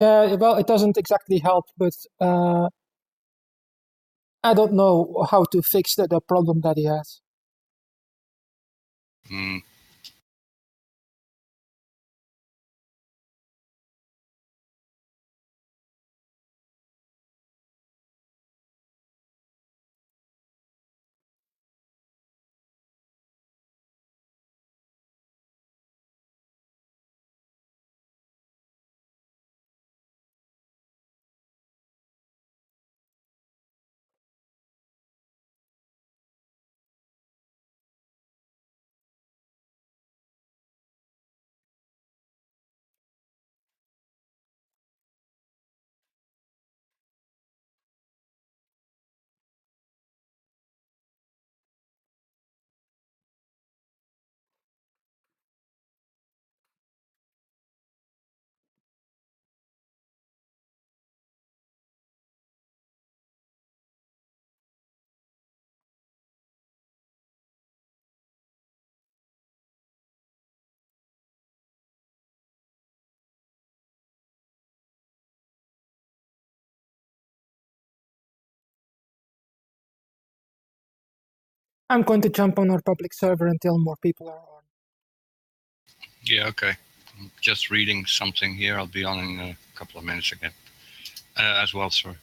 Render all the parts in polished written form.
Yeah, well, it doesn't exactly help, but I don't know how to fix the problem that he has. Hmm. I'm going to jump on our public server until more people are on. Yeah, okay. I'm just reading something here. I'll be on in a couple of minutes again. As well, sorry.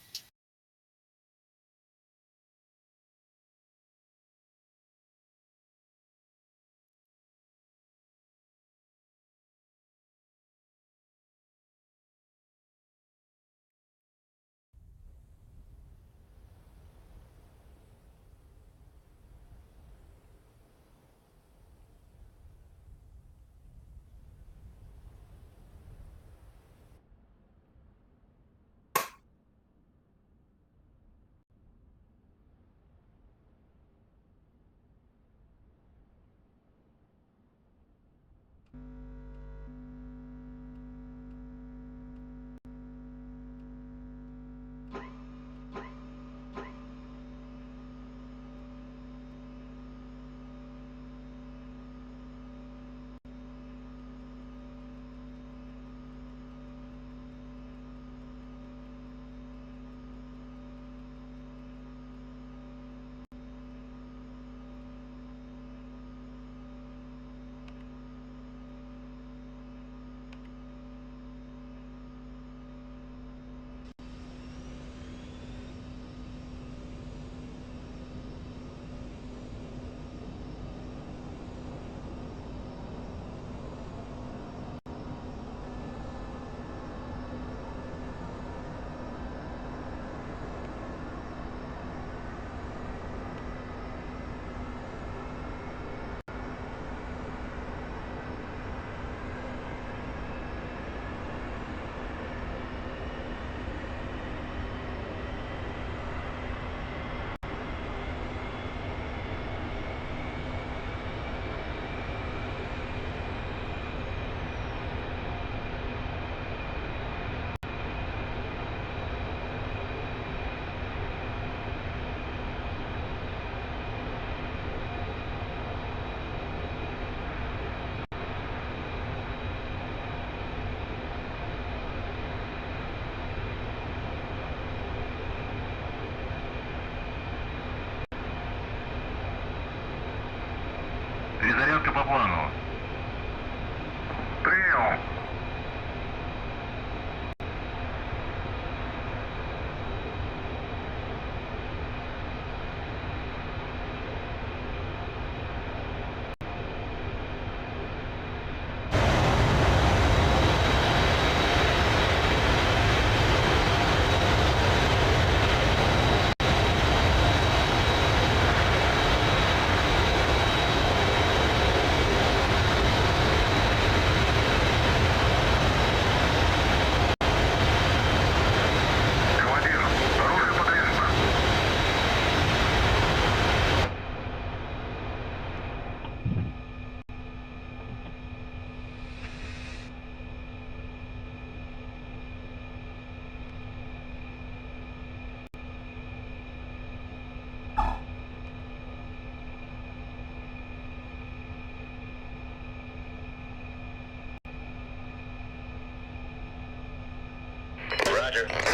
Перезарядка по плану. Прием. Roger.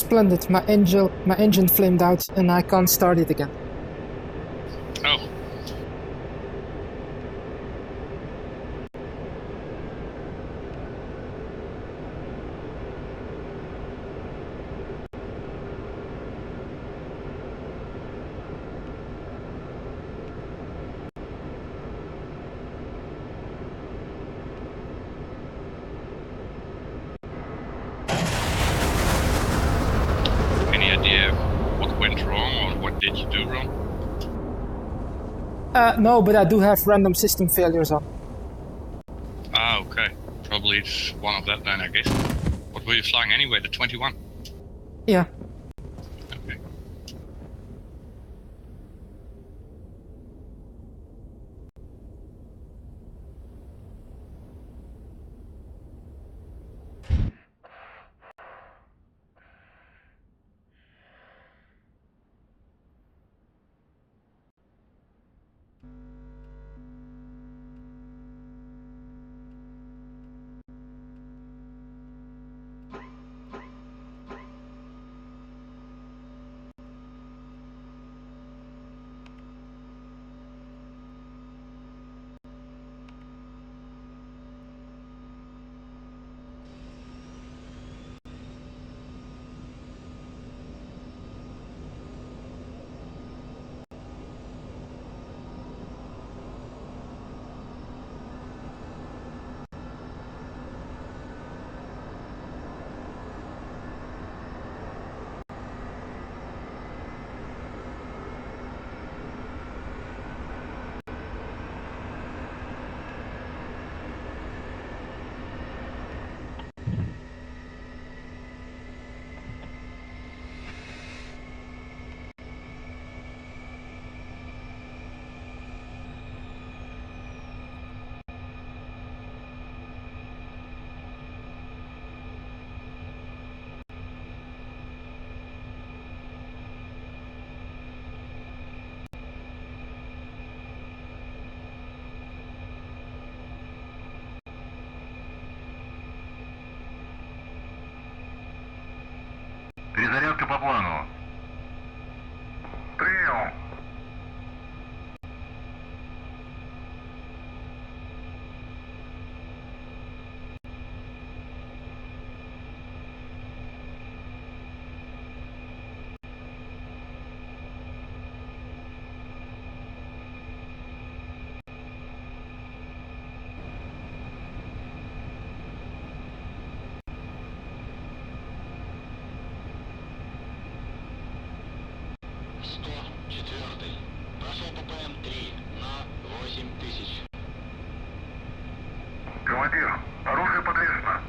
Splendid. My engine flamed out and I can't start it again. Oh. Any idea what went wrong or what did you do wrong? No, but I do have random system failures on. Ah, okay. Probably it's one of that then, I guess. What were you flying anyway? The 21? Yeah. Okay. Перезарядка по плану. Принял. Командир, оружие подвешено.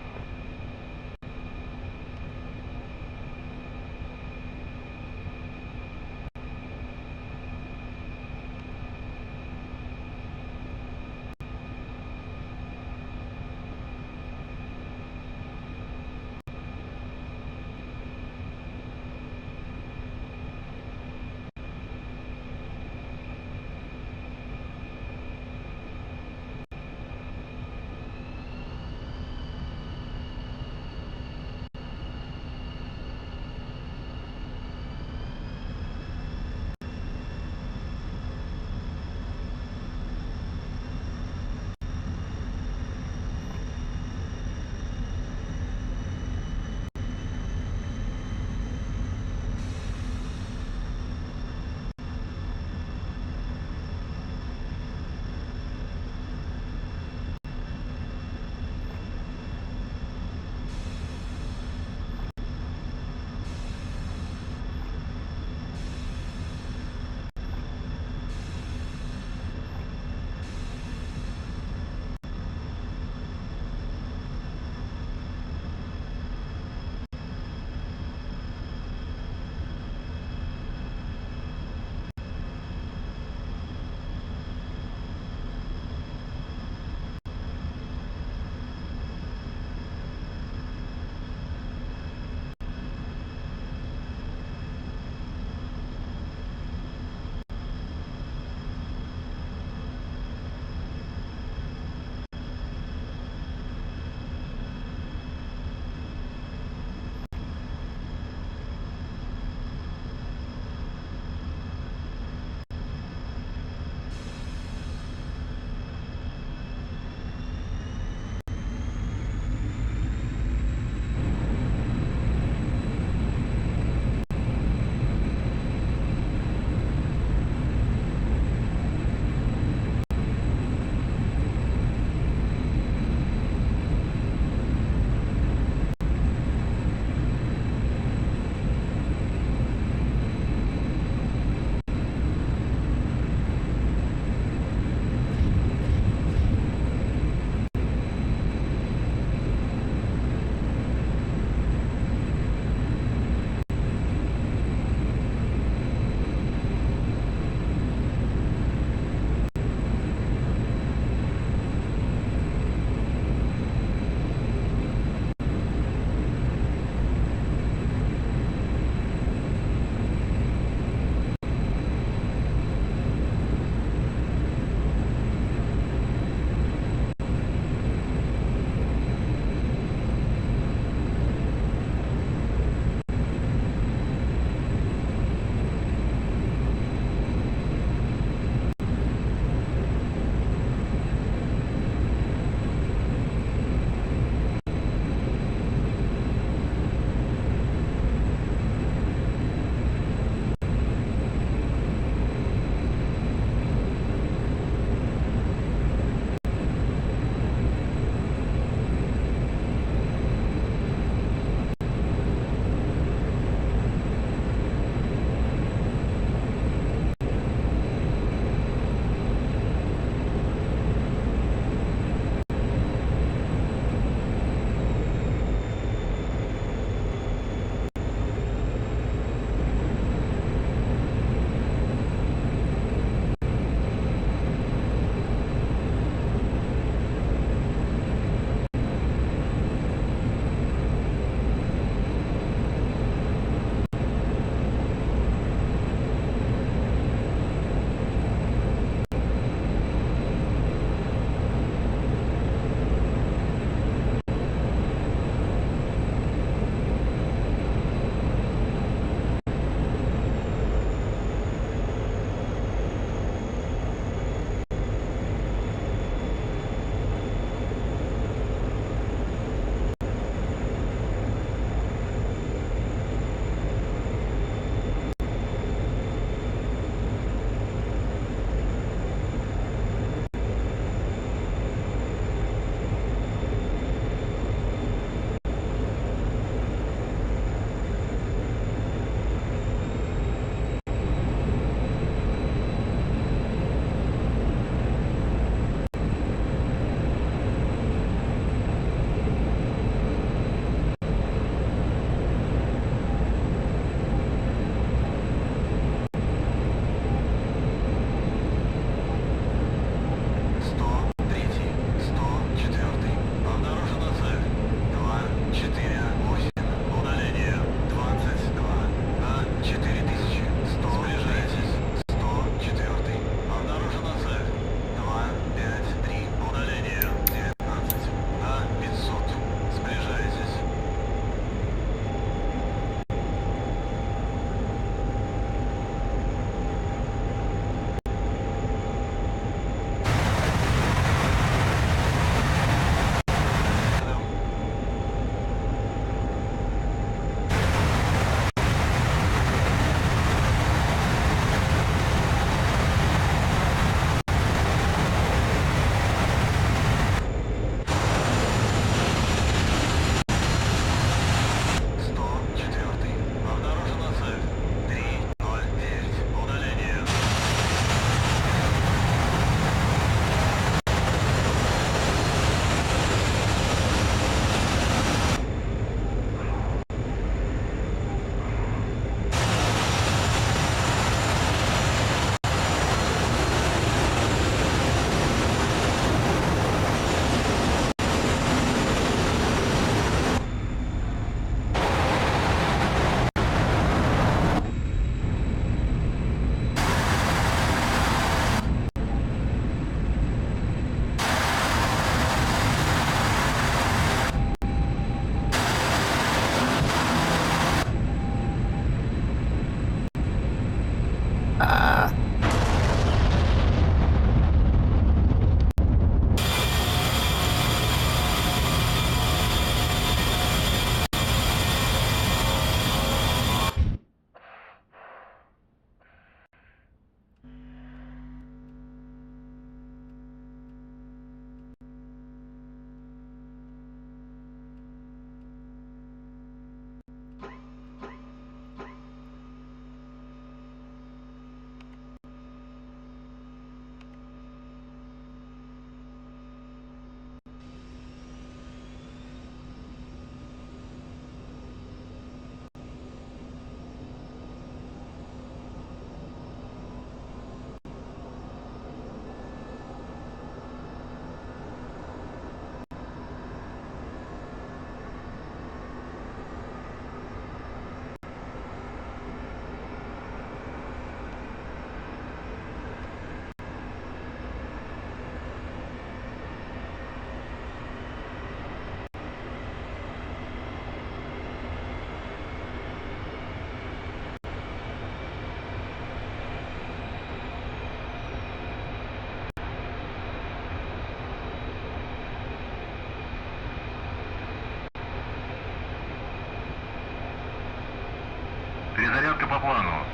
Перезарядка по плану.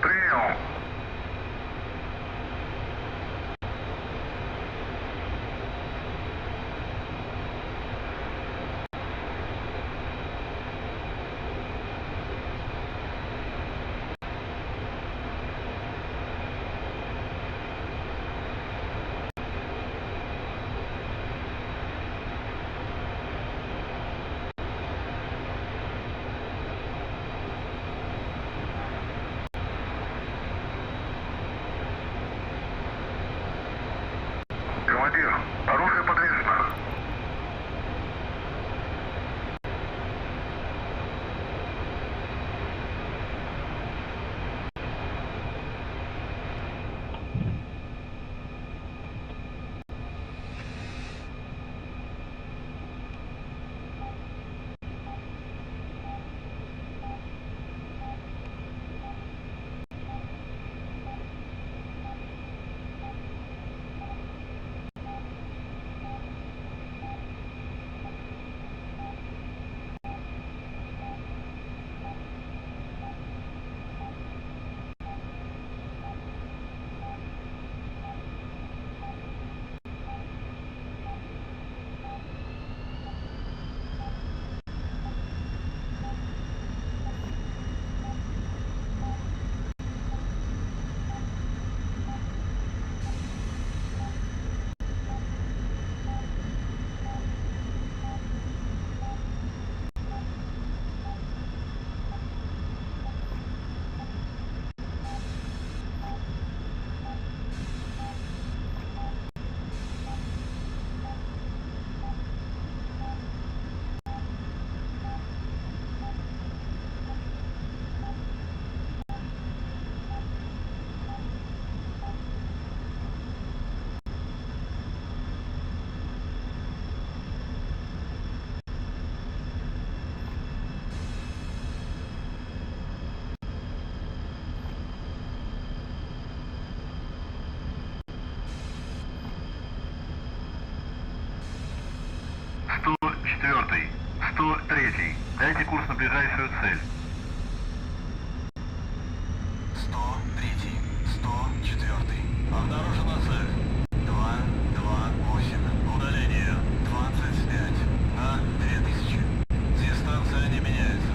Принял. Командир, оружие подвешено. «104-й, 103-й, дайте курс на ближайшую цель». 103, 104. Обнаружена цель. 228. Удаление 25 на 2000. Дистанция не меняется.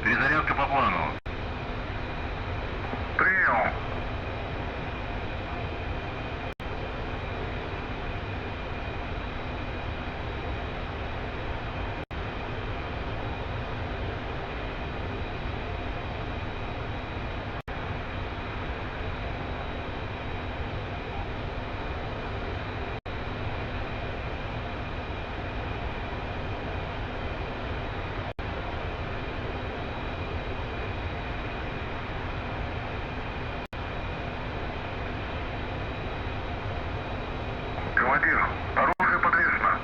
Перезарядка по плану. Прием. Командир, оружие подвешено.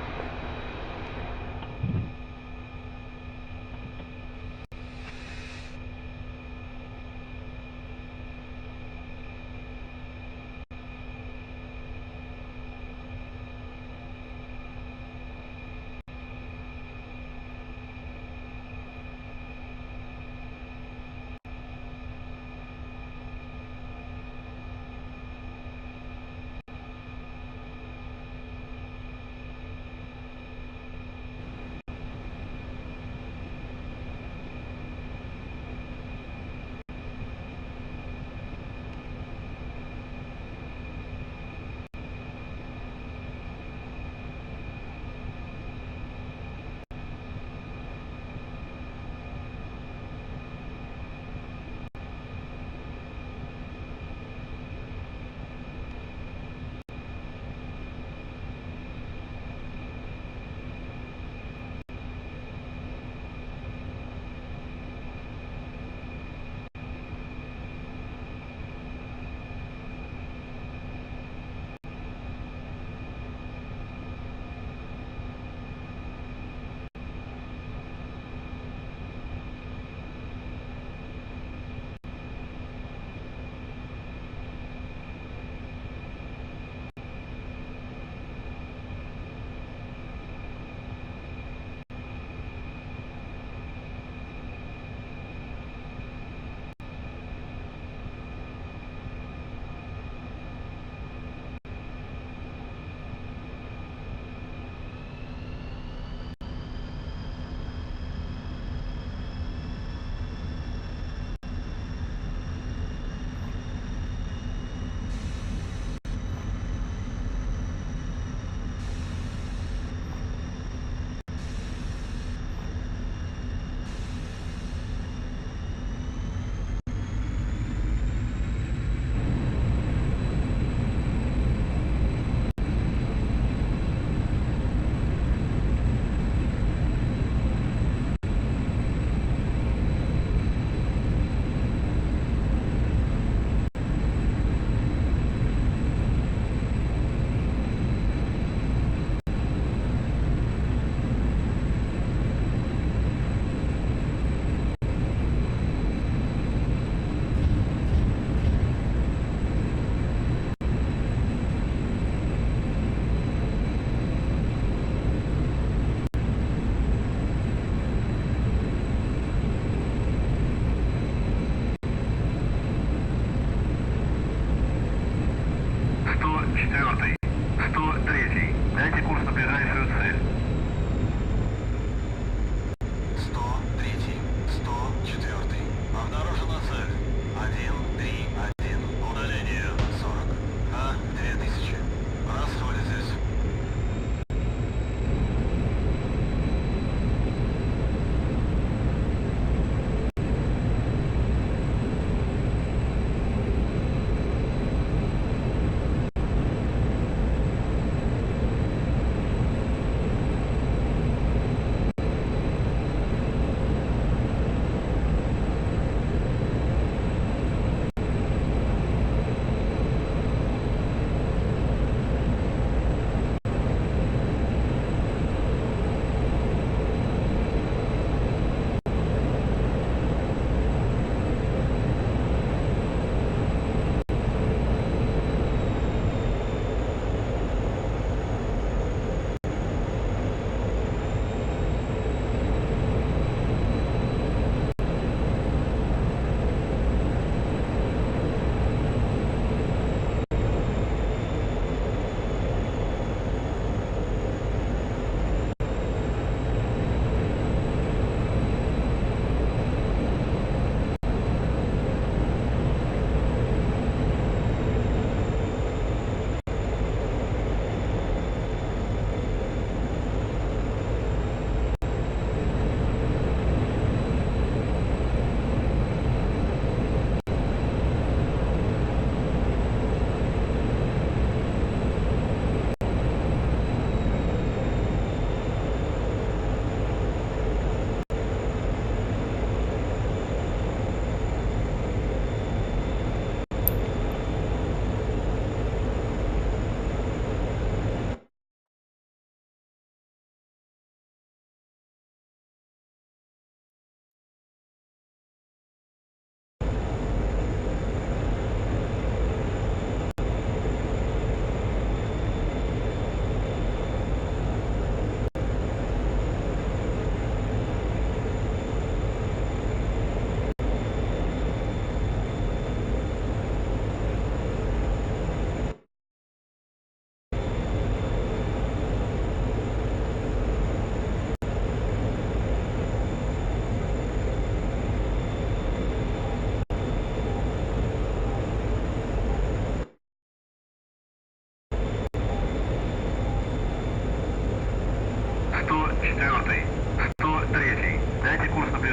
Четвертый. 103. Дайте курс на ближайшую цель. 103, 104. Обнаружена цель. 131. Удаление 40. На 2000. Расходитесь.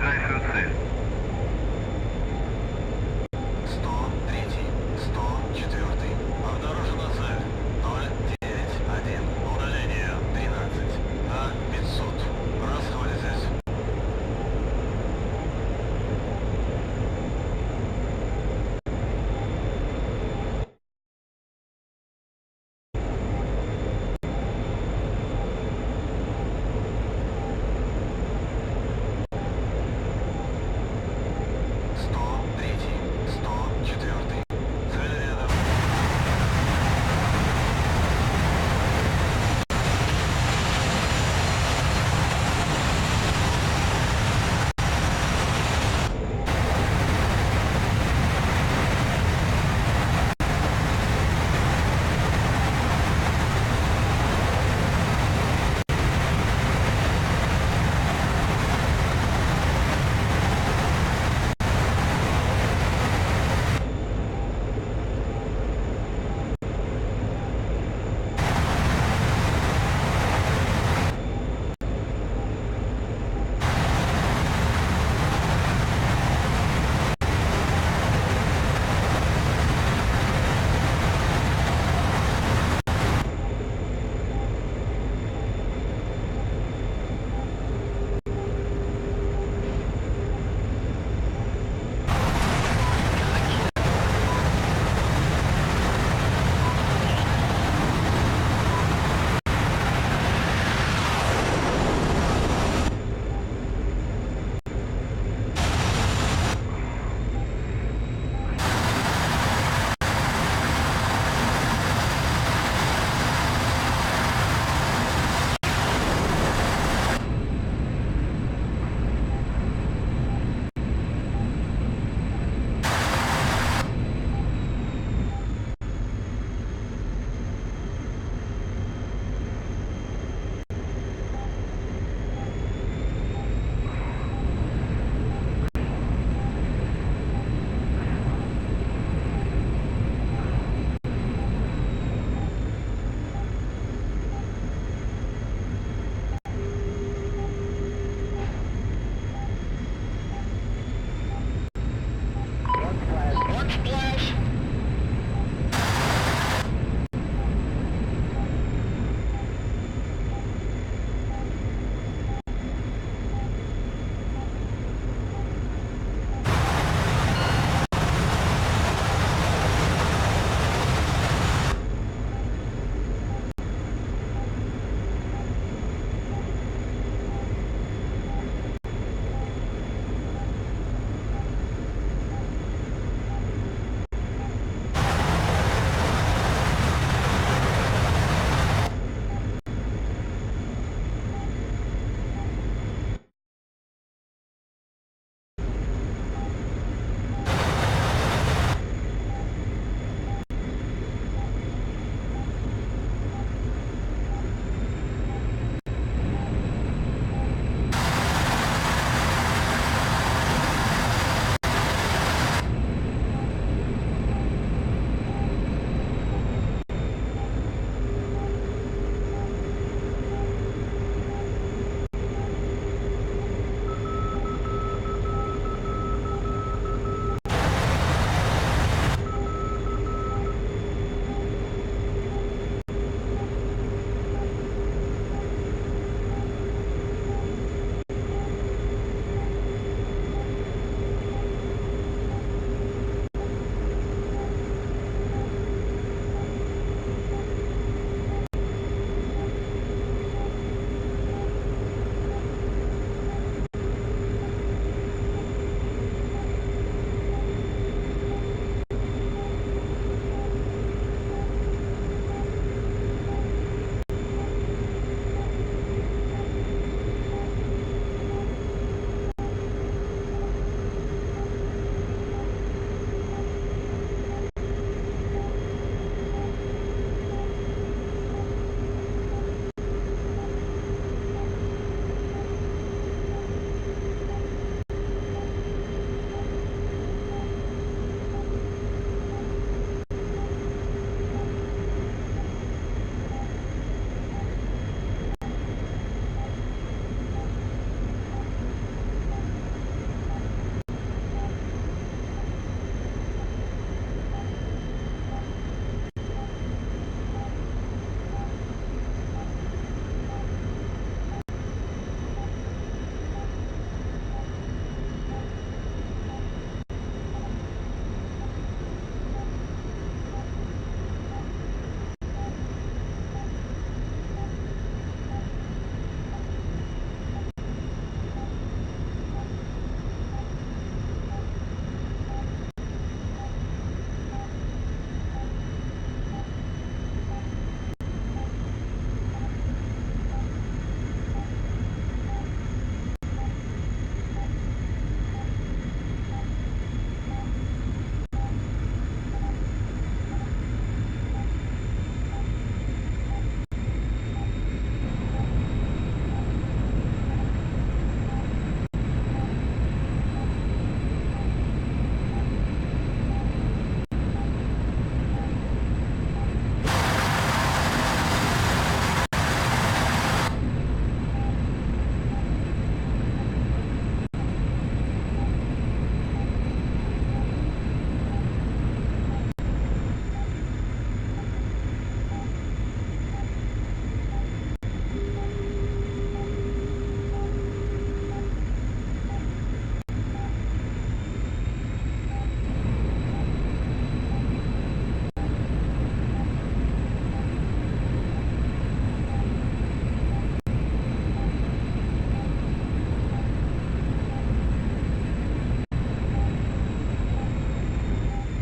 ближайшую цель. 103, 104. Обнаружена цель. 091. Удаление 13. На 500. Расходитесь.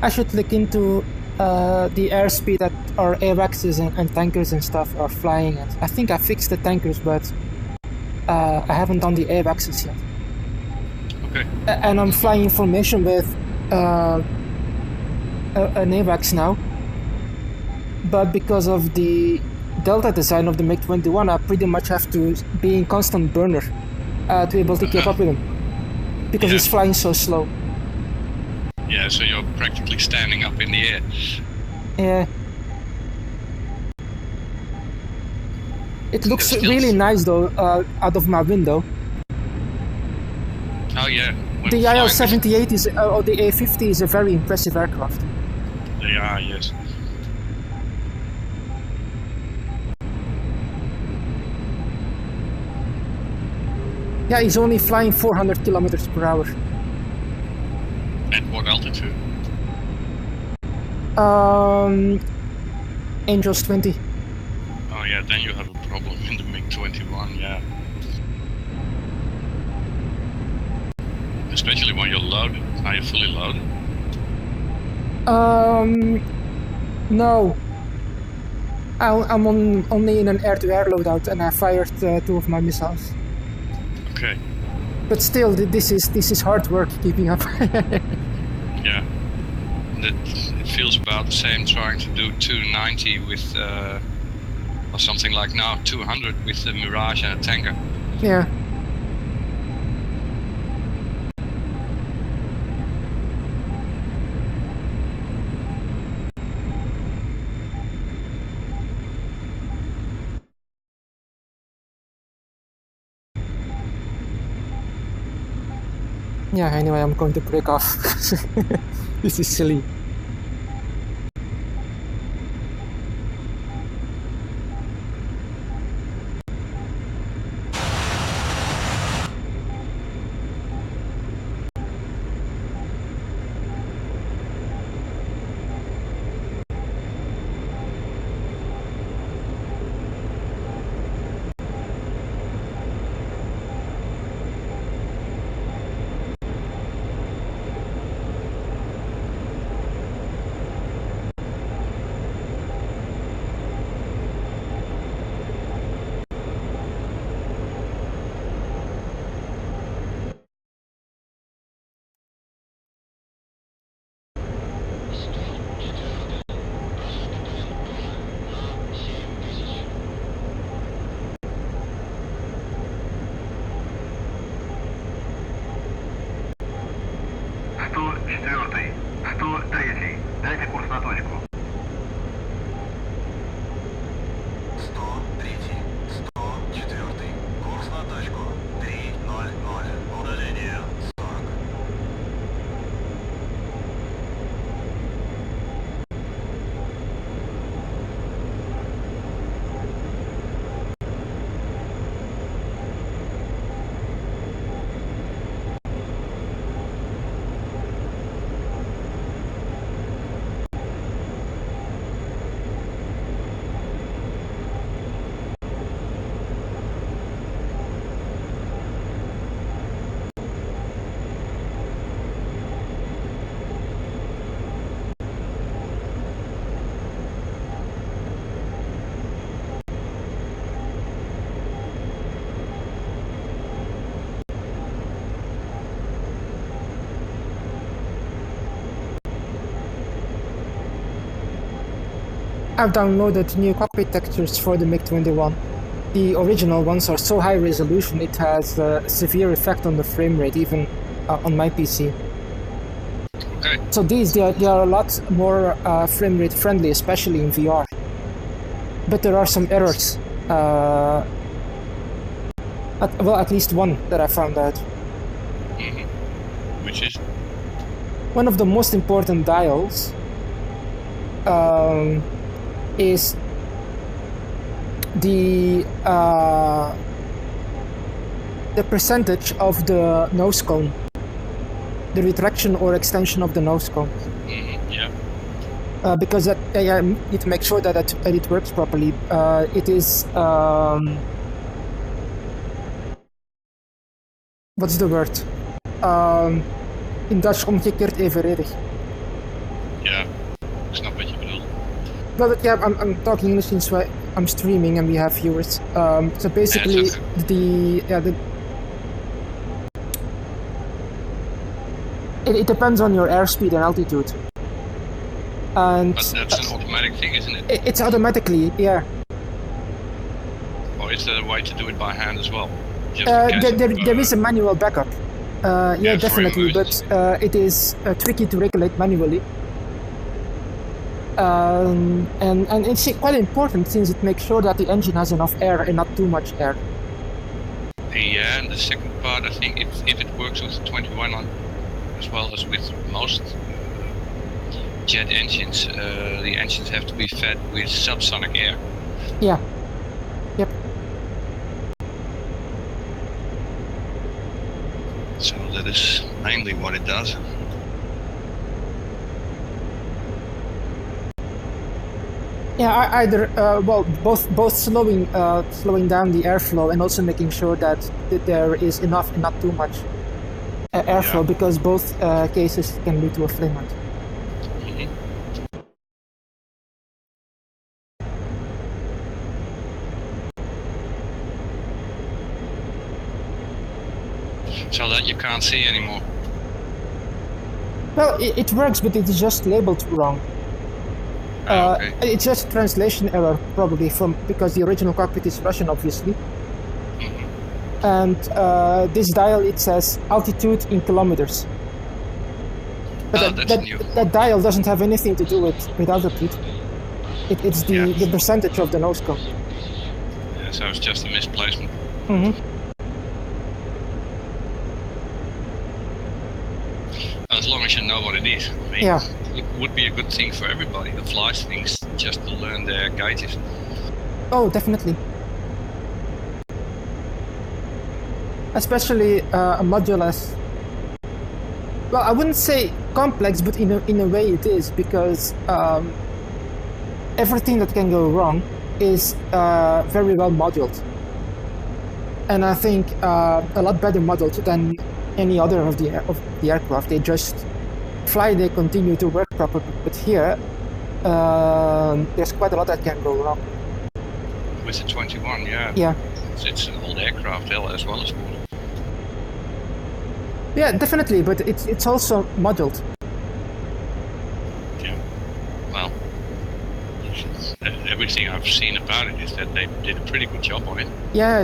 I should look into the airspeed that our AWACSs and tankers and stuff are flying at. I think I fixed the tankers, but I haven't done the AWACSs yet. Okay. And I'm flying in formation with an AWACS now. But because of the Delta design of the MiG-21, I pretty much have to be in constant burner to be able to keep up with him. Because he's flying so slow. Yeah, so you're practically standing up in the air. Yeah. It looks really nice though, out of my window. Oh yeah. The IL-78 is, or the A-50 is a very impressive aircraft. They are, yes. Yeah, he's only flying 400 kilometers per hour. At what altitude? Angels 20. Oh yeah, then you have a problem in the MiG-21, yeah. Especially when you're loaded. Are you fully loaded? No. I'm only in an air-to-air loadout, and I fired 2 of my missiles. Okay. But still, this is hard work keeping up. Yeah. It feels about the same trying to do 290 with, or something like now, 200 with the Mirage and a tanker. Yeah. Yeah, anyway, I'm going to break off. This is silly. Дайте курс на точку. 103, 104, курс на точку 300, удаление 40. I've downloaded new cockpit textures for the MiG-21. The original ones are so high resolution it has a severe effect on the frame rate, even on my PC. Okay. So they are a lot more frame rate friendly, especially in VR. But there are some errors. At least one that I found out. Which is? One of the most important dials is the percentage of the nose cone, the retraction or extension of the nose cone. Yeah. Because I need to make sure that it works properly. It is what's the word? In Dutch omgekeerd evenredig. Ja, ik snap wat je bedoelt. Well, yeah, I'm talking English since I'm streaming and we have viewers. So basically, Yeah, it depends on your airspeed and altitude. And but that's an automatic thing, isn't it? it's automatically, yeah. Or is there a way to do it by hand as well? Just in case There is a manual backup. Yeah, Yeah, for definitely, but emergency. it is tricky to regulate manually. And it's quite important since it makes sure that the engine has enough air and not too much air. Yeah, and the second part, I think if it works with 21 on, as well as with most jet engines, the engines have to be fed with subsonic air. Yeah. Yep. So that is mainly what it does. Yeah, either both slowing down the airflow and also making sure that there is enough and not too much airflow, Yeah. because both cases can lead to a flame hunt. Mhm. So that you can't see anymore. Well, it works, but it's just labeled wrong. Okay. It's just a translation error, probably, because the original cockpit is Russian, obviously. Mhm. And this dial, it says altitude in kilometers. But Oh, that's new. that dial doesn't have anything to do with altitude. It's Yeah. the percentage of the nose cone. Yeah, so it's just a misplacement. Mm-hmm. As long as you know what it is. I mean, Yeah. it would be a good thing for everybody who flies things just to learn their gauges. Oh, definitely. Especially a module as... Well, I wouldn't say complex, but in a way it is, because everything that can go wrong is very well modeled. And I think a lot better modeled than any other of the aircraft. They just fly, they continue to work properly. But here, there's quite a lot that can go wrong. With the 21, yeah. Yeah. It's an old aircraft as well as model. Yeah, definitely, but it's also modeled. Yeah. Well, everything I've seen about it is that they did a pretty good job on it. Yeah,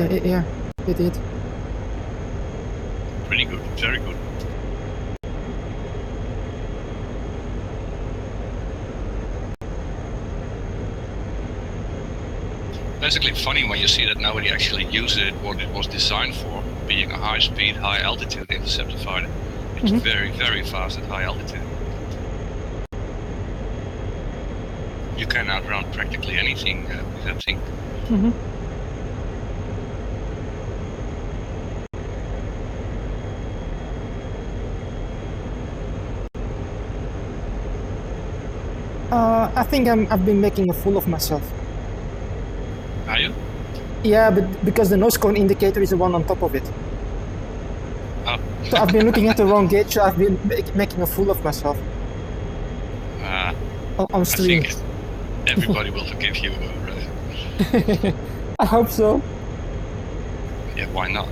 it did. Pretty good, very good. Basically funny when you see that nobody actually uses it what it was designed for, being a high-speed, high-altitude interceptor fighter. It's very, very fast at high altitude. You can outrun practically anything with that thing. Mm-hmm. I think I've been making a fool of myself. Are you? Yeah, but because the nose cone indicator is the one on top of it. Oh. So I've been looking at the wrong gauge, so I've been making a fool of myself. On stream. I think everybody will forgive you, right? I hope so. Yeah, why not?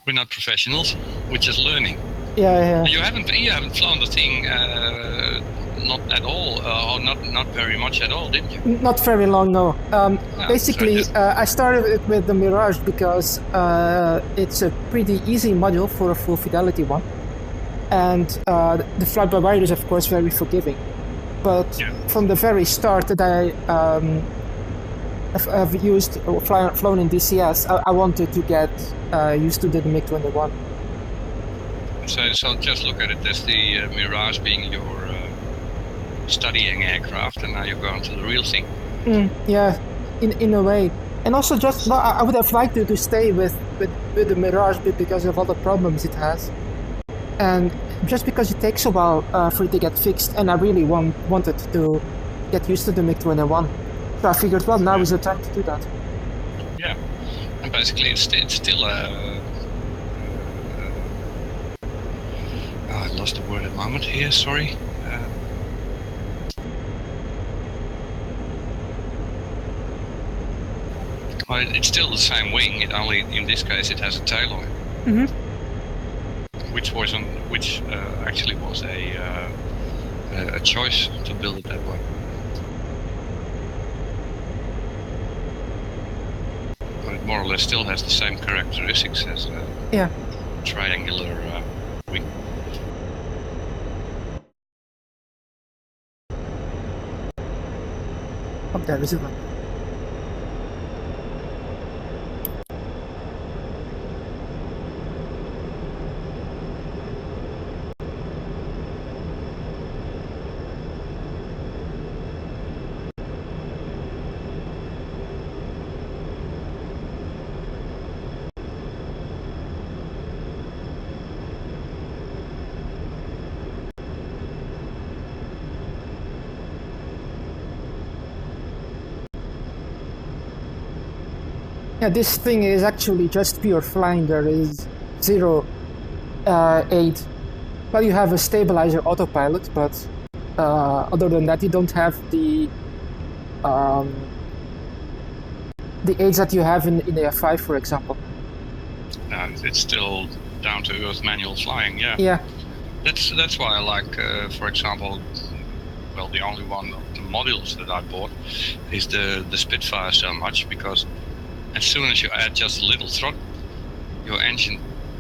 We're not professionals. We're just learning. Yeah. You haven't flown the thing not at all, or not very much at all, didn't you? Not very long, no. Basically, so I started with the Mirage because it's a pretty easy module for a full fidelity one. And the flight-by-wire is, of course, very forgiving. But from the very start that I've used or flown in DCS, I wanted to get used to the MiG-21. So just look at it as the Mirage being your studying aircraft, and now you're going to the real thing. Yeah, in a way. And also just, I would have liked to stay with the Mirage because of all the problems it has. And just because it takes a while for it to get fixed, and I really wanted to get used to the MiG-21. So I figured, well, now is the time to do that. Yeah, and basically it's still I lost the word at the moment here, sorry. Well, it's still the same wing. It only in this case it has a tail on it. Mm-hmm. Which actually was a choice to build it that way. But it more or less still has the same characteristics as a Yeah. triangular wing. Oh, there is a one. Yeah, this thing is actually just pure flying. There is zero aid. Well, you have a stabilizer autopilot, but other than that, you don't have the aids that you have in the F5, for example. It's still down to earth manual flying. Yeah. Yeah. That's why I like, for example, well, the only one of the modules that I bought is the Spitfire so much, because as soon as you add just a little throttle, your engine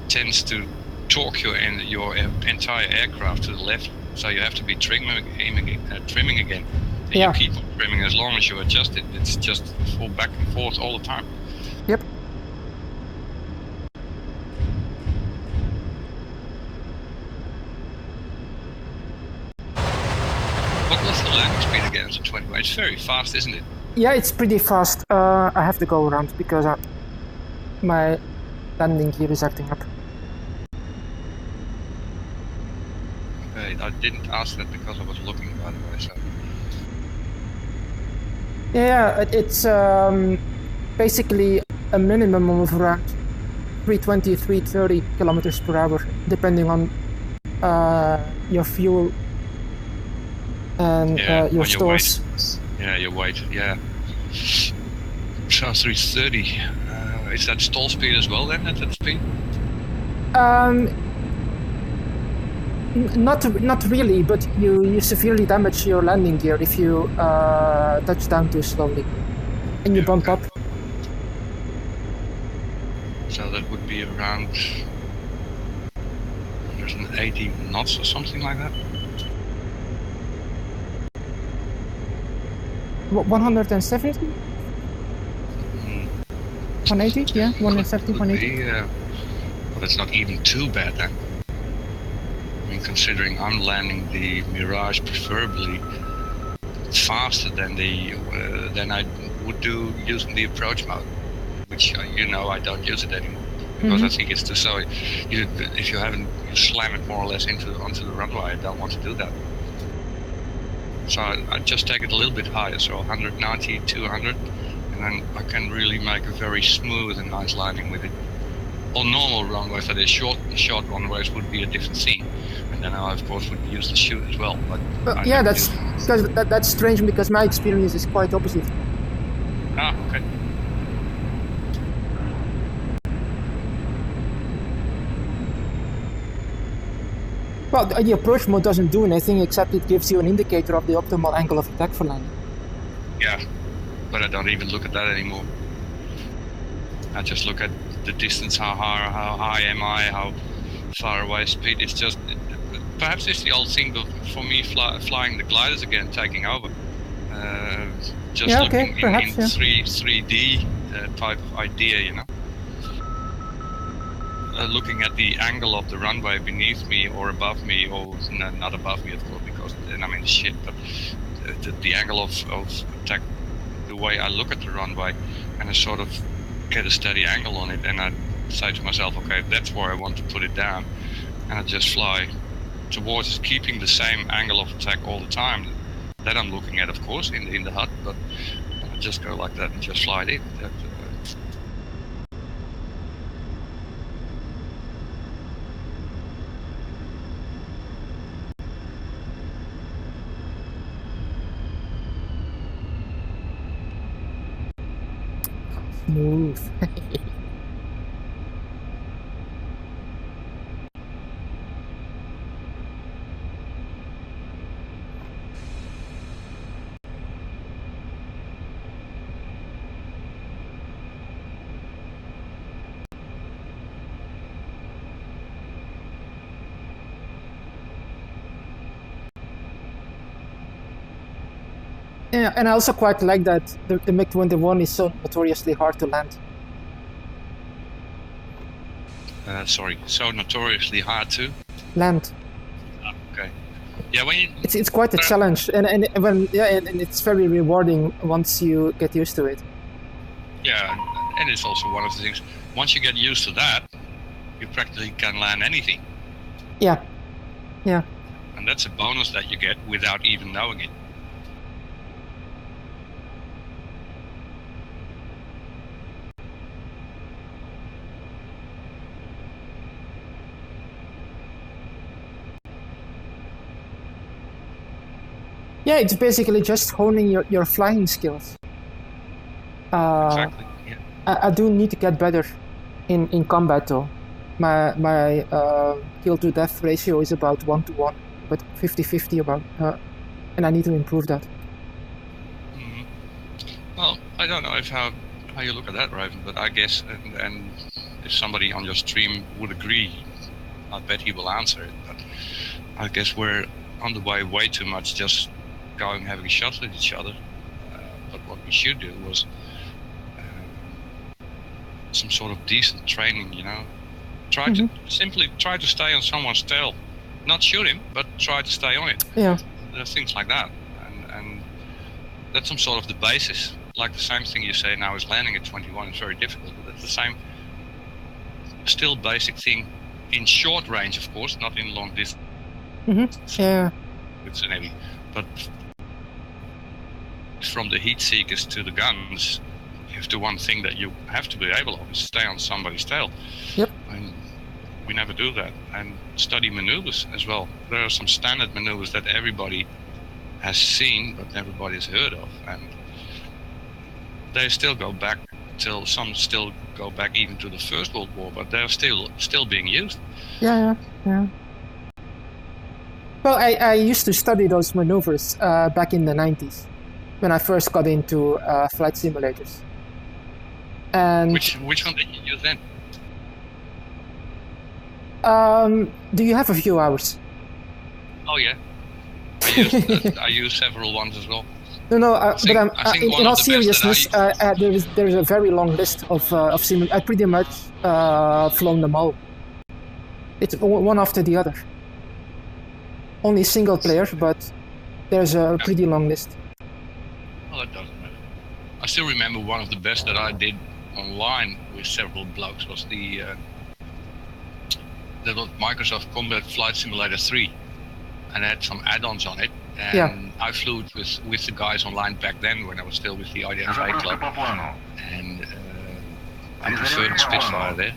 tends to torque your entire aircraft to the left. So you have to be trimming again. And Yeah. you keep on trimming as long as you adjust it. It's just full back and forth all the time. Yep. What was the landing speed again? It's 20. It's very fast, isn't it? Yeah, it's pretty fast. I have to go around because my landing gear is acting up. Okay, I didn't ask that because I was looking, by the way. So. Yeah, it's basically a minimum of around 320, 330 kilometers per hour, depending on your fuel and your stores. Yeah, your weight. Yeah. So 330. Is that stall speed as well then? At that speed? Not really, but you severely damage your landing gear if you touch down too slowly, and you bump up. So that would be around 180 knots or something like that. 170? 180? Yeah, 170, 180. But it's not even too bad then. I mean, considering I'm landing the Mirage preferably faster than I would do using the approach mode, which I don't use it anymore because I think it's too so. If you slam it more or less onto the runway, I don't want to do that. So I just take it a little bit higher, so 190, 200, and then I can really make a very smooth and nice landing with it. On normal runways, so the short runways would be a different scene, and then I of course would use the chute as well. But yeah, that's strange because my experience is quite opposite. Ah, okay. Well, the approach mode doesn't do anything except it gives you an indicator of the optimal angle of attack for landing. Yeah, but I don't even look at that anymore. I just look at the distance, how high am I, how far away speed. It's just, perhaps it's the old thing of, for me, flying the gliders again, taking over. Just looking in 3D type of idea, looking at the angle of the runway beneath me or above me, or not above me of course, because then I'm in the shit, but the angle of attack, the way I look at the runway, and I sort of get a steady angle on it, and I say to myself, okay, that's where I want to put it down, and I just fly towards keeping the same angle of attack all the time that I'm looking at, of course, in the HUD, but I just go like that and just fly it in. Smooth. Yeah, and I also quite like that the MiG-21 is so notoriously hard to land. Sorry, so notoriously hard to. Land. Okay. Yeah, when you, It's quite a challenge, and when and it's very rewarding once you get used to it. yeah, and it's also one of the things. Once you get used to that, you practically can land anything, Yeah, yeah. and that's a bonus that you get without even knowing it. Yeah, it's basically just honing your flying skills. Exactly. Yeah. I do need to get better in combat though. My kill to death ratio is about 1-to-1, but 50-50 about, and I need to improve that. Mhm. Well, I don't know if how you look at that, Raven, but I guess and if somebody on your stream would agree, I bet he will answer it. But I guess we're on the way too much just going having shots with each other. But what we should do was some sort of decent training, you know. Simply try to stay on someone's tail, not shoot him, but try to stay on it. Yeah. Things like that, and that's some sort of the basis. Like the same thing you say now is landing at 21 is very difficult, but it's the same, still basic thing in short range, of course, not in long distance. Yeah. It's an heavy, but from the heat seekers to the guns, if the one thing that you have to be able of is stay on somebody's tail. Yep. And we never do that. And study maneuvers as well. There are some standard maneuvers that everybody has seen, but everybody has heard of, and they still go back till some still go back even to the First World War, but they're still being used. Yeah. Well, I used to study those maneuvers back in the 90s when I first got into flight simulators. And which one did you use then? Do you have a few hours? Oh yeah, I used several ones as well. No, I think in all seriousness, there is a very long list of simulators. I pretty much flown them all. It's one after the other. Only single player, but there's a pretty long list. Well, that doesn't matter. I still remember one of the best that I did online with several blokes was the Microsoft Combat Flight Simulator 3, and it had some add-ons on it. And I flew it with the guys online back then when I was still with the IDFA club, and I preferred the Spitfire there.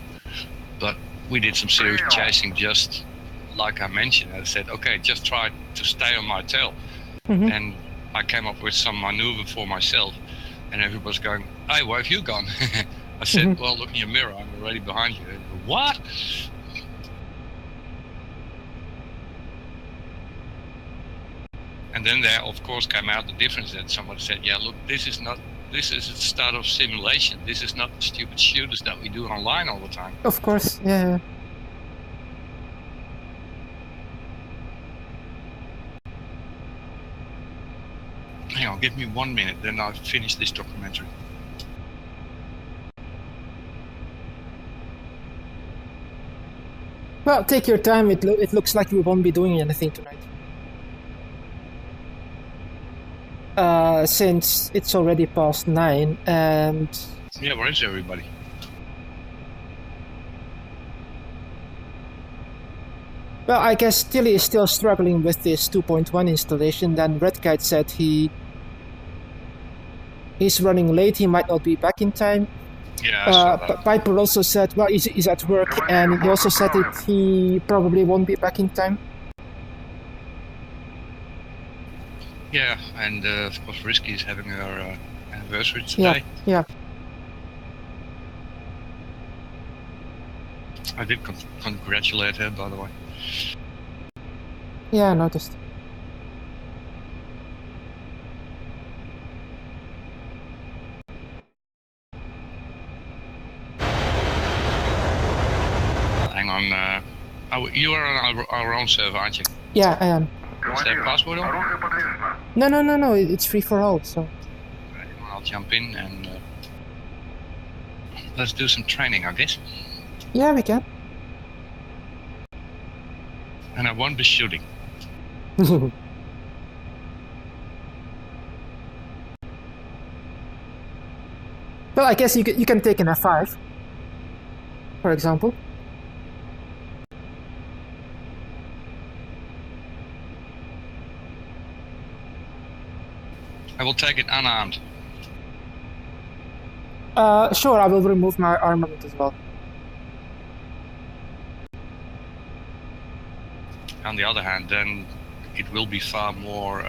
But we did some serious chasing, just like I mentioned. I said, okay, just try to stay on my tail. And I came up with some maneuver for myself, and everybody's going, hey, where have you gone? I said, well, look in your mirror, I'm already behind you. What? And then there, of course, came out the difference that someone said, yeah, look, this is the start of simulation. This is not the stupid shooters that we do online all the time. Of course, yeah. Hang on, give me 1 minute, then I'll finish this documentary. Well, take your time. It looks like we won't be doing anything tonight. Since it's already past 9 and... Yeah, where is everybody? Well, I guess Tilly is still struggling with this 2.1 installation. Then Redkite said he's running late, he might not be back in time. Yeah, Piper also said, well, he's at work, and he also said that he probably won't be back in time. Yeah, and of course Risky is having her anniversary today. Yeah. I did congratulate her, by the way. Yeah, I noticed. Hang on. You are on our own server, aren't you? Yeah, I am. Is there a password on? Оружие подвешено. No, it's free for all, so... Right, I'll jump in and let's do some training, I guess. Yeah, we can. And I won't be shooting. Well, I guess you can take an F5, for example. I will take it unarmed. Sure, I will remove my armament as well. On the other hand, then it will be far more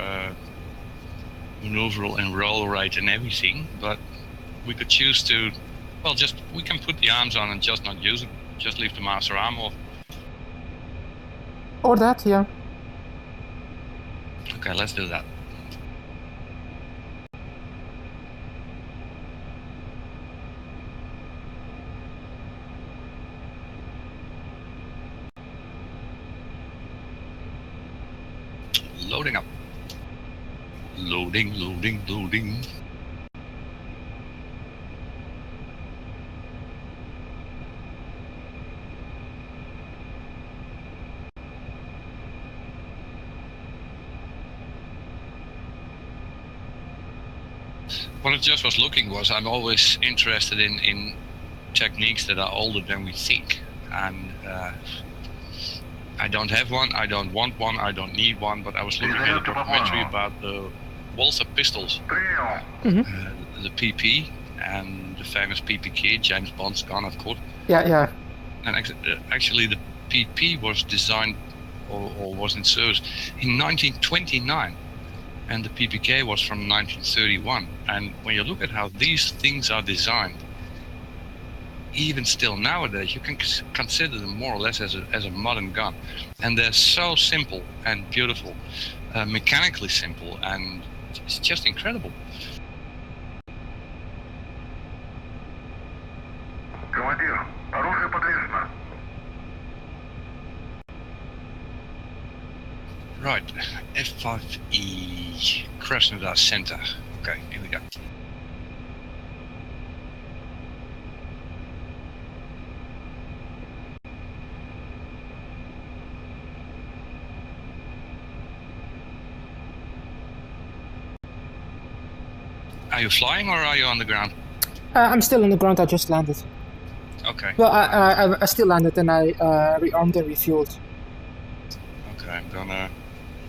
maneuverable and roll rate and everything, but we could choose to, well, we can put the arms on and just not use it, just leave the master arm off. Or that, yeah. Okay, let's do that. Loading up. Loading. What I just was looking was, I'm always interested in techniques that are older than we think. And I don't have one, I don't want one, I don't need one, but I was looking at a documentary about the Walther pistols, the PP, and the famous PPK, James Bond's gun, of course. Yeah. And actually the PP was designed or was in service in 1929, and the PPK was from 1931. And when you look at how these things are designed, even still nowadays, you can consider them more or less as a modern gun. And they're so simple and beautiful, mechanically simple, and it's just incredible. Командир, оружие подвешено. Right, F5E, Krasnodar Center. Okay, here we go. Are you flying or are you on the ground? I'm still on the ground, I just landed. Okay. Well, I still landed and I rearmed and refueled. Okay, I'm gonna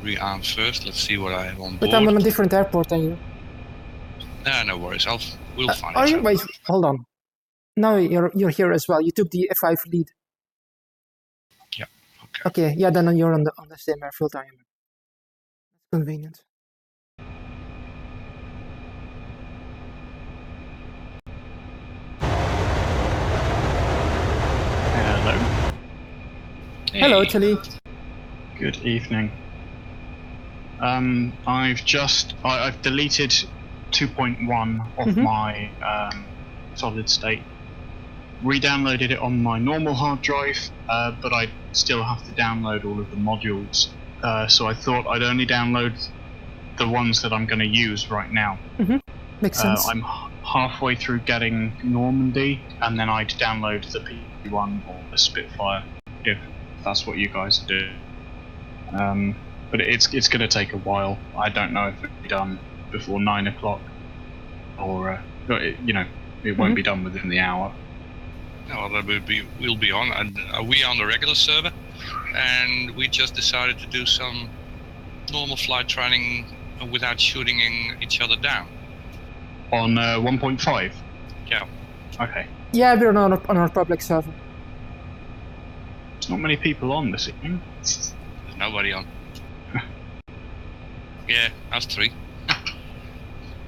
rearm first. Let's see what I have on board. But I'm on a different airport than you. No worries. We'll find Are it. you? Wait, hold on. No, you're here as well. You took the F5 lead. Yeah. Okay. Okay, yeah, then you're on the same airfield I am. That's convenient. Hello. Hey. Hello, Tilly. Good evening. I've deleted 2.1 off my solid state. Re-downloaded it on my normal hard drive, but I still have to download all of the modules. So I thought I'd only download the ones that I'm going to use right now. Makes sense. I'm halfway through getting Normandy, and then I'd download the P1 or the Spitfire, if that's what you guys do. But it's going to take a while. I don't know if it'll be done before 9 o'clock, or it won't be done within the hour. No, we'll be on. And we on the regular server, and we just decided to do some normal flight training without shooting each other down. On 1.5? Yeah. Okay. Yeah, we're on our public server. There's not many people on this evening. There's nobody on. Yeah, us three.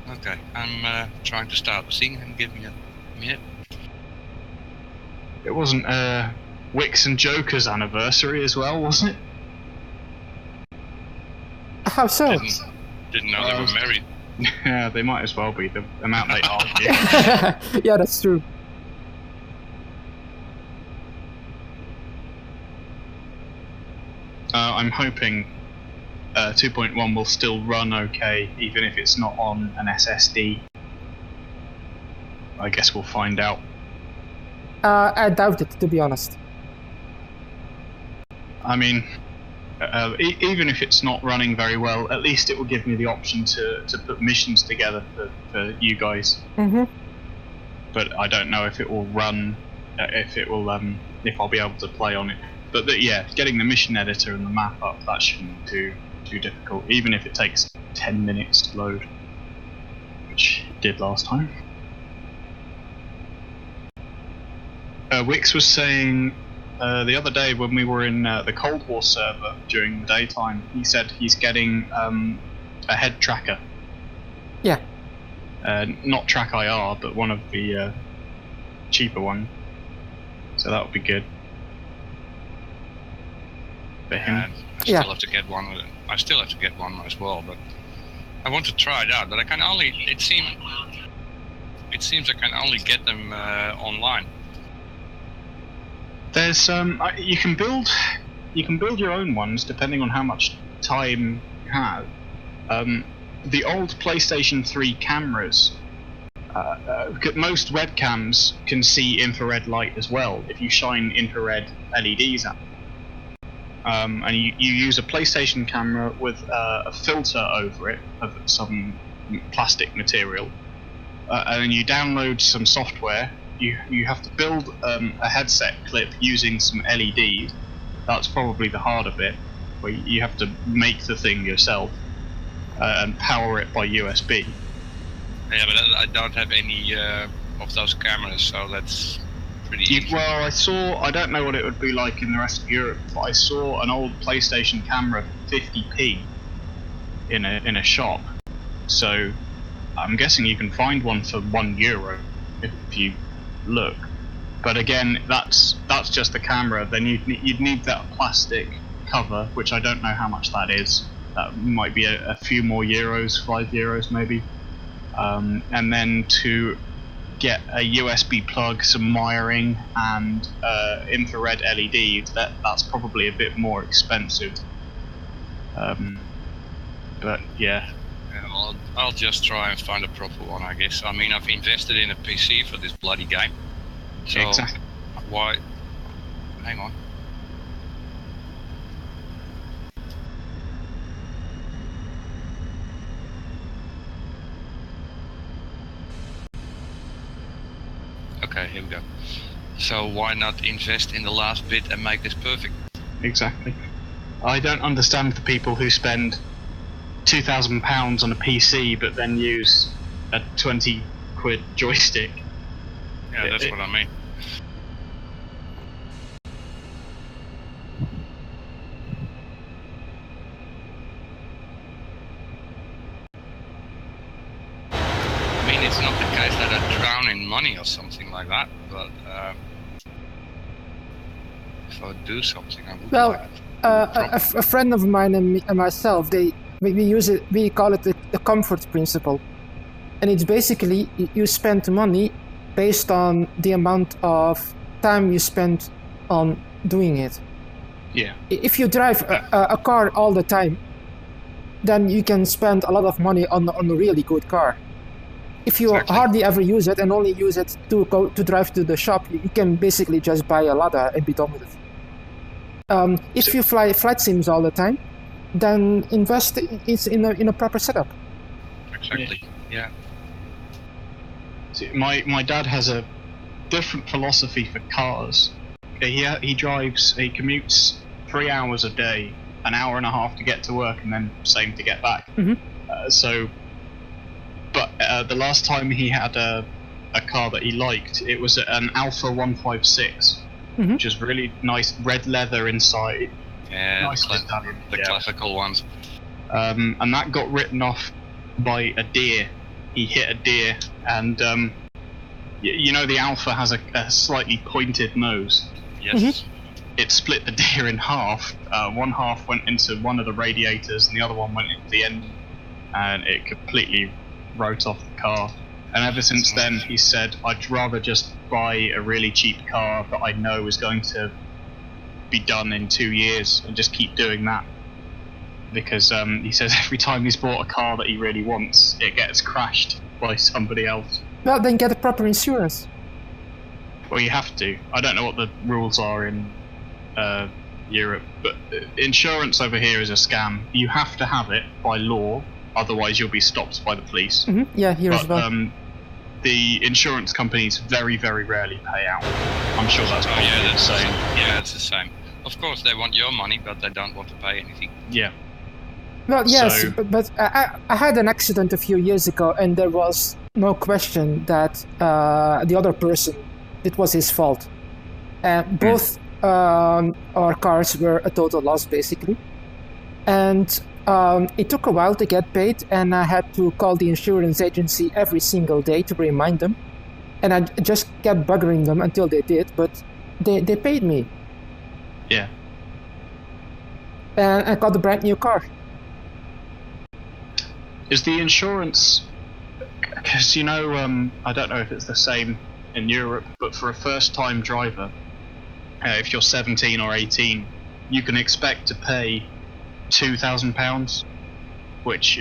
Okay, I'm trying to start the thing and give me a minute. It wasn't Wix and Joker's anniversary as well, wasn't it? How so? Didn't know they were married. Yeah, they might as well be, the amount they argue. Yeah, that's true. I'm hoping 2.1 will still run okay, even if it's not on an SSD. I guess we'll find out. I doubt it, to be honest. I mean, even if it's not running very well, at least it will give me the option to put missions together for you guys. Mm-hmm. But I don't know if it will run, if I'll be able to play on it. But yeah, getting the mission editor and the map up, that shouldn't be too difficult, even if it takes 10 minutes to load, which it did last time. Wix was saying the other day when we were in the Cold War server during the daytime, he said he's getting a head tracker. Yeah. Not Track IR, but one of the cheaper ones. So that would be good. For him. I still have to get one. I still have to get one as well, but I want to try it out. But I can only. It seems I can only get them online. There's you can build your own ones depending on how much time you have. The old PlayStation 3 cameras, most webcams can see infrared light as well if you shine infrared LEDs at them. And you use a PlayStation camera with a filter over it of some plastic material, and then you download some software. You have to build a headset clip using some LEDs. That's probably the harder bit, where you have to make the thing yourself and power it by USB. Yeah, but I don't have any of those cameras, so that's pretty easy. Well, I don't know what it would be like in the rest of Europe, but I saw an old PlayStation camera 50p in a shop. So I'm guessing you can find one for €1 if you look. But again, that's just the camera. Then you'd need that plastic cover, which I don't know how much that is. That might be a few more euros, €5 maybe. And then to get a USB plug, some wiring, and infrared LEDs, that's probably a bit more expensive. But yeah. Well, I'll just try and find a proper one, I guess. I mean, I've invested in a PC for this bloody game. So Exactly. why? Hang on. Okay, here we go. So why not invest in the last bit and make this perfect? Exactly. I don't understand the people who spend £2,000 on a PC but then use a 20 quid joystick. Yeah, that's what I mean. I mean, it's not the case that I drown in money or something like that, but if I would do something, I would. Well, like it. a friend of mine and myself, we call it the comfort principle, and it's basically you spend money based on the amount of time you spend on doing it. Yeah. If you drive a car all the time, then you can spend a lot of money on a really good car. If you hardly ever use it and only use it to drive to the shop, you can basically just buy a Lada and be done with it. If you fly flight sims all the time, then invest in a proper setup. Exactly. Yeah. See, my dad has a different philosophy for cars. He commutes 3 hours a day, an hour and a half to get to work, and then same to get back. Mm-hmm. But the last time he had a car that he liked, it was an Alpha 156, mm-hmm. which is really nice red leather inside. Yeah, Nice the classical ones. And that got written off by a deer. He hit a deer, and you know the Alpha has a slightly pointed nose. Yes. it split the deer in half. One half went into one of the radiators, and the other one went into the engine, and it completely wrote off the car. And ever since then, he said, I'd rather just buy a really cheap car that I know is going to be done in 2 years and just keep doing that. Because he says every time he's bought a car that he really wants, it gets crashed by somebody else. Well, then get a proper insurance. Well, you have to. I don't know what the rules are in Europe, but insurance over here is a scam. You have to have it by law, otherwise you'll be stopped by the police. Mm-hmm. Yeah, here as well. The insurance companies very, very rarely pay out. I'm sure that's probably the same. Yeah, it's the same. Of course, they want your money, but they don't want to pay anything. Yeah. Well, yes, So- but I had an accident a few years ago, and there was no question that the other person, it was his fault. Both our cars were a total loss, basically. And it took a while to get paid, and I had to call the insurance agency every single day to remind them. And I just kept buggering them until they did, but they paid me. Yeah. And I got a brand new car. Is the insurance... Because, I don't know if it's the same in Europe, but for a first-time driver, if you're 17 or 18, you can expect to pay £2,000, which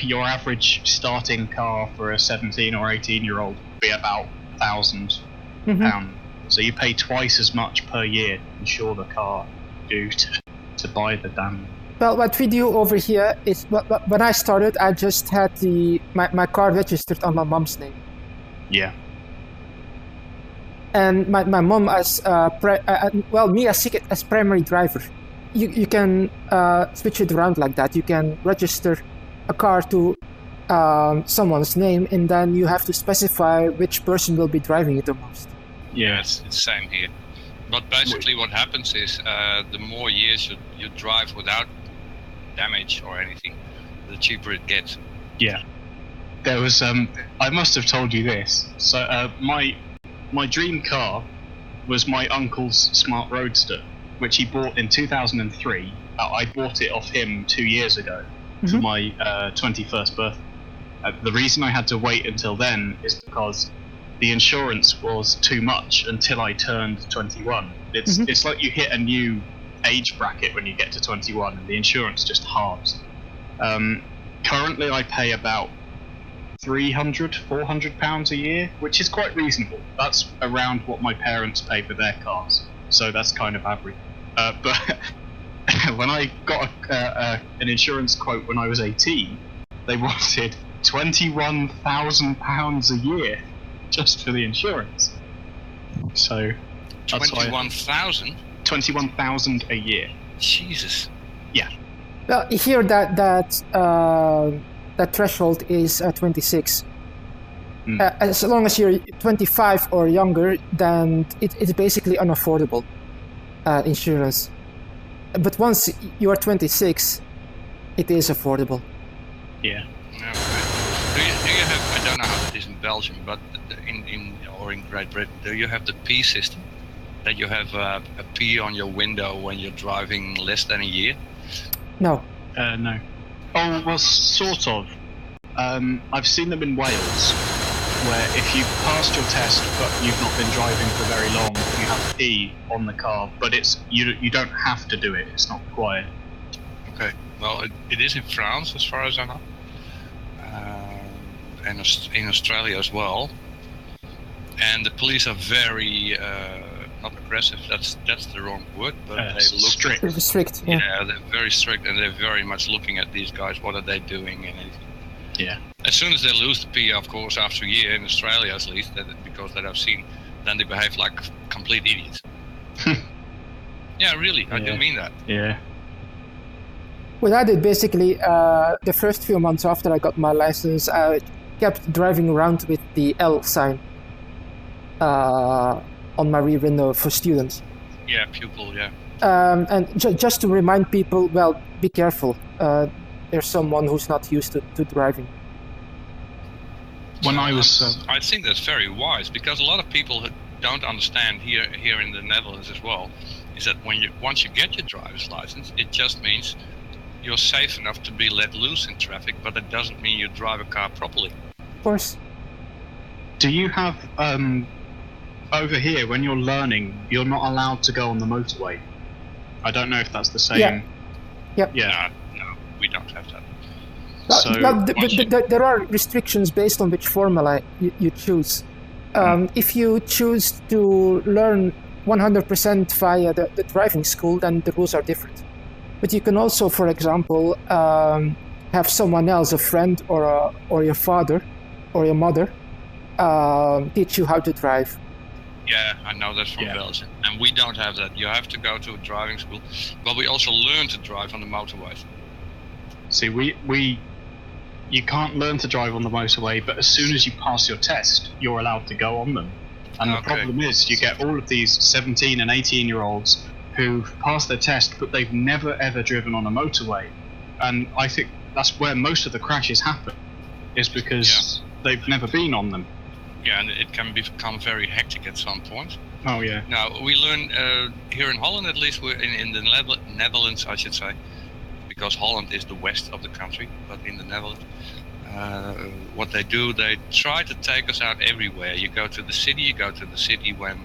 your average starting car for a 17 or 18-year-old would be about £1,000. Mm-hmm. So you pay twice as much per year to insure the car due to buy the damn... Well, what we do over here is, when I started, I just had my car registered on my mom's name. Yeah. And my mom as me as primary driver. You can switch it around like that. You can register a car to someone's name, and then you have to specify which person will be driving it the most. Yeah, it's the same here. But basically what happens is the more years you drive without damage or anything, the cheaper it gets. Yeah. There was I must have told you this. So my dream car was my uncle's Smart Roadster, which he bought in 2003. I bought it off him 2 years ago for my 21st birthday. The reason I had to wait until then is because the insurance was too much until I turned 21. It's like you hit a new age bracket when you get to 21, and the insurance just halves. Currently I pay about £300-400 a year, which is quite reasonable. That's around what my parents pay for their cars, so that's kind of average. But when I got an insurance quote when I was 18, they wanted £21,000 a year just for the insurance. So that's 21,000? 21,000 a year. Jesus. Yeah. Well, here that threshold is 26. As long as you're 25 or younger, then it's basically unaffordable insurance. But once you are 26, it is affordable. Yeah. Okay. Do you have, I don't know how it is in Belgium, but in Great Britain, do you have the P system? That you have a P on your window when you're driving less than a year? No. No. Oh, well, sort of. I've seen them in Wales, where if you've passed your test but you've not been driving for very long, you have P on the car, but you don't have to do it. It's not required. Okay. Well, it is in France, as far as I know, and in Australia as well. And the police are very not aggressive. That's the wrong word, but they look strict. Strict. Yeah. Yeah, they're very strict, and they're very much looking at these guys. What are they doing and anything. Yeah. As soon as they lose the P, of course, after a year in Australia at least, because that I've seen, then they behave like complete idiots. Yeah, really, I do mean that. Yeah. What I did basically, the first few months after I got my license, I kept driving around with the L sign on my rear window for students. Yeah, pupil, yeah. And just to remind people, well, be careful. There's someone who's not used to driving. When I was... I think that's very wise, because a lot of people who don't understand here in the Netherlands as well, is that once you get your driver's license, it just means you're safe enough to be let loose in traffic, but that doesn't mean you drive a car properly. Of course. Do you have over here when you're learning, you're not allowed to go on the motorway? I don't know if that's the same. Yeah. Yep. Yeah. No, we don't have that. So There are restrictions based on which formula you choose. If you choose to learn 100% via the driving school, then the rules are different. But you can also, for example, have someone else, a friend or your father or your mother, teach you how to drive. Yeah, I know that's from Belgium. And we don't have that. You have to go to a driving school. But we also learn to drive on the motorways. See, you can't learn to drive on the motorway, but as soon as you pass your test, you're allowed to go on them. And the problem is, you get all of these 17 and 18-year-olds who've passed their test, but they've never ever driven on a motorway. And I think that's where most of the crashes happen, is because they've never been on them. Yeah, and it can become very hectic at some point. Oh, yeah. Now, we learn here in Holland, at least, we're in the Netherlands, I should say, because Holland is the west of the country, but in the Netherlands, what they do, they try to take us out everywhere. You go to the city when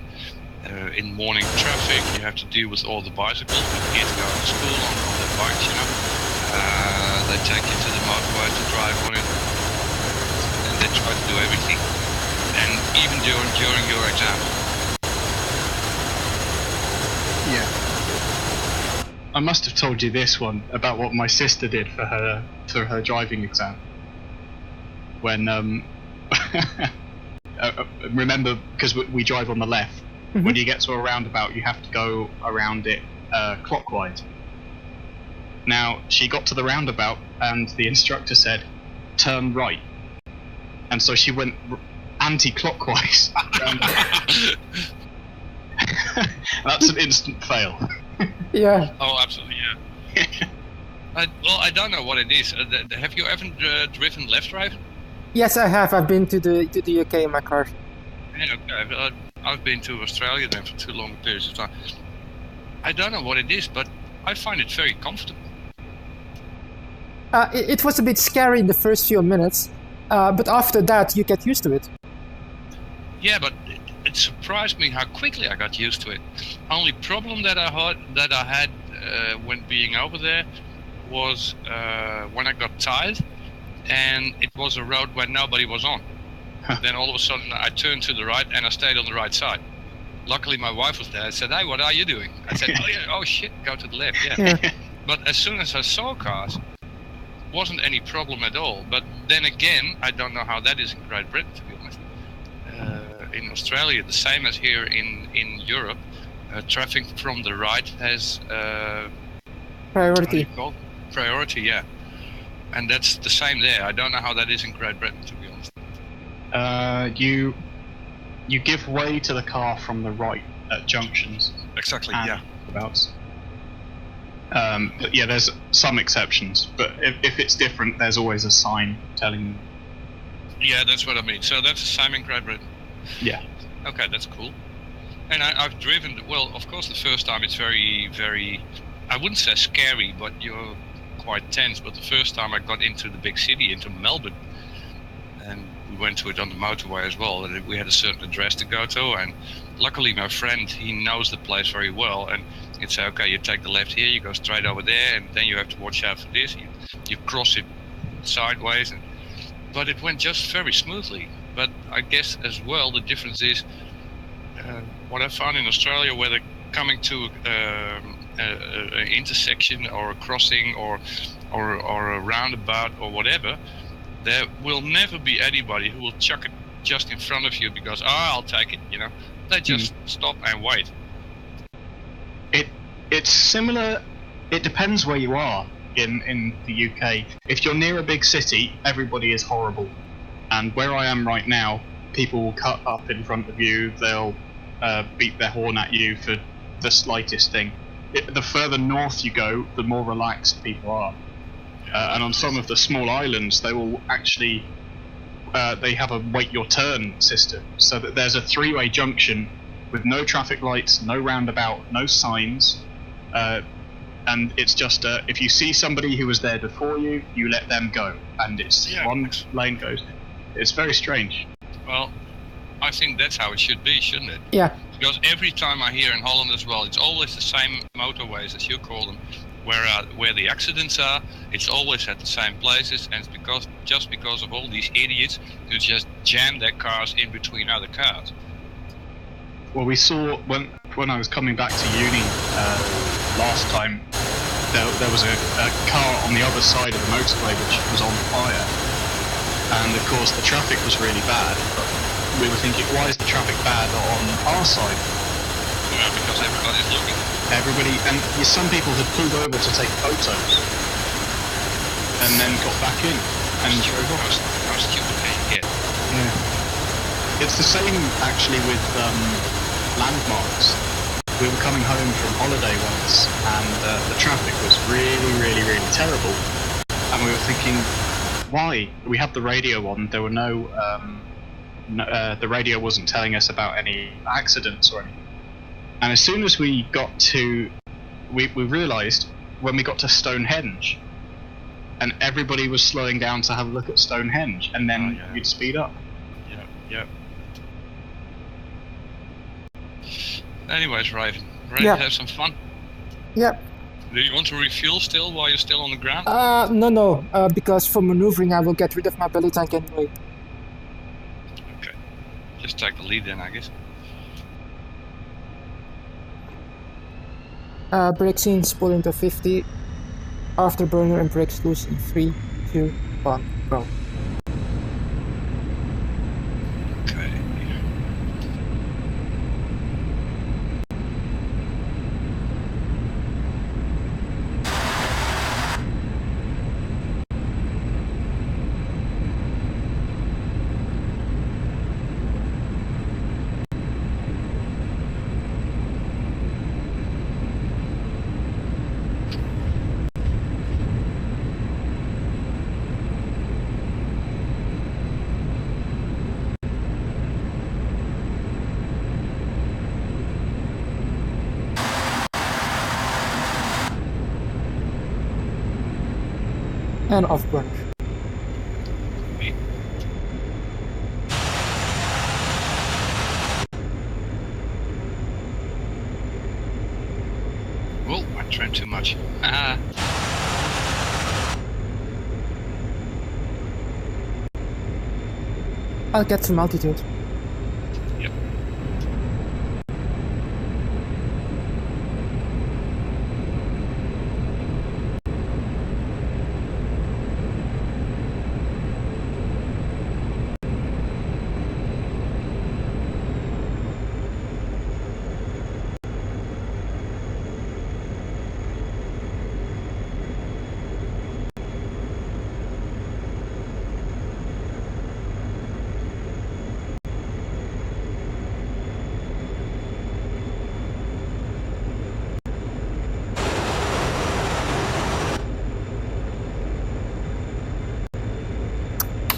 in morning traffic, you have to deal with all the bicycles, with kids going to school on their bikes, They take you to the motorway to drive on it, and they try to do everything. And even during your exam. Yeah. I must have told you this one about what my sister did for her driving exam. When remember, because we drive on the left, when you get to a roundabout, you have to go around it clockwise. Now, she got to the roundabout, and the instructor said, "Turn right," and so she went anti-clockwise. That's an instant fail. Yeah. Oh, absolutely, yeah. I don't know what it is. Have you ever driven left drive? Yes, I have. I've been to the UK in my car. Yeah, okay. I've been to Australia then for 2 long periods of time. I don't know what it is, but I find it very comfortable. It was a bit scary in the first few minutes, but after that you get used to it. Yeah, but it surprised me how quickly I got used to it. Only problem that I had when being over there was when I got tired, and it was a road where nobody was on. Then all of a sudden I turned to the right and I stayed on the right side. Luckily my wife was there. I said, "Hey, what are you doing?" I said, oh shit, go to the left. Yeah. But as soon as I saw cars, wasn't any problem at all. But then again, I don't know how that is in Great Britain, to be honest. In Australia, the same as here in Europe, traffic from the right has priority. Priority, yeah. And that's the same there. I don't know how that is in Great Britain, to be honest. You give way to the car from the right at junctions. Exactly, yeah. Roundabouts. But yeah, there's some exceptions. But if it's different, there's always a sign telling you. Yeah, that's what I mean. So that's the same in Great Britain. Yeah. Okay, that's cool. And I've driven. Well, of course, the first time it's very, very. I wouldn't say scary, but you're quite tense. But the first time I got into the big city, into Melbourne, and we went to it on the motorway as well. And we had a certain address to go to, and luckily my friend, he knows the place very well, and he'd say, "Okay, you take the left here, you go straight over there, and then you have to watch out for this. You cross it sideways." But it went just very smoothly. But I guess as well the difference is what I found in Australia, whether coming to an intersection or a crossing or a roundabout or whatever, there will never be anybody who will chuck it just in front of you because I'll take it. They just stop and wait. It's similar. It depends where you are in the UK. If you're near a big city, everybody is horrible. And where I am right now, people will cut up in front of you. They'll beat their horn at you for the slightest thing. The further north you go, the more relaxed people are. And on some of the small islands, they will actually they have a wait your turn system, so that there's a 3-way junction with no traffic lights, no roundabout, no signs, and it's just if you see somebody who was there before you, you let them go, and it's one lane goes. It's very strange. Well, I think that's how it should be, shouldn't it? Yeah. Because every time I hear in Holland as well, it's always the same motorways, as you call them, where the accidents are. It's always at the same places, and it's just because of all these idiots who just jam their cars in between other cars. Well, we saw when I was coming back to uni last time, there was a car on the other side of the motorway which was on fire, and of course the traffic was really bad. But we were thinking, why is the traffic bad on our side? Yeah, because everybody's looking. Everybody, and some people had pulled over to take photos, and then got back in and drove off. How stupid can you get? Yeah. It's the same actually with landmarks. We were coming home from holiday once, and the traffic was really, really, really terrible. And we were thinking, why? We had the radio on. There were the radio wasn't telling us about any accidents or anything. And as soon as we got to, we realised when we got to Stonehenge, and everybody was slowing down to have a look at Stonehenge, and then you'd speed up. Yep. Anyways, Raven, ready to have some fun? Yeah. Do you want to refuel still while you're still on the ground? No, because for maneuvering I will get rid of my belly tank anyway. Okay. Just take the lead then, I guess. Brakes in, spool into 50. Afterburner and brakes loose in 3, 2, 1, go. Okay. And off-burner. Whoa, I turned too much. I'll get some altitude. Yep.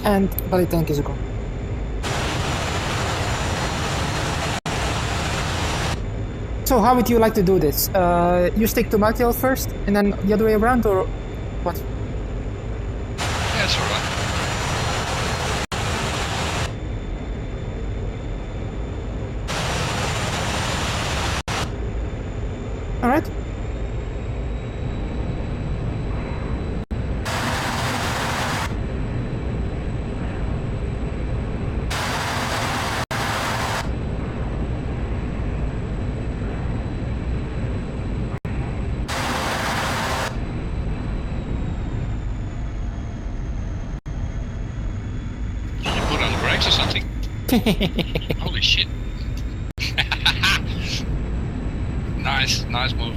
And belly tank is gone. So how would you like to do this? You stick to multi-hull first, and then the other way around, or what? Yeah, it's alright. Alright. Or something. Holy shit. Nice move.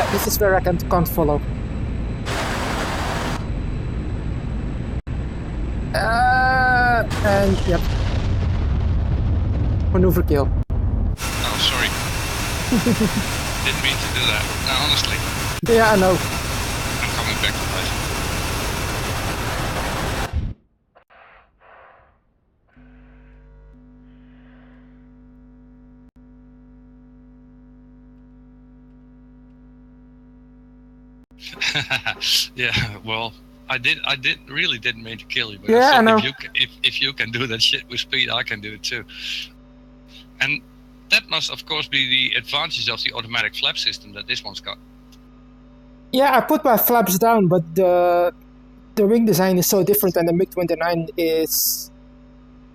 Yeah, this is where I can't follow. And yep. Maneuver kill. Oh, sorry. Didn't mean to do that. No, honestly. Yeah, I know. I'm coming back to life. Yeah, well, I really didn't mean to kill you, but Yeah, I know. if you can do that shit with speed, I can do it too. And that must, of course, be the advantage of the automatic flap system that this one's got. Yeah, I put my flaps down, but the wing design is so different, and the MiG-29 is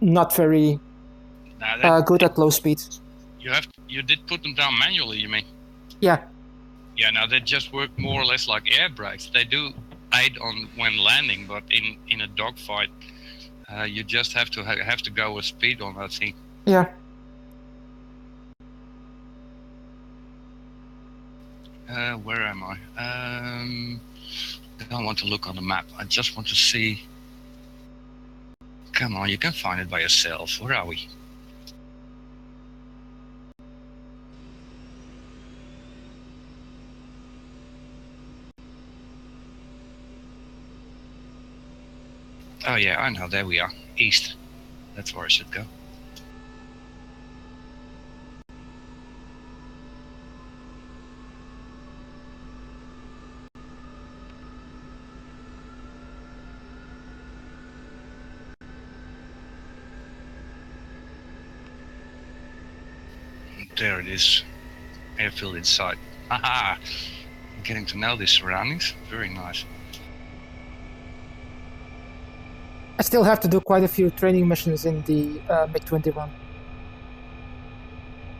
not very good at low speed. You did put them down manually, you mean? Yeah. Yeah, now they just work more or less like air brakes. They do aid on when landing, but in a dogfight, you just have to go with speed on that thing. Yeah. Where am I? I don't want to look on the map. I just want to see. Come on, you can find it by yourself. Where are we? Oh yeah, I know. There we are. East. That's where I should go. There it is. Airfield in sight. Haha! I'm getting to know these surroundings. Very nice. I still have to do quite a few training missions in the MiG-21.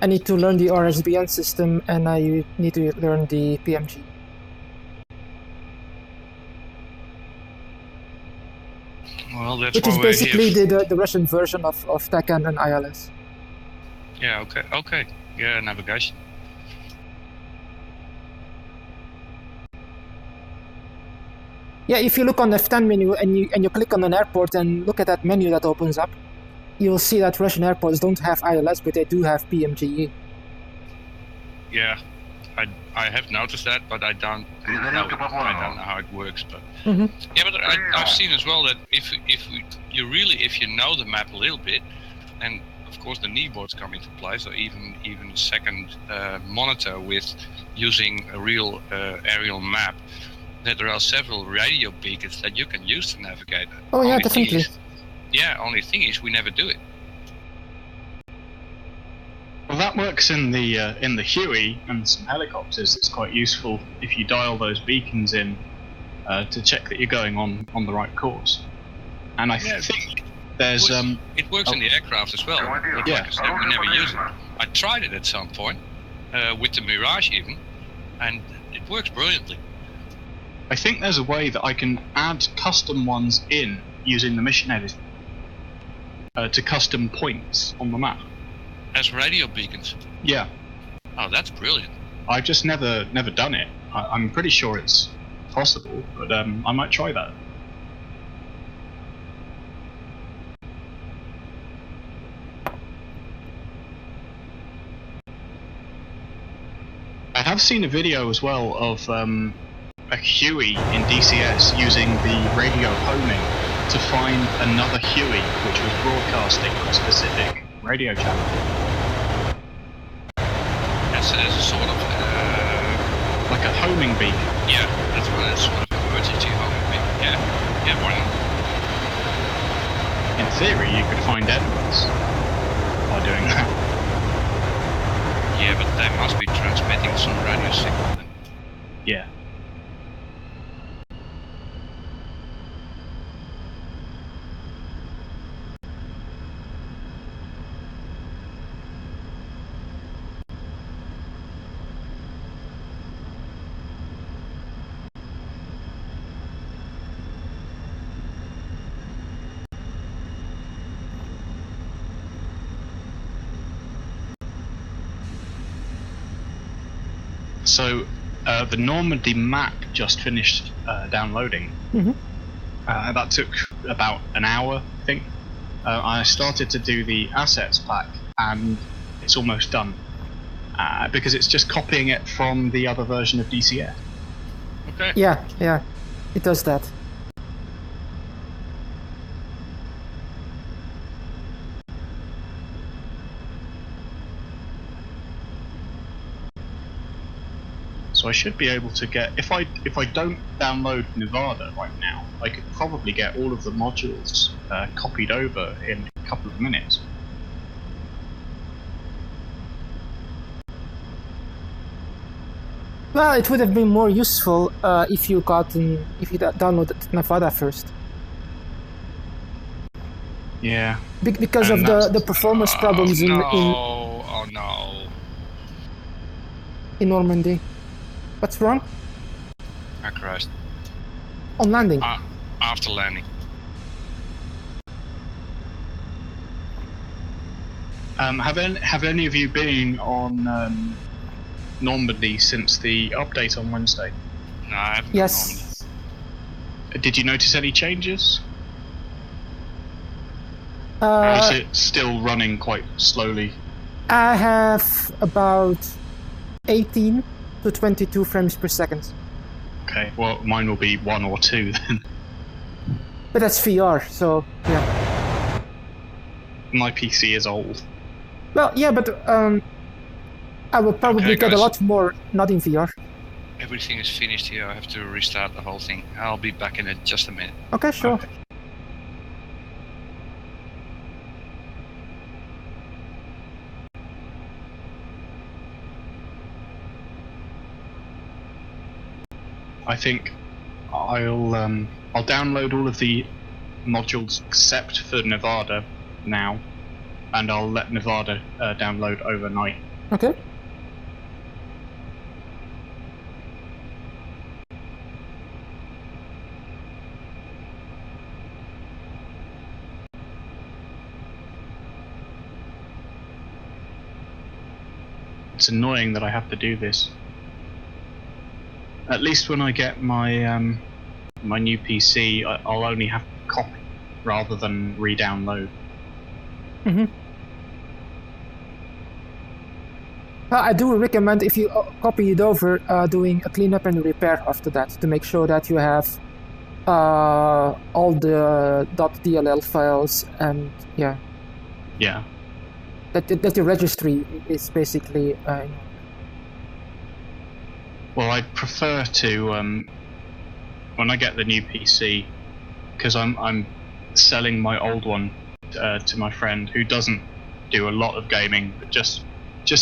I need to learn the RSBN system, and I need to learn the PMG. Well, that's which is basically the Russian version of TACAN and ILS. Yeah, okay. Yeah, navigation. Yeah, if you look on the F10 menu and you click on an airport and look at that menu that opens up, you'll see that Russian airports don't have ILS, but they do have PMGE. Yeah, I have noticed that, but I don't know how it works. But yeah, but I've seen as well that if you know the map a little bit, and of course the knee boards come into play, so even a second monitor with using a real aerial map, that there are several radio beacons that you can use to navigate. Oh yeah, definitely. Only thing is we never do it. Well, that works in the Huey and some helicopters. It's quite useful if you dial those beacons in to check that you're going on the right course. And I think there's it works in the aircraft as well. But like I said, we never use it. I tried it at some point with the Mirage even, and it works brilliantly. I think there's a way that I can add custom ones in using the mission editor to custom points on the map. As radio beacons? Yeah. Oh, that's brilliant. I've just never done it. I'm pretty sure it's possible, but I might try that. I have seen a video as well of a Huey in DCS using the radio homing to find another Huey which was broadcasting on a specific radio channel. As a sort of like a homing beacon. Yeah, that's what it's sort of emergency homing beacon. Yeah, why not? In theory, you could find enemies by doing that. Yeah, but they must be transmitting some radio signal then. Yeah. So, The Normandy map just finished downloading. Mhm. That took about an hour, I think. I started to do the assets pack, and it's almost done. Because it's just copying it from the other version of DCS. Okay. Yeah, it does that. So I should be able to get, if I don't download Nevada right now, I could probably get all of the modules copied over in a couple of minutes. Well, it would have been more useful if you downloaded Nevada first. Yeah. Because And of the performance problems Oh no. in Normandy. What's wrong? I crashed. On landing. After landing. Have any of you been on Normandy since the update on Wednesday? No, I haven't Yes. Did you notice any changes? Or is it still running quite slowly? I have about 18 to 22 frames per second. Okay, well mine will be 1 or 2 then. But that's VR, so yeah. My PC is old. Well, yeah, but I will probably Okay, get a guys. lot more not in VR. Everything is finished here. I have to restart the whole thing. I'll be back in just a minute. Okay, sure. Okay. I think I'll download all of the modules except for Nevada now, and I'll let Nevada download overnight. Okay. It's annoying that I have to do this. At least when I get my my new PC, I'll only have to copy rather than re-download. Mm-hmm. I do recommend, if you copy it over, doing a cleanup and repair after that to make sure that you have all the .dll files and yeah. Yeah. That the registry is basically. Well, I'd prefer to when I get the new PC, because I'm selling my old one to my friend who doesn't do a lot of gaming, but just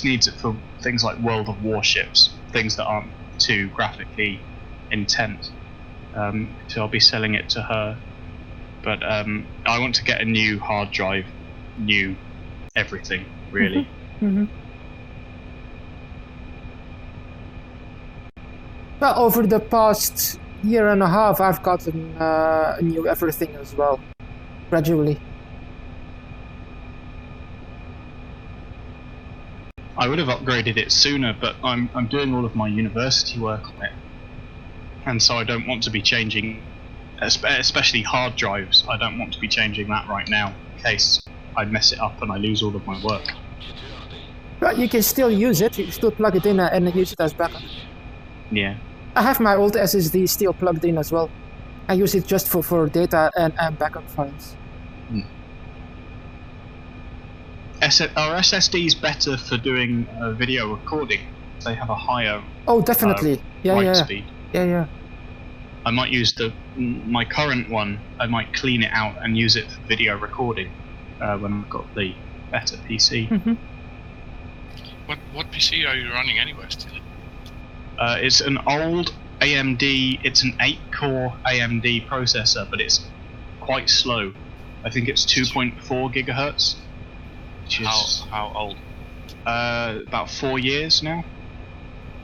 needs it for things like World of Warships, things that aren't too graphically intense. So I'll be selling it to her. But I want to get a new hard drive, new everything, really. Mm-hmm. Well, over the past year and a half, I've gotten a new everything as well, gradually. I would have upgraded it sooner, but I'm doing all of my university work on it, and so I don't want to be changing, especially hard drives. I don't want to be changing that right now, in case I mess it up and I lose all of my work. But you can still use it. You can still plug it in and use it as backup. Yeah. I have my old SSD still plugged in as well. I use it just for data and backup files. Are SSDs better for doing video recording? They have a higher Oh, definitely. write speed. Yeah. I might use my current one. I might clean it out and use it for video recording when I've got the better PC. Mm-hmm. What PC are you running anyway still? It's an old AMD. It's an 8-core AMD processor, but it's quite slow. I think it's 2.4 gigahertz. Which is How old? about 4 years now.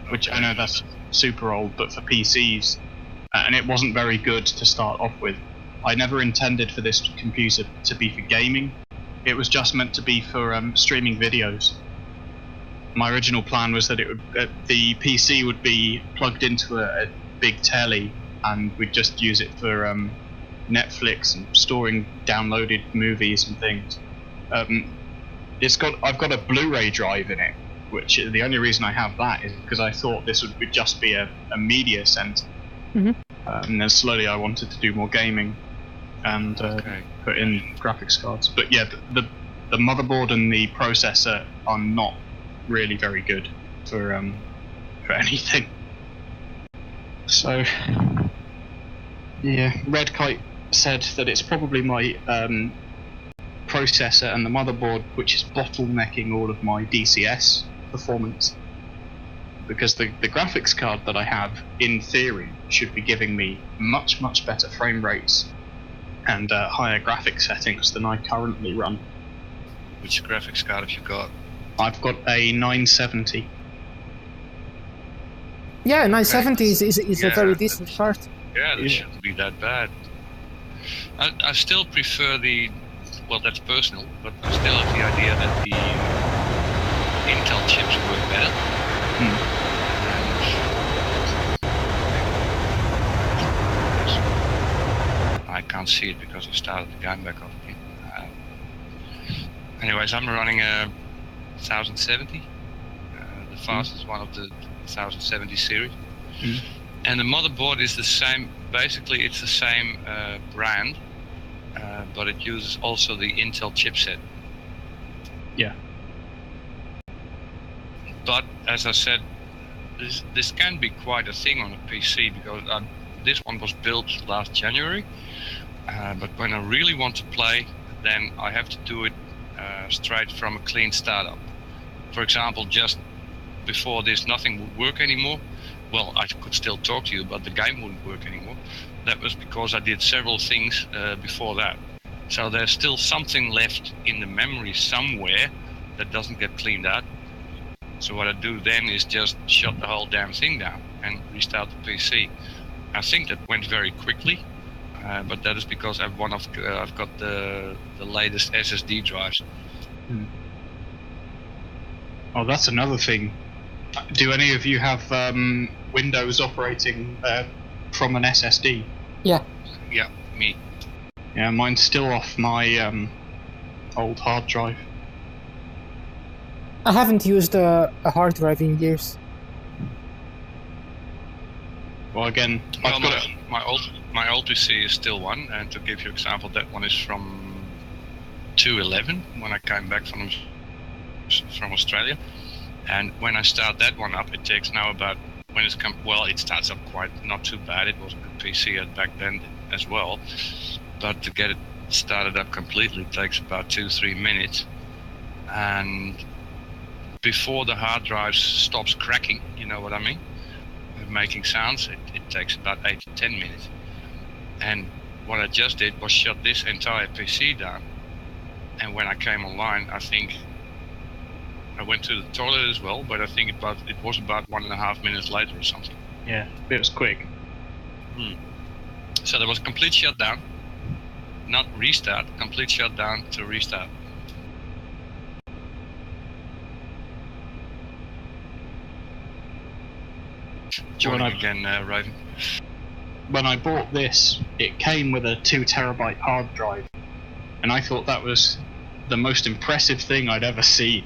Which I know that's super old, but for PCs, and it wasn't very good to start off with. I never intended for this computer to be for gaming. It was just meant to be for streaming videos. my original plan was that the PC would be plugged into a big telly, and we'd just use it for Netflix and storing downloaded movies and things. I've got a Blu-ray drive in it, which the only reason I have that is because I thought this would just be a media center. Mhm. And then slowly I wanted to do more gaming and put in graphics cards. But yeah, the motherboard and the processor are not really very good for anything. So yeah, Red Kite said that it's probably my processor and the motherboard which is bottlenecking all of my DCS performance, because the graphics card that I have, in theory, should be giving me much better frame rates and higher graphics settings than I currently run. Which graphics card have you got? I've got a 970. Yeah, 970 is a very decent card. Yeah, that shouldn't be that bad. I still prefer well, that's personal, but I still have the idea that the Intel chips work better. I can't see it because I started the game back up again. Anyways, I'm running a 1070, the fastest one of the 1070 series. And the motherboard is the same, basically it's the same brand, but it uses also the Intel chipset. Yeah. But as I said, this can be quite a thing on a PC, because this one was built last January, but when I really want to play, then I have to do it straight from a clean startup. For example, just before this, nothing would work anymore. Well, I could still talk to you, but the game wouldn't work anymore. That was because I did several things before that. So there's still something left in the memory somewhere that doesn't get cleaned out. So what I do then is just shut the whole damn thing down and restart the PC. I think that went very quickly, but that is because I've got the latest SSD drives. Oh, that's another thing. Do any of you have Windows operating from an SSD? Yeah. Yeah, me. Yeah, mine's still off my old hard drive. I haven't used a hard drive in years. Well, again, Well, my old PC is still one, and to give you an example, that one is from 2011 when I came back from Australia. And when I start that one up, it takes now about, it starts up quite not too bad. It was a good PC back then as well, but to get it started up completely takes about 2-3 minutes. And before the hard drive stops cracking, you know what I mean, making sounds, it takes about 8 to 10 minutes. And what I just did was shut this entire PC down. And when I came online, I think I went to the toilet as well, but I think it was about 1.5 minutes later or something. Yeah, it was quick. So there was a complete shutdown, not restart, complete shutdown to restart. Joining again, Raven. When I bought this, it came with a 2 terabyte hard drive, and I thought that was the most impressive thing I'd ever seen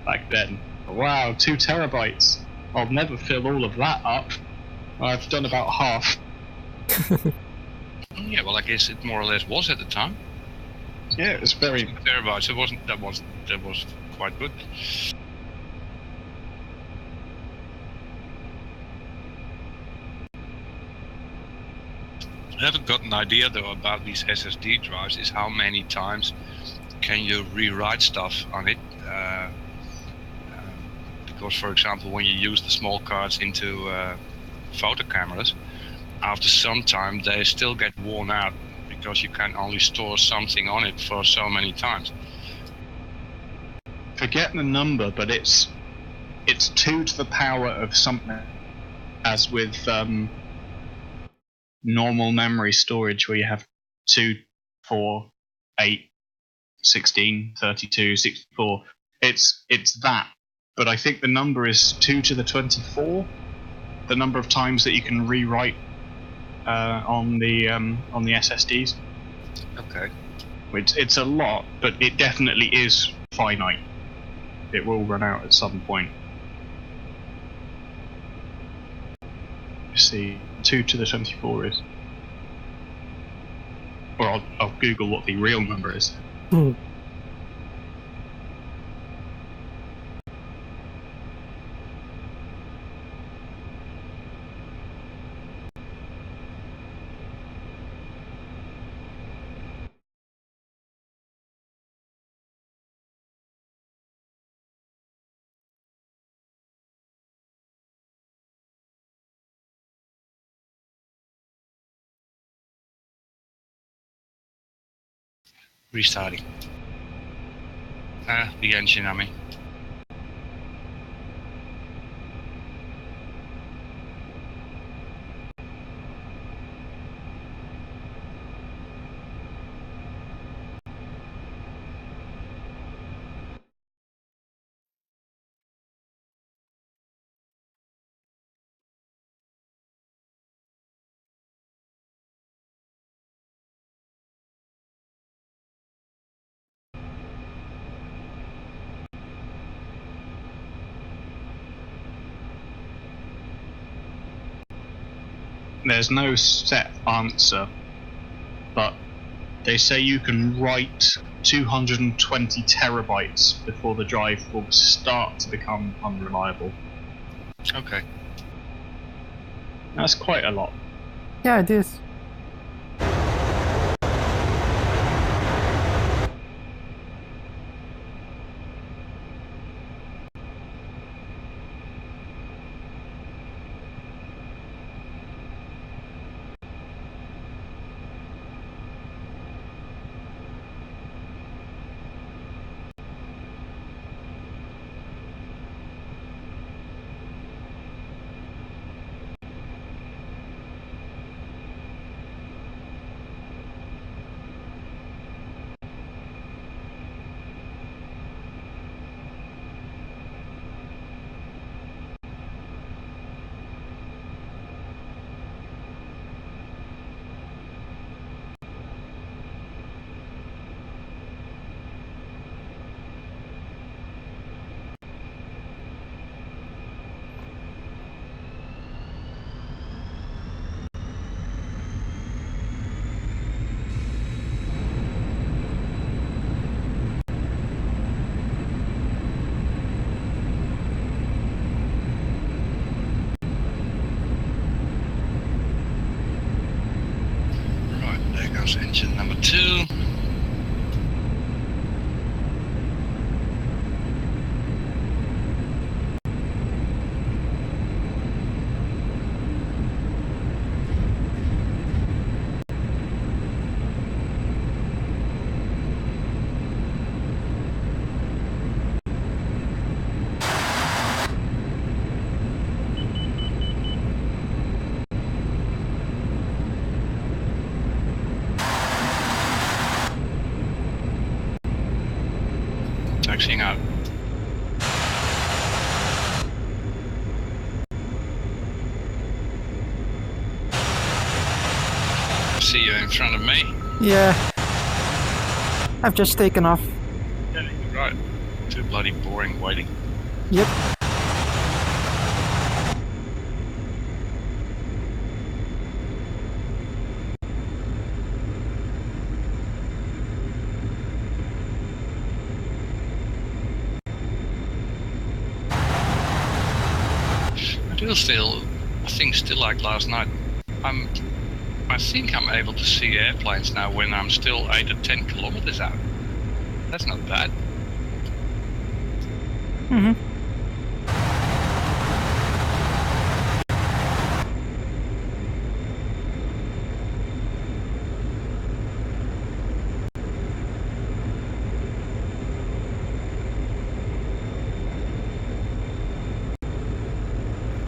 back then. Wow, 2 terabytes. I'll never fill all of that up. I've done about half. Yeah, well, I guess it more or less was at the time. Yeah, it was very 2 terabytes. That was quite good. I haven't got an idea though about these SSD drives, is how many times can you rewrite stuff on it. Because, for example, when you use the small cards into photo cameras, after some time they still get worn out because you can only store something on it for so many times. Forget the number, but it's 2 to the power of something, as with normal memory storage, where you have 2, 4, 8, 16, 32, 64. It's that but I think the number is 2 to the 24. The number of times that you can rewrite on the SSDs. Okay. It's a lot, but it definitely is finite. It will run out at some point. Let's see, 2 to the 24 is. Or I'll Google what the real number is. Restarting. The engine, I mean. There's no set answer, but they say you can write 220 terabytes before the drive will start to become unreliable. Okay. That's quite a lot. Yeah, it is. Right, there goes engine number 2. Taxiing out. I see you in front of me. Yeah. I've just taken off. Right. Too bloody boring waiting. Yep. I think still like last night. I think I'm able to see airplanes now when I'm still 8 or 10 kilometers out. That's not bad. Mm-hmm.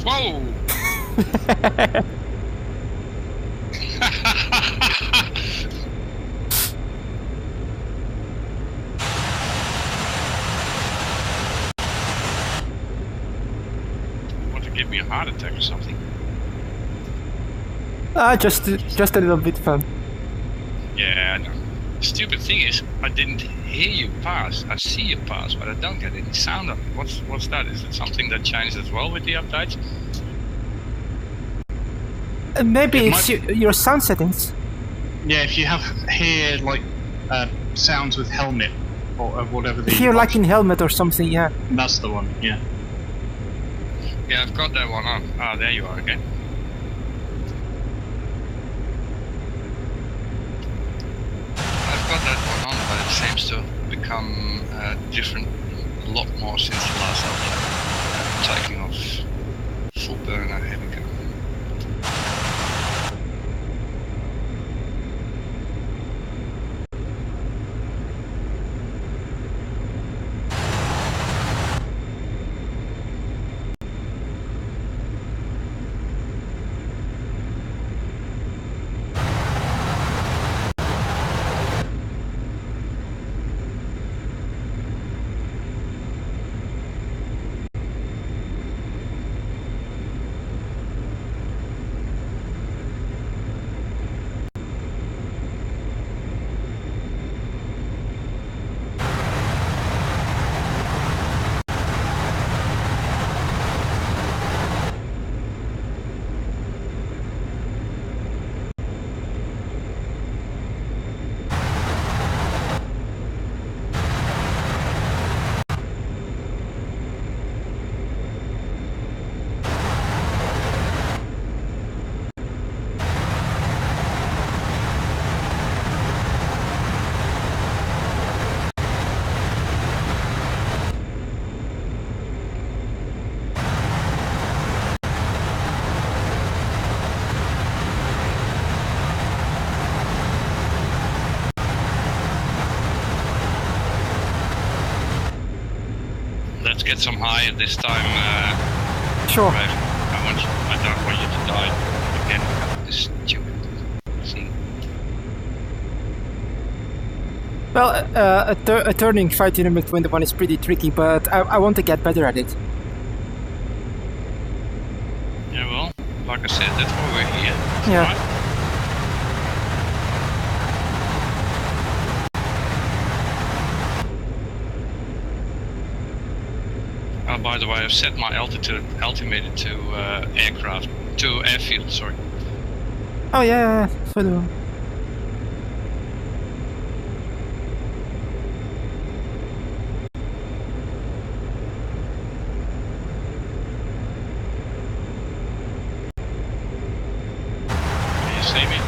Whoa! heart attack or something? Just a little bit fun. Yeah, I know. Stupid thing is, I didn't hear you pass. I see you pass, but I don't get any sound of it. What's that? Is it something that changed as well with the updates? Maybe It it's might- your sound settings. Yeah, if you hear like sounds with helmet or whatever the Here, like in helmet or something, yeah. that's the one. Yeah. Yeah, I've got that one on. Ah, there you are again. I've got that one on, but it seems to have become different a lot more since the last update. Taking off full burner, here we go. Let's get some higher this time. Sure. Right. I don't want you to die again because of this stupid thing. Well, a turning fight in MiG-21 is pretty tricky, but I want to get better at it. Yeah, well, like I said, that's why we're here. Yeah. Right? Oh, by the way, I've set my altimeter to airfield, sorry. Oh yeah, for the... Can you see me?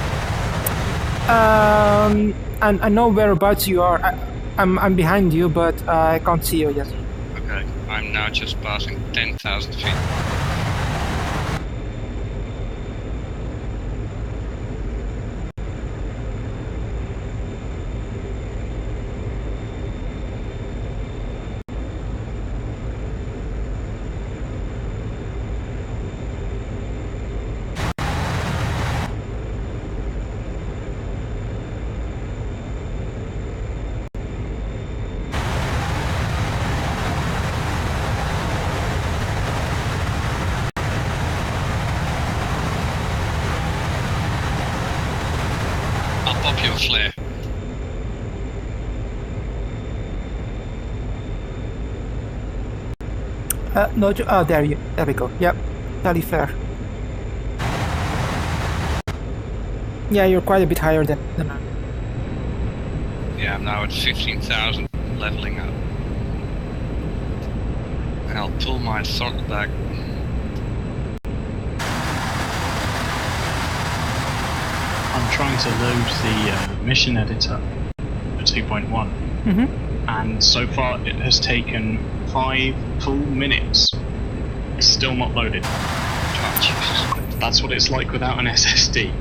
I know whereabouts you are. I'm behind you, but I can't see you yet. Okay, I'm now just passing 10,000 feet. I'll pop you a flare. No, oh, there we go. Yep, tally flare. Yeah, you're quite a bit higher than I. Yeah, I'm now at 15,000, leveling up. And I'll pull my throttle back. I'm trying to load the mission editor 2.1, Mm-hmm. and so far it has taken 5 full minutes. It's still not loaded. Oh, Jesus. That's what it's like without an SSD.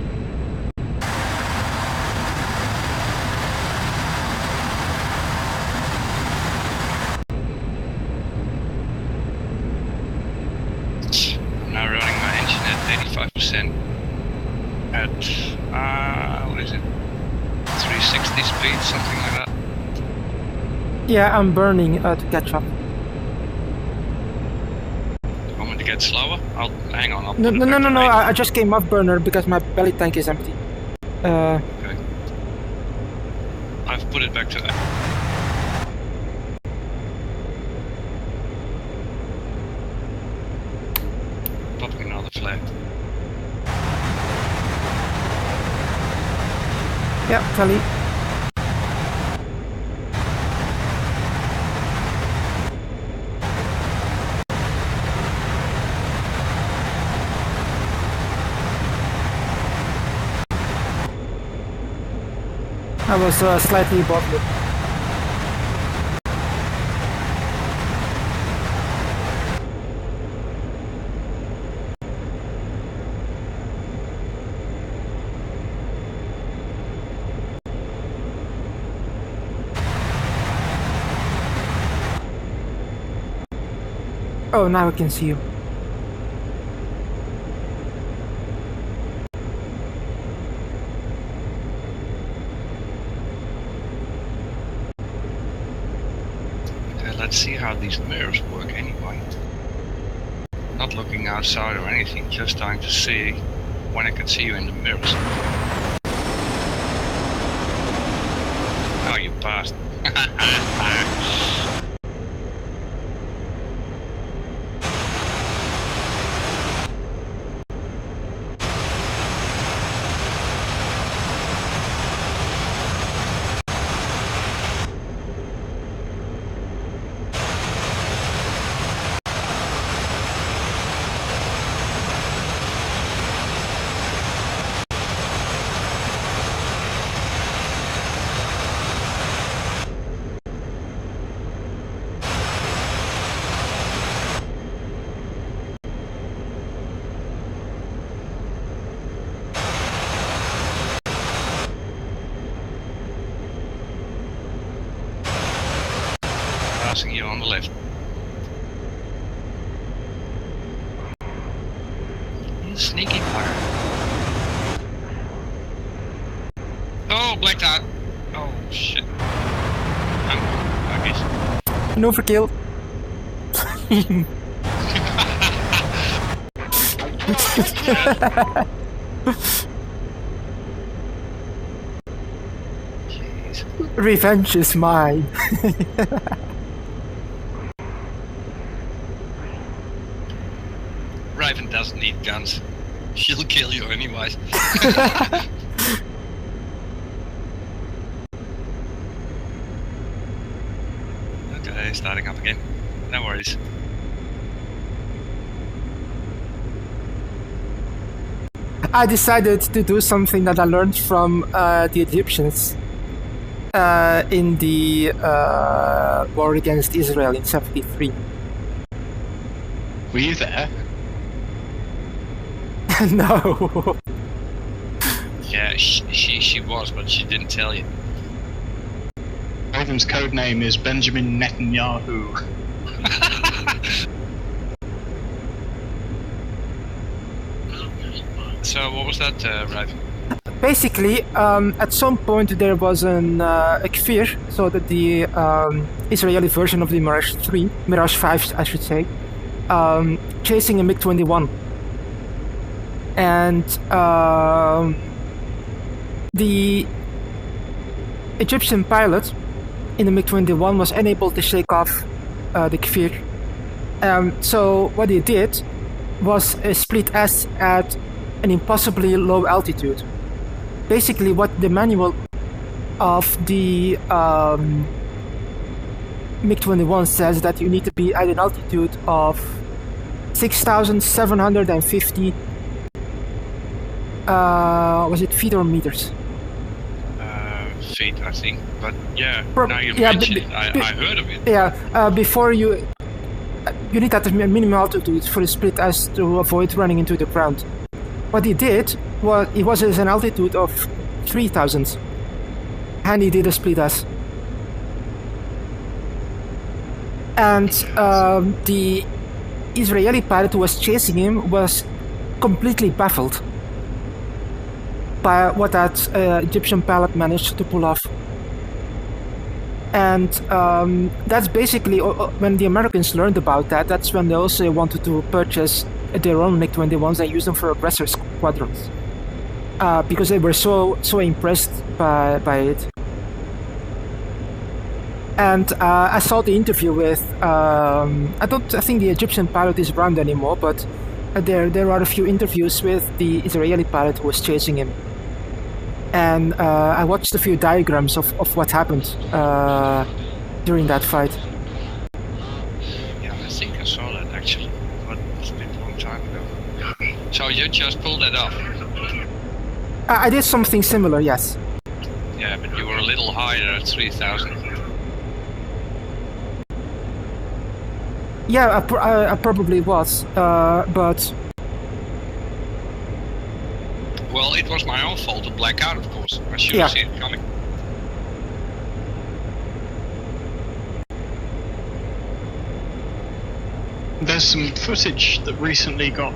I'm now running my engine at 85%. At, what is it? 360 speed, something like that. Yeah, I'm burning to catch up. The moment it get slower? I'll hang on. I'll No, put it no, no, back no, to no. eight. I just came off burner because my belly tank is empty. Okay. I've put it back to 8. Popping another flag. Yeah, tally. I was slightly above it. Oh, now I can see you. Let's see how these mirrors work anyway. Not looking outside or anything, just trying to see when I can see you in the mirrors. Oh, you passed. Passing you on the left. You sneaky bugger. Oh, blacked out. Oh shit. I guess. An overkill. Jeez. Revenge is mine. Raven doesn't need guns. She'll kill you anyways. Okay, starting up again. No worries. I decided to do something that I learned from the Egyptians in the war against Israel in '73. Were you there? No. Yeah, she was, but she didn't tell you. Raven's code name is Benjamin Netanyahu. So what was that, Raven? Basically, at some point there was a kfir, so that the Israeli version of the Mirage 5, I should say, chasing a MiG-21. And the Egyptian pilot in the MiG-21 was unable to shake off the kfir. So what he did was a split S at an impossibly low altitude. Basically, what the manual of the MiG-21 says that you need to be at an altitude of 6,750 was it feet or meters? Feet, I think. But yeah, now you yeah, mention it, I heard of it. Yeah, before you need at a minimum altitude for the split S to avoid running into the ground. What he did was he was at an altitude of 3,000, and he did a split S. And the Israeli pilot who was chasing him was completely baffled by what that Egyptian pilot managed to pull off. And that's basically when the Americans learned about that. That's when they also wanted to purchase their own MiG-21s and use them for aggressor squadrons, because they were so impressed by it. And I saw the interview with I think the Egyptian pilot is around anymore, but there are a few interviews with the Israeli pilot who was chasing him. And I watched a few diagrams of what happened during that fight. Yeah, I think I saw that actually, but it's been a long time ago. So you just pulled that off? I did something similar, yes. Yeah, but you were a little higher at 3,000. Yeah, I probably was, but... Well, it was my own fault to black out, of course. I should have seen it coming. There's some footage that recently got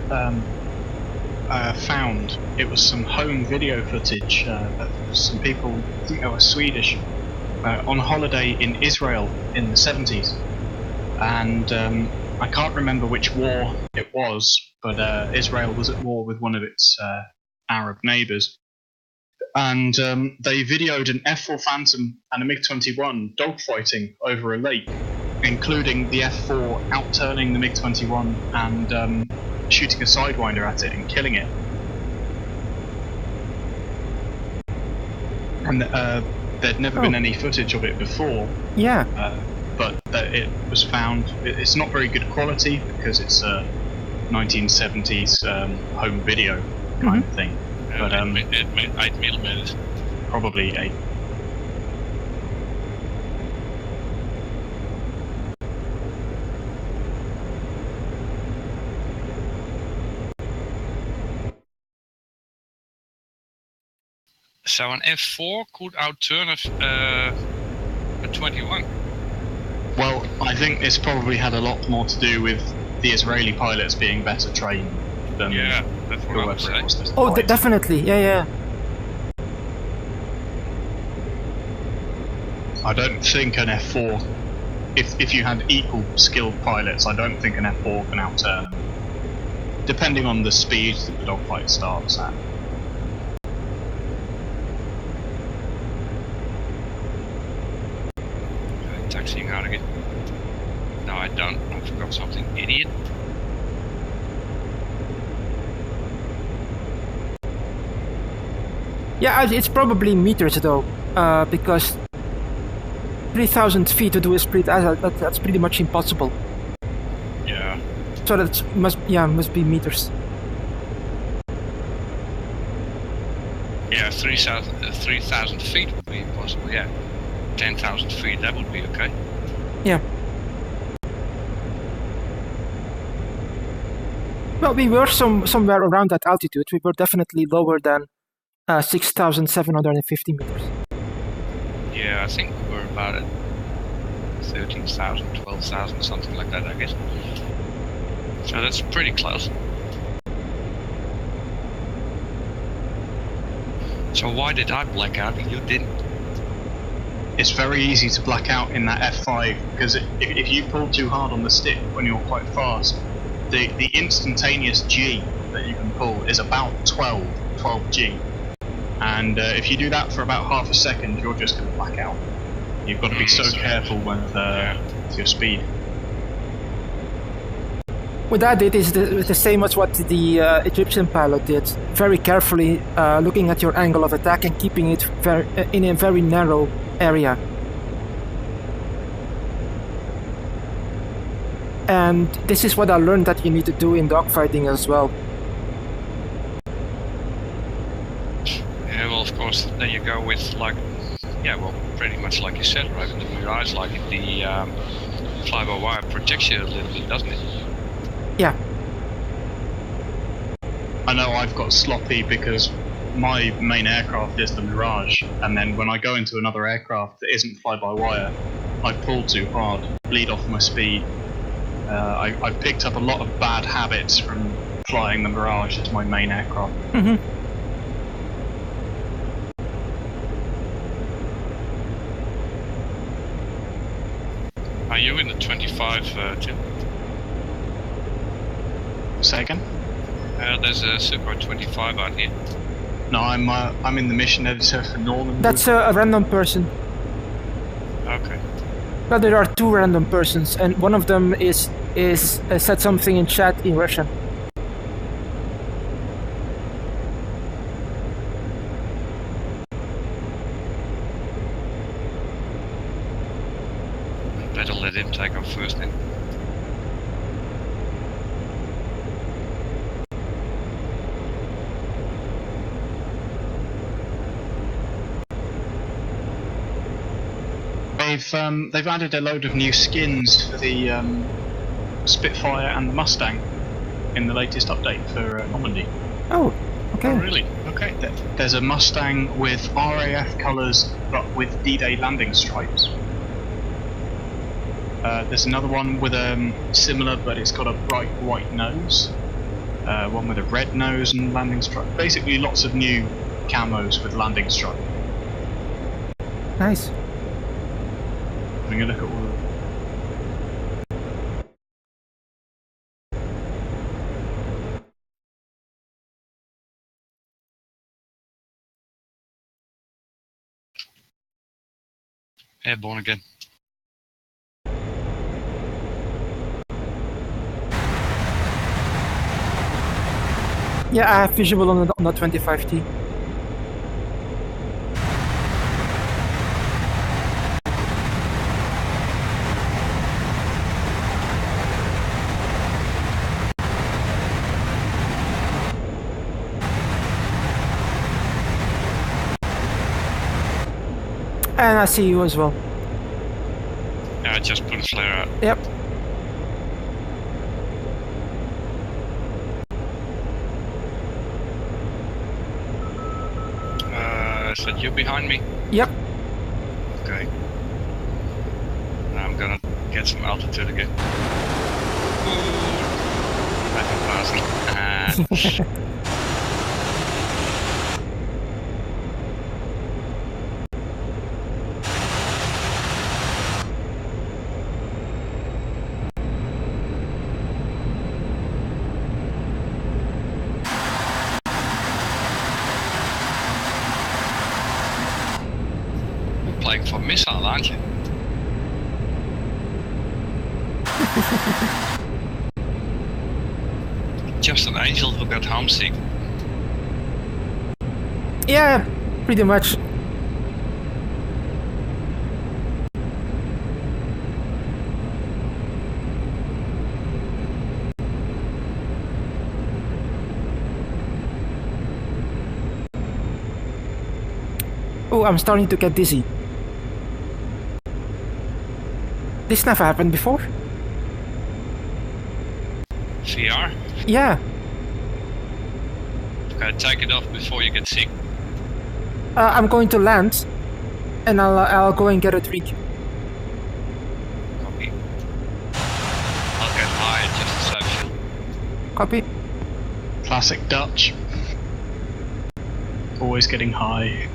found. It was some home video footage that some people, I think they were Swedish, on holiday in Israel in the 70s. And I can't remember which war it was, but Israel was at war with one of its Arab neighbours. And they videoed an F-4 Phantom and a MiG-21 dogfighting over a lake, including the F-4 outturning the MiG-21 and shooting a Sidewinder at it and killing it. And there'd never been any footage of it before. Yeah. But it was found. It's not very good quality because it's a 1970s home video kind of thing. But 8mm. Probably 8. So an F4 could outturn a 21. Well, I think this probably had a lot more to do with the Israeli pilots being better trained than that's what I would say. Oh, definitely, yeah. I don't think an F4, if you had equal skilled pilots, I don't think an F4 can outturn them, depending on the speed that the dogfight starts at. Taxiing out again. No, I don't. I forgot something. Idiot. Yeah, it's probably meters though, because 3,000 feet to do a split that's pretty much impossible. Yeah. So that must be meters. Yeah, 3,000 feet would be impossible. Yeah, 10,000 feet that would be okay. Yeah. Well, we were somewhere around that altitude. We were definitely lower than 6,750 meters. Yeah, I think we were about at 13,000, 12,000, something like that, I guess. So that's pretty close. So why did I black out and you didn't? It's very easy to black out in that F5 because if you pull too hard on the stick when you're quite fast, the instantaneous G that you can pull is about 12 G. And if you do that for about half a second, you're just going to black out. You've got to be so careful with your speed. What I did is the same as what the Egyptian pilot did. Very carefully looking at your angle of attack and keeping it in a very narrow area. And this is what I learned that you need to do in dogfighting as well. Yeah, well, of course, then you go with pretty much like you said, right? The Mirage, like the fly-by-wire protects you a little bit, doesn't it? Yeah. I know I've got sloppy because my main aircraft is the Mirage, and then when I go into another aircraft that isn't fly-by-wire, I pull too hard, bleed off my speed. I've picked up a lot of bad habits from flying the Mirage as my main aircraft. Mm-hmm. you in the 25, Tim? Say again? There's a Sukhoi 25 out here. No, I'm in the mission editor for Normandy. That's a random person. Okay. But there are two random persons, and one of them is said something in chat in Russian. Better let him take off first then. They've added a load of new skins for the Spitfire and the Mustang in the latest update for Normandy. Oh, okay. Oh, really? Okay. There's a Mustang with RAF colours but with D-Day landing stripes. There's another one with similar, but it's got a bright white nose. One with a red nose and landing stripe. Basically, lots of new camos with landing stripe. Nice. Having a look at all of them. Airborne again. Yeah, I have visual on the 25T. And I see you as well. Yeah, I just put a flare out. Yep. Is that you behind me? Yep. Okay. Now I'm gonna get some altitude again. Ooh. I can pass. Playing for missile, aren't you? Just an angel who got homesick. Yeah, pretty much. Oh, I'm starting to get dizzy. This never happened before. VR? Yeah. Okay, take it off before you get sick. I'm going to land, and I'll go and get a drink. Copy. I'll get high just as I feel. Copy. Classic Dutch. Always getting high.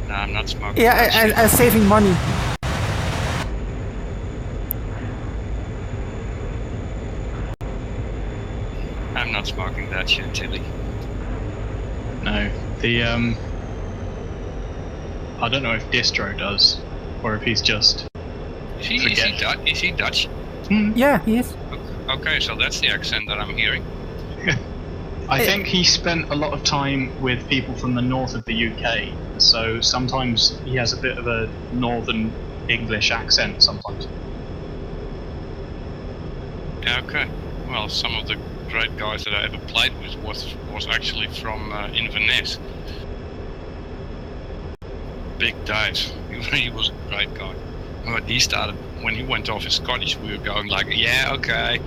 No, I'm not smoking. Yeah, that shit. and saving money. I'm not smoking that shit, Tilly. No, the I don't know if Distro does, or if he's just. Is he Dutch? Yeah, he is. Okay, so that's the accent that I'm hearing. I think he spent a lot of time with people from the north of the UK, so sometimes he has a bit of a northern English accent sometimes. Yeah, okay. Well, some of the great guys that I ever played with was actually from Inverness. Big Dave. He was a great guy. When he started, when he went off his Scottish, we were going like, yeah, okay.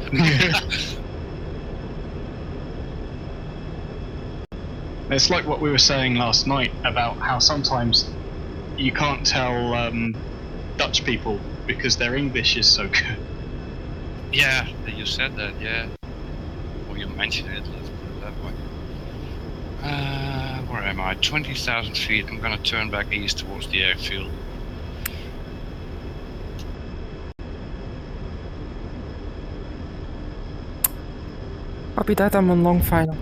It's like what we were saying last night about how sometimes you can't tell Dutch people because their English is so good. Yeah, you said that, yeah. Or you mentioned it, let's put it that way. Where am I? 20,000 feet. I'm gonna turn back east towards the airfield. Copy that, I'm on long final.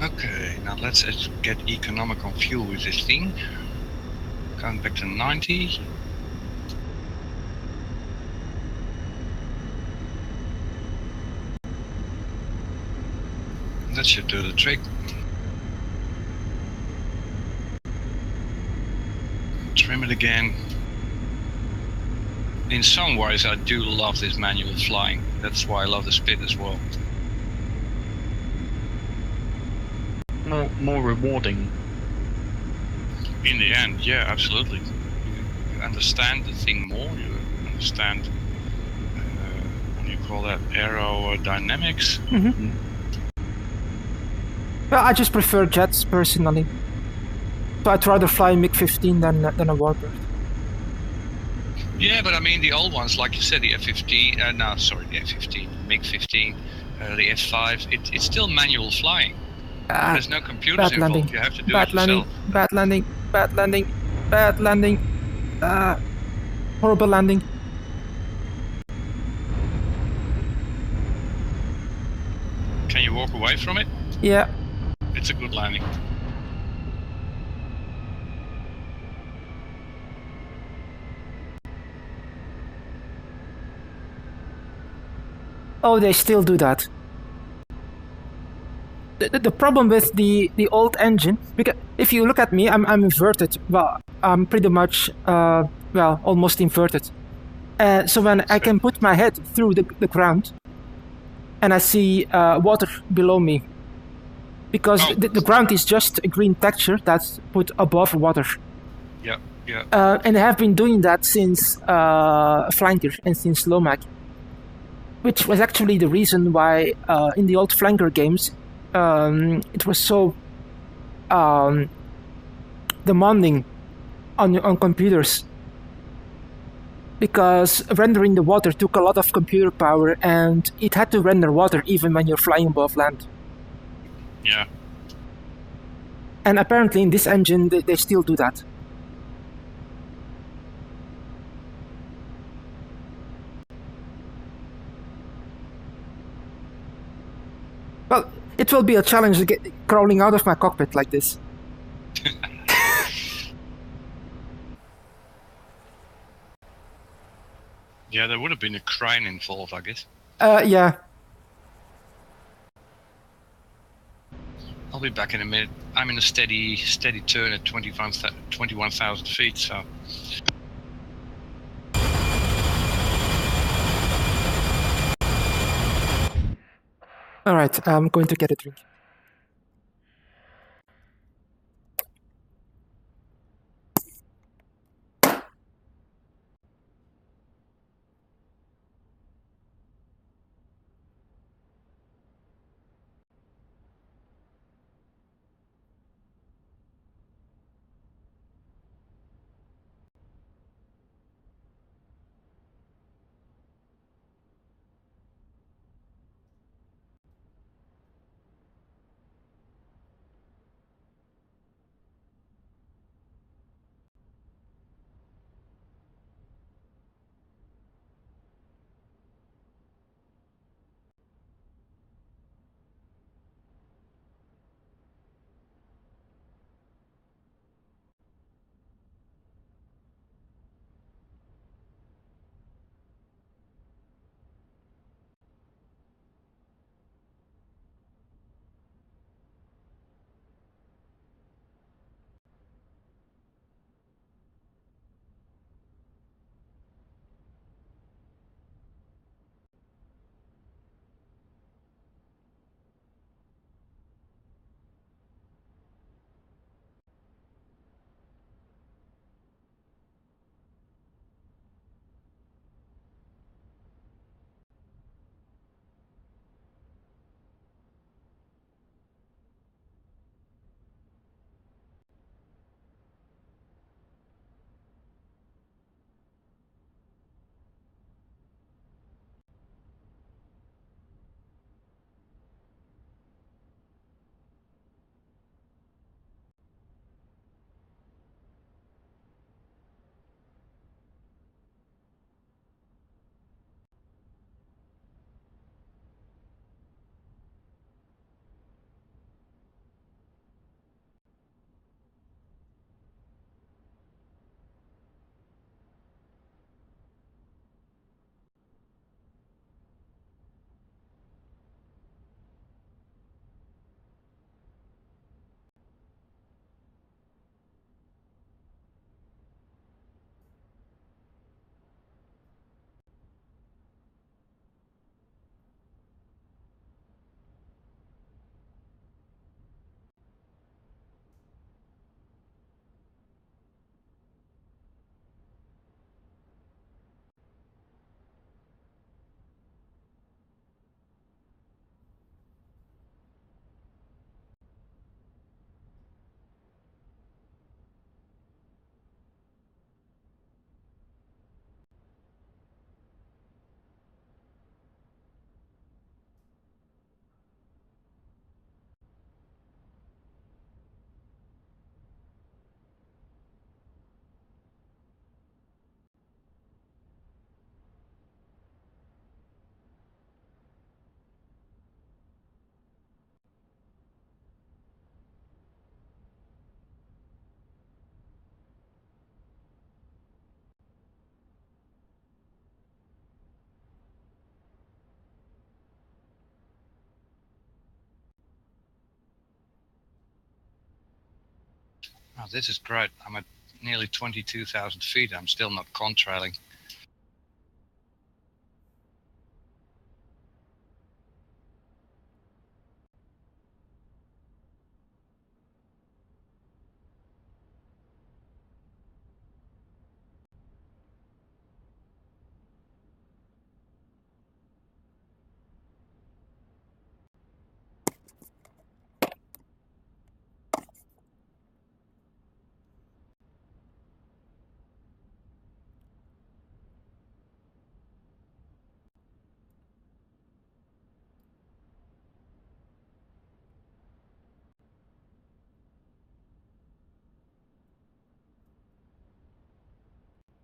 Okay, now let's get economic on fuel with this thing. Going back to 90. That should do the trick. Trim it again. In some ways I do love this manual flying. That's why I love the Spit as well. More rewarding. In the end, yeah, absolutely. You understand the thing more, you understand, what do you call that, aerodynamics. Well, I just prefer jets personally. So I'd rather fly a MiG-15 than a Warbird. Yeah, but I mean the old ones, like you said, the F-15, the F-15, MiG-15, the F-5, it's still manual flying. There's no computers Bad landing. involved, you have to do Bad it landing. yourself. Bad landing. Bad landing. Bad landing. Horrible landing. Can you walk away from it? Yeah. It's a good landing. Oh, they still do that. The problem with the old engine, because if you look at me, I'm inverted. Well, I'm pretty much almost inverted. So when I can put my head through the ground, and I see water below me, because the ground is just a green texture that's put above water. Yeah. And I have been doing that since Flanker and since Lomac, which was actually the reason why in the old Flanker games it was so demanding on computers, because rendering the water took a lot of computer power, and it had to render water even when you're flying above land. Yeah. And apparently in this engine they still do that. Well, it will be a challenge to get crawling out of my cockpit like this. Yeah, there would have been a crane involved, I guess. Yeah. I'll be back in a minute. I'm in a steady turn at 21,000 feet, so... Alright, I'm going to get a drink. Oh, this is great. I'm at nearly 22,000 feet. I'm still not contrailing.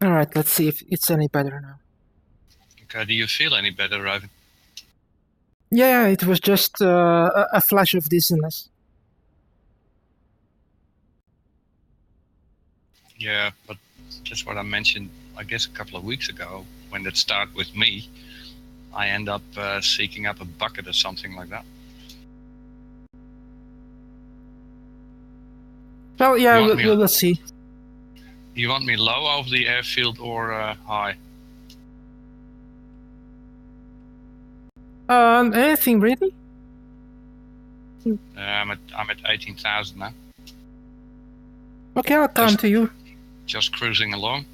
All right, let's see if it's any better now. Okay, do you feel any better, Raven? Yeah, it was just a flash of dizziness. Yeah, but that's what I mentioned, I guess, a couple of weeks ago. When it started with me, I end up seeking up a bucket or something like that. Well, yeah, You want me- let's see. You want me low over the airfield or high? Anything really? I'm at 18,000 now. Okay, I'll come to you. Just cruising along.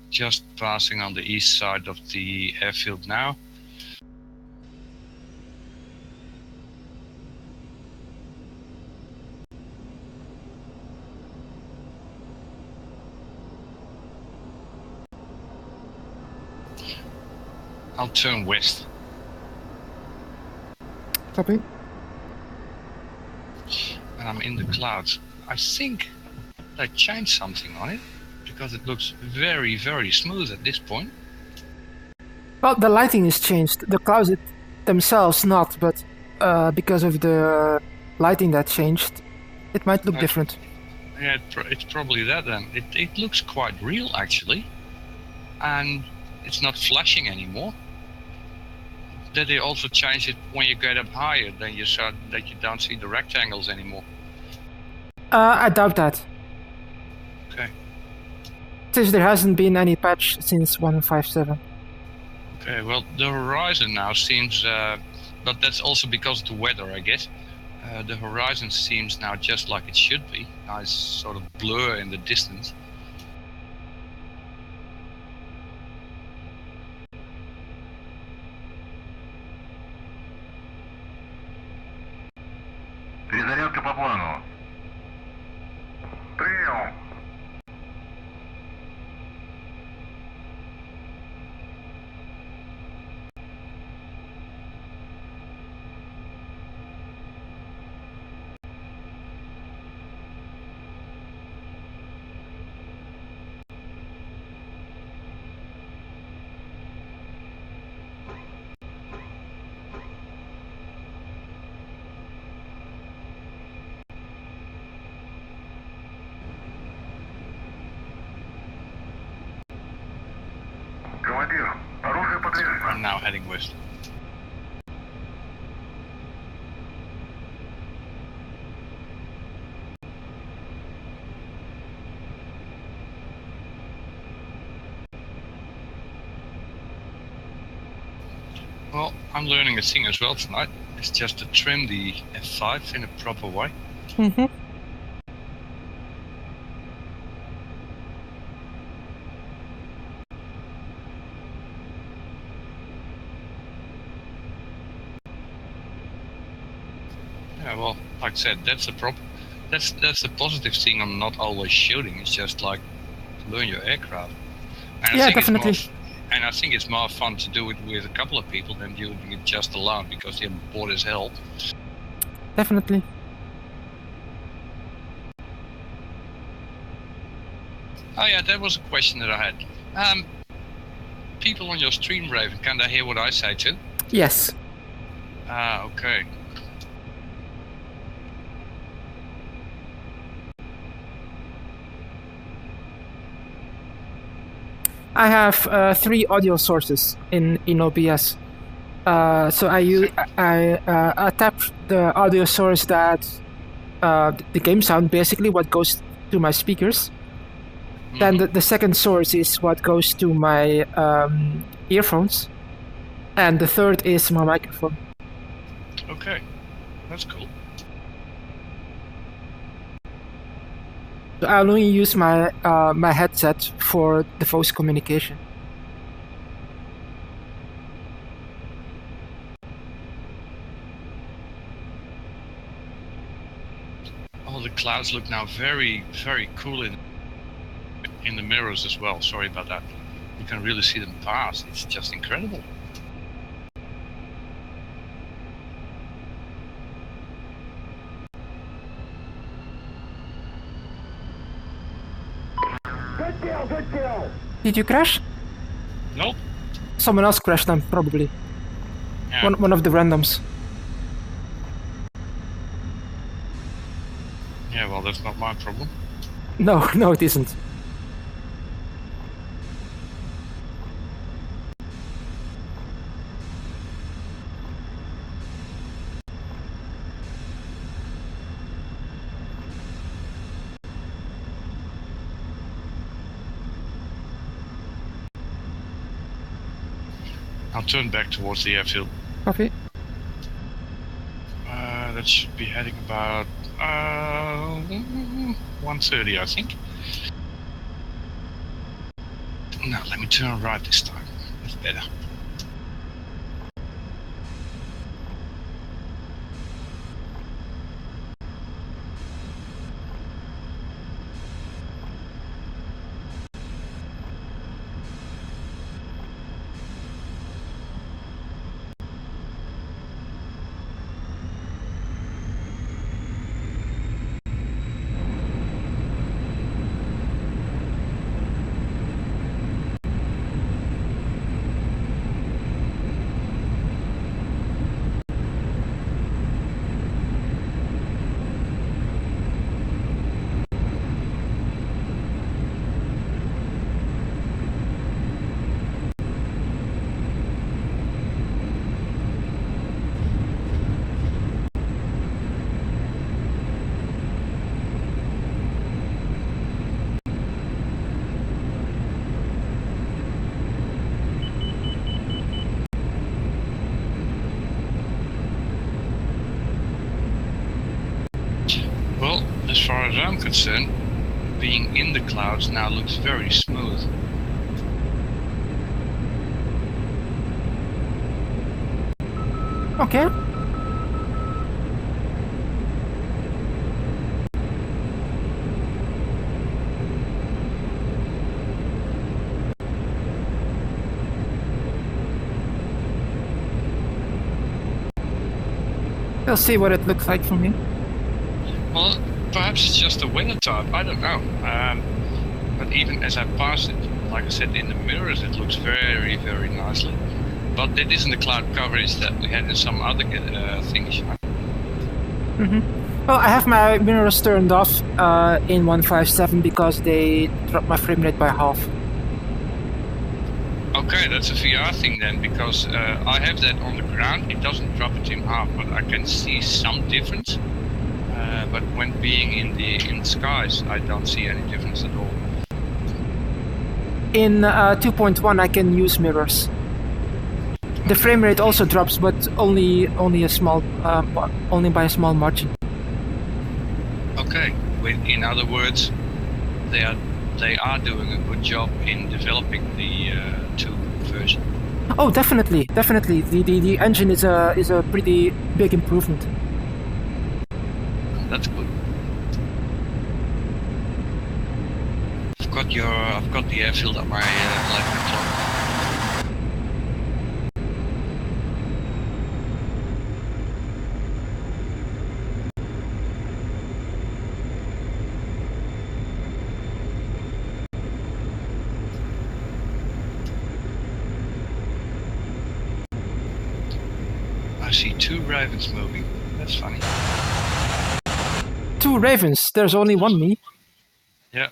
Just passing on the east side of the airfield now. I'll turn west. Copy. And I'm in the clouds. I think they changed something on it because it looks very, very smooth at this point. Well, the lighting is changed. The clouds themselves not, but because of the lighting that changed, it might look different. Yeah, it's probably that then. It looks quite real actually, and it's not flashing anymore. Did they also change it when you get up higher? Then you saw that you don't see the rectangles anymore. I doubt that. Okay. Since there hasn't been any patch since 1.5.7. Okay, well, the horizon now seems, but that's also because of the weather, I guess. The horizon seems now just like it should be. Nice sort of blur in the distance. Перезарядка по плану. Прием. Командир, оружие подрежь. I'm now heading west. Well, I'm learning a thing as well tonight. It's just to trim the F5 in a proper way. Mm-hmm. Yeah, well, like I said, that's the problem. That's the positive thing on not always shooting. It's just like learn your aircraft. And Yeah, I think definitely. And I think it's more fun to do it with a couple of people than doing it just alone because you're bored as hell. Definitely. Oh yeah, that was a question that I had. People on your stream, Raven, can they hear what I say too? Yes. Ah, okay. I have 3 audio sources in OBS. So I tap the audio source that the game sound, basically what goes to my speakers. Then the second source is what goes to my earphones, and the third is my microphone. Okay, that's cool. So I only use my my headset for the voice communication. Oh, the clouds look now very, very cool in the mirrors as well. Sorry about that. You can really see them pass. It's just incredible. Good kill! Did you crash? Nope. Someone else crashed them, probably. Yeah. One of the randoms. Yeah, well, that's not my problem. No, no, it isn't. I'll turn back towards the airfield. Okay. That should be heading about 1:30, I think. No, let me turn right this time. That's better. Well, as far as I'm concerned, being in the clouds now looks very smooth. Okay. We'll see what it looks like for me. Well, perhaps it's just a weather type, I don't know. But even as I pass it, like I said, in the mirrors it looks very, very nicely. But it isn't the cloud coverage that we had in some other things. Well, I have my mirrors turned off in 157 because they dropped my frame rate by half. Okay, that's a VR thing then, because I have that on the ground. It doesn't drop it in half, but I can see some difference. But when being in the skies, I don't see any difference at all. In 2.1, I can use mirrors. The frame rate also drops, but only a small, only by a small margin. Okay, in other words, they are doing a good job in developing the 2 version. Oh, definitely, definitely. The engine is a pretty big improvement. That's good. I've got the airfield at my 11 o'clock. I see 2 ravens moving. That's funny. 2 ravens. There's only one me. Yeah.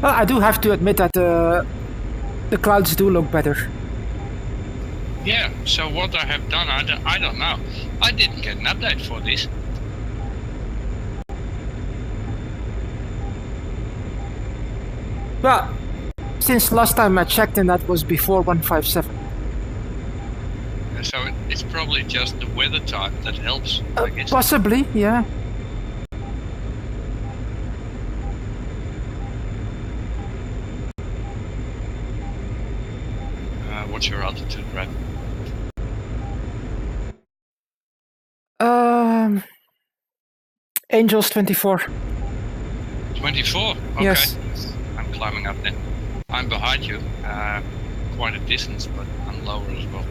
Well, I do have to admit that the clouds do look better. Yeah, so what I have done, I don't know. I didn't get an update for this. Well, since last time I checked, and that was before 157. So it's probably just the weather type that helps, I guess. Possibly, yeah. What's your altitude, Brad? Angels 24. 24? Okay. Yes. I'm climbing up then. I'm behind you, quite a distance, but I'm lower as well.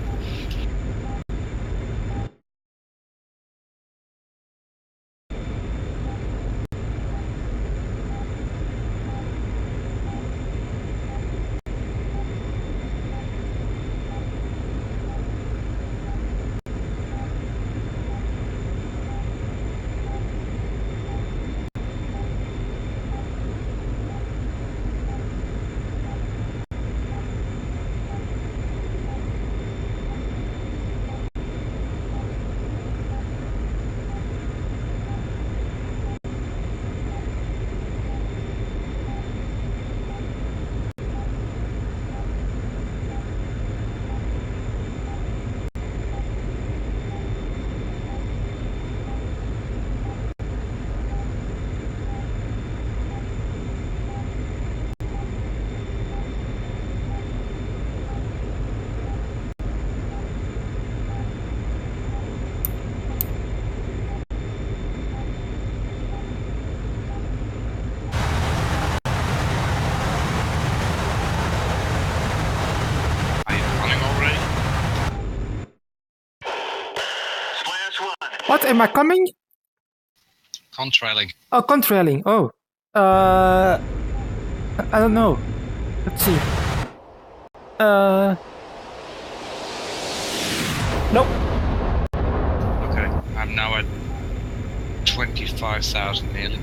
What, am I coming? Contrailing. Oh, contrailing. Oh. I don't know. Let's see. Nope. Okay, I'm now at 25,000 nearly.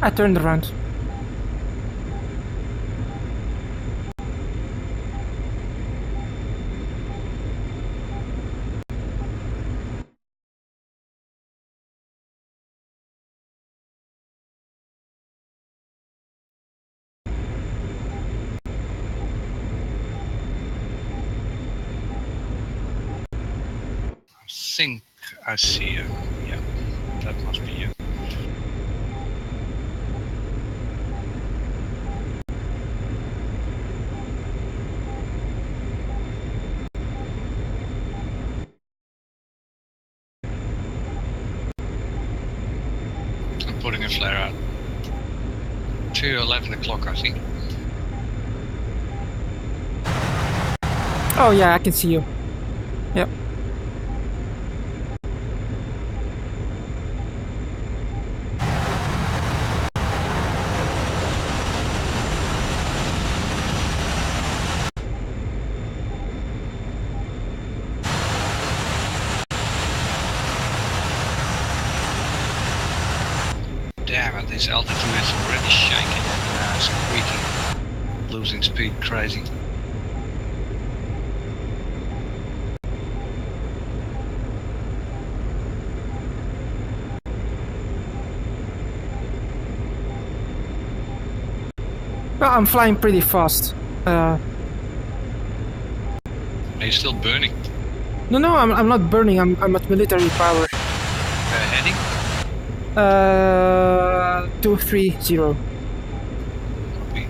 I turned around. I think I see you. Yeah, that must be you. I'm putting a flare out. To 11 o'clock, I think. Oh yeah, I can see you. Yep. Damn it, this altitude is already shaking and squeaking. Losing speed, crazy. Well, I'm flying pretty fast. Are you still burning? No, I'm not burning. I'm at military power. Heading? 230. Copy.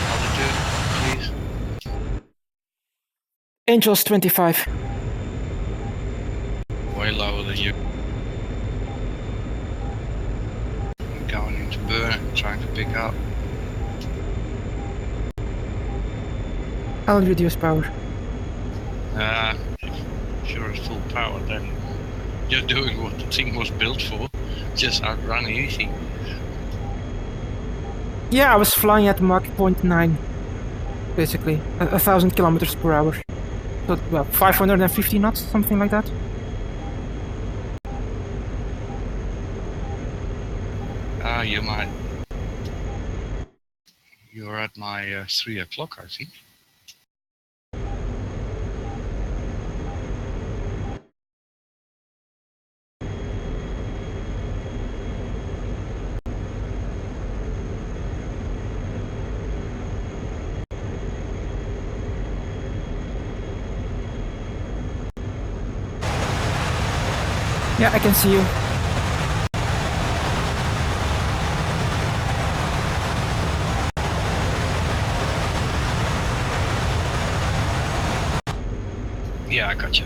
Altitude, please. Angels 25. Way lower than you. I'm going into burn, trying to pick up. I'll reduce power. If you're at full power, then you're doing what the thing was built for. Just outrun easy. Yeah, I was flying at Mach 0.9, basically. 1,000 kilometers per hour. So, well, 550 knots, something like that. You might. You're at my 3 o'clock, I think. Yeah, I can see you. Yeah, I got you.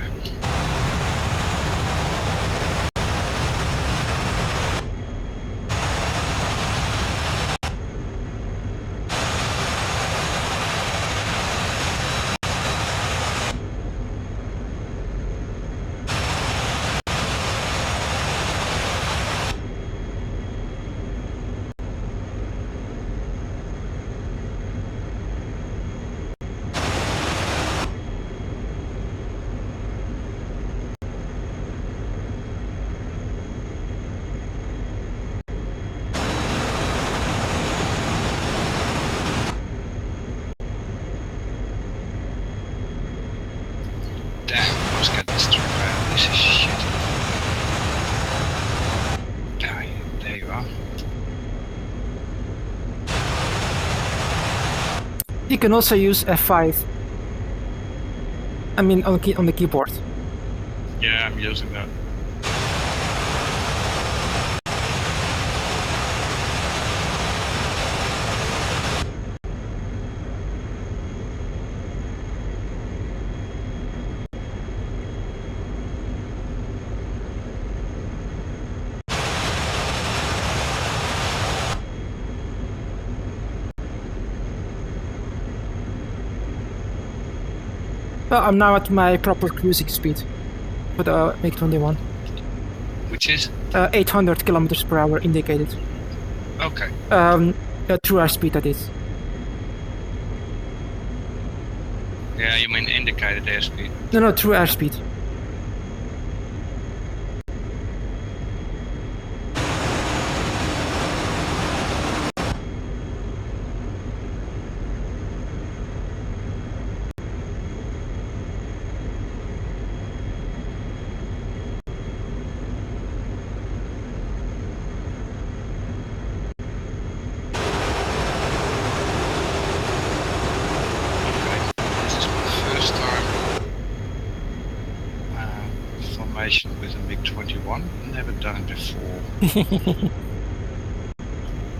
Damn, I was getting this trip out. This is shit. There you are. You can also use F5. I mean, on the keyboard. Yeah, I'm using that. Well, I'm now at my proper cruising speed for the MiG-21. Which is? 800 kilometers per hour indicated. Okay. True airspeed, that is. Yeah, you mean indicated airspeed. No, true airspeed. With a MiG-21, never done it before.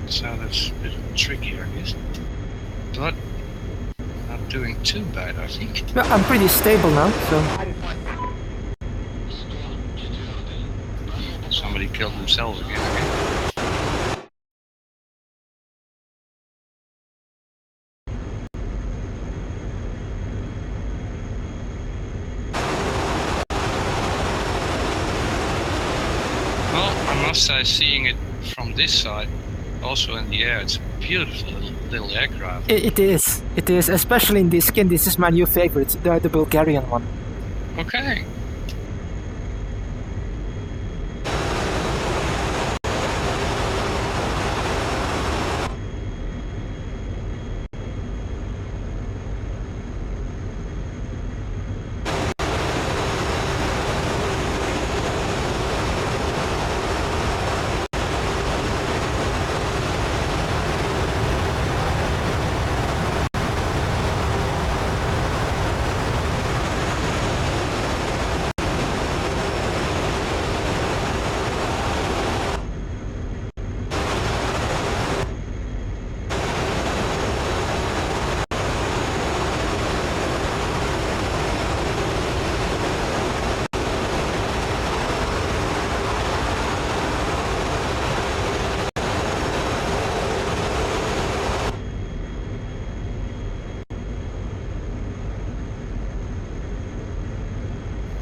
So that's a bit tricky, I guess. But not doing too bad, I think. Well, I'm pretty stable now, so... Somebody killed themselves again, I guess. I must say, seeing it from this side, also in the air, it's a beautiful little aircraft. It is, especially in this skin. This is my new favorite, the Bulgarian one. Okay.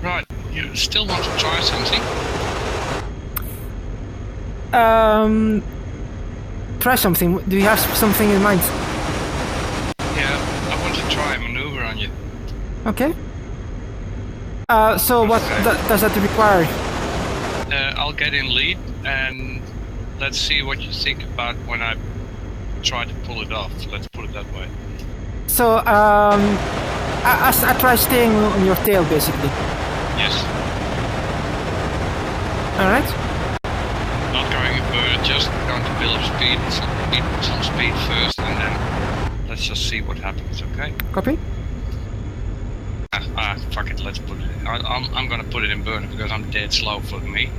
Right, you still want to try something? Try something. Do you have something in mind? Yeah, I want to try a maneuver on you. Okay. So what does that require? I'll get in lead and let's see what you think about when I try to pull it off. Let's put it that way. So I try staying on your tail, basically. Yes. All right. Not going a bird, just going to build up speed, some speed first, and then let's just see what happens. Okay. Copy. Fuck it. Let's put it. I'm gonna put it in burner because I'm dead slow for me.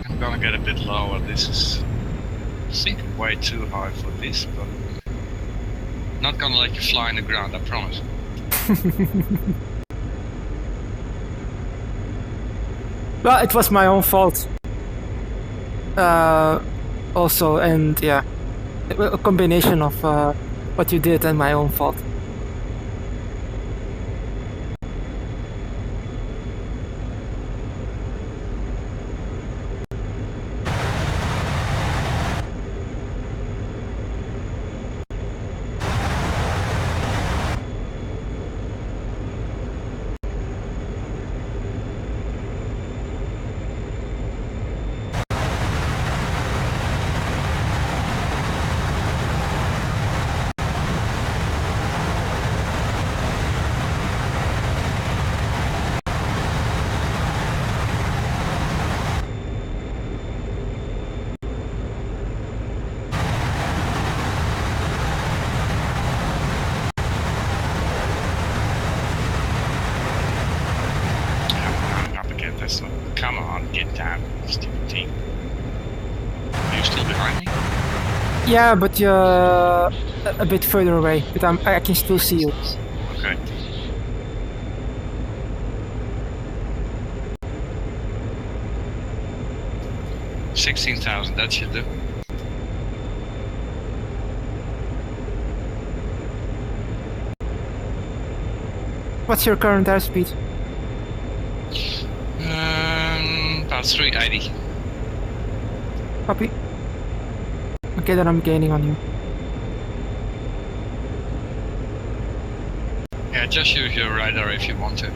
I'm gonna get a bit lower. This is, I think, way too high for this, but not gonna let you fly in the ground. I promise. Well, it was my own fault. Also, and yeah, a combination of what you did and my own fault. Come on, get down, stupid thing. Are you still behind me? Yeah, but you're a bit further away. But I can still see you. Okay. $16,000. That should do. What's your current airspeed? About 380. Copy. Okay, then I'm gaining on you. Yeah, just use your radar if you want to.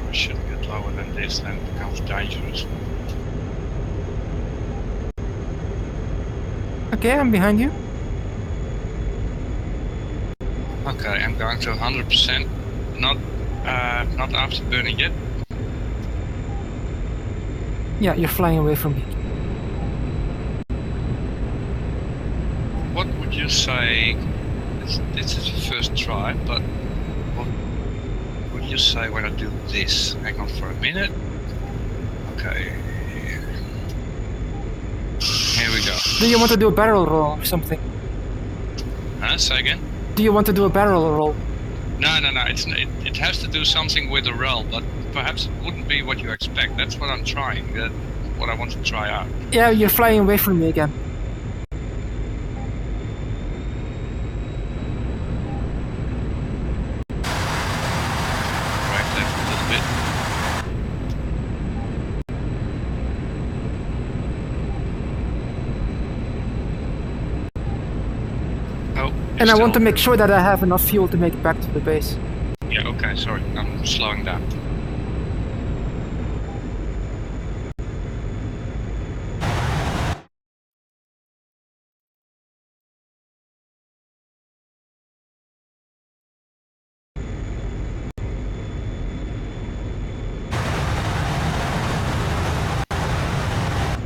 I shouldn't get lower than this, then it becomes dangerous. Okay, I'm behind you. Okay, I'm going to 100%. Not after burning yet. Yeah, you're flying away from me. What would you say? This is the first try, but what would you say when I do this? Hang on for a minute. Okay. Here we go. Do you want to do a barrel roll or something? Huh? Say again? Do you want to do a barrel roll? No. It has to do something with the roll, but perhaps it wouldn't be what you expect. That's what I'm trying. That's what I want to try out. Yeah, you're flying away from me again. Right left a little bit. Oh. And I want to make sure that I have enough fuel to make it back to the base. Yeah. Yeah, okay, sorry, I'm slowing down.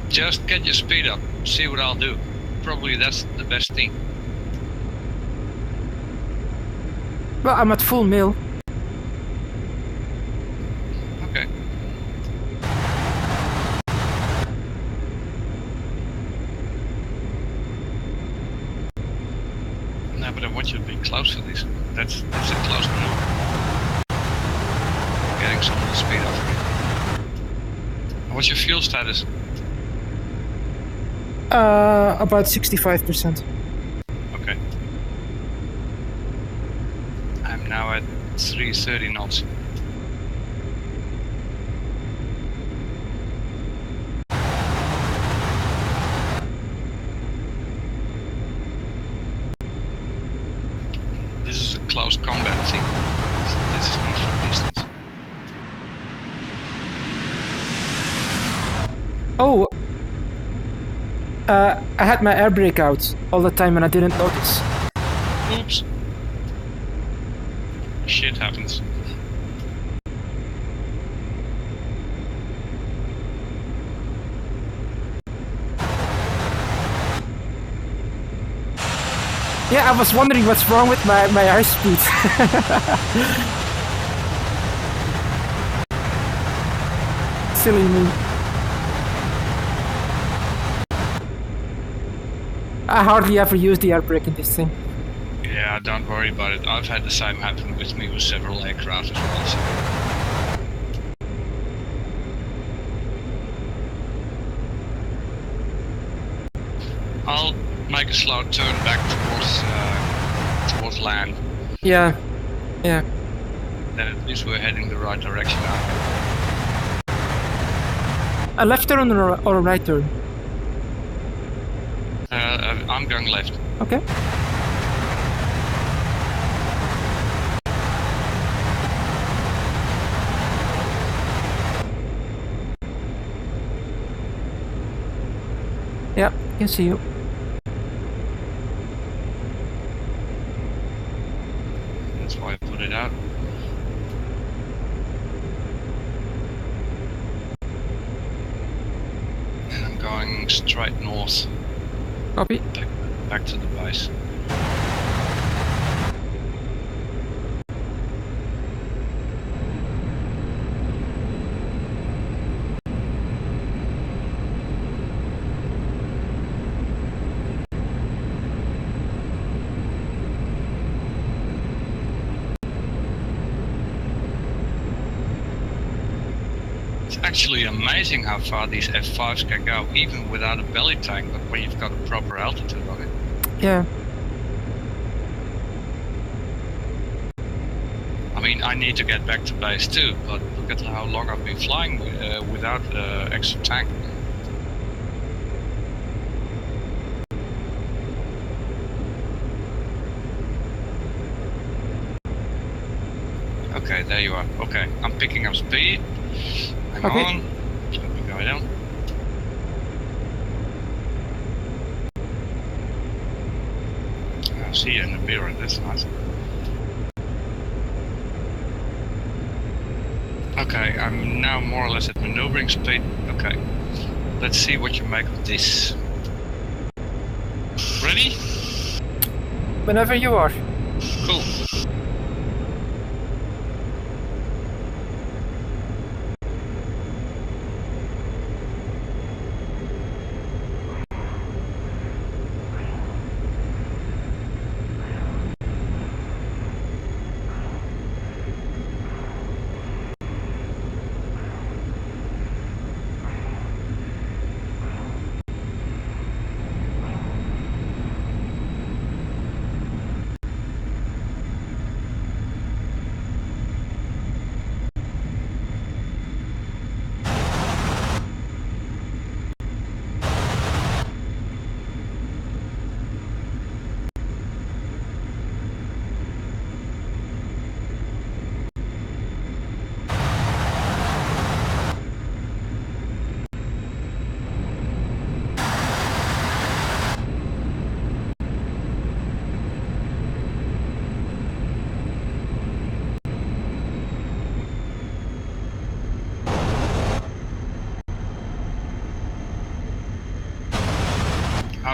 Just get your speed up, see what I'll do. Probably that's the best thing. Well, I'm at full mail. Okay. No, but I want you to be close to this. That's a close maneuver. Getting some of the speed off of it. What's your fuel status? About 65%. Okay. I'm now at 330 knots. This is a close combat thing. This is not from distance. Oh! I had my air brake out all the time and I didn't notice. Oops. Shit happens. Yeah, I was wondering what's wrong with my airspeed. Silly me. I hardly ever use the air brake in this thing. Yeah, don't worry about it. I've had the same happen with me with several aircraft as well. So. I'll make a slow turn back towards land. Yeah, yeah. Then at least we're heading the right direction now. A left turn or a right turn? I'm going left. Okay. Yeah, can see you. That's why I put it out. And I'm going straight north. Copy. Back to the base. It's actually amazing how far these F5s can go, even without a belly tank, but when you've got a proper altitude on it. Yeah. I mean, I need to get back to base too, but look at how long I've been flying without extra tank. Okay, there you are. Okay, I'm picking up speed. Hang Okay. on. Let me go down. I see you in the mirror, that's nice. Okay, I'm now more or less at maneuvering speed. Okay, let's see what you make of this. Ready? Whenever you are. Cool.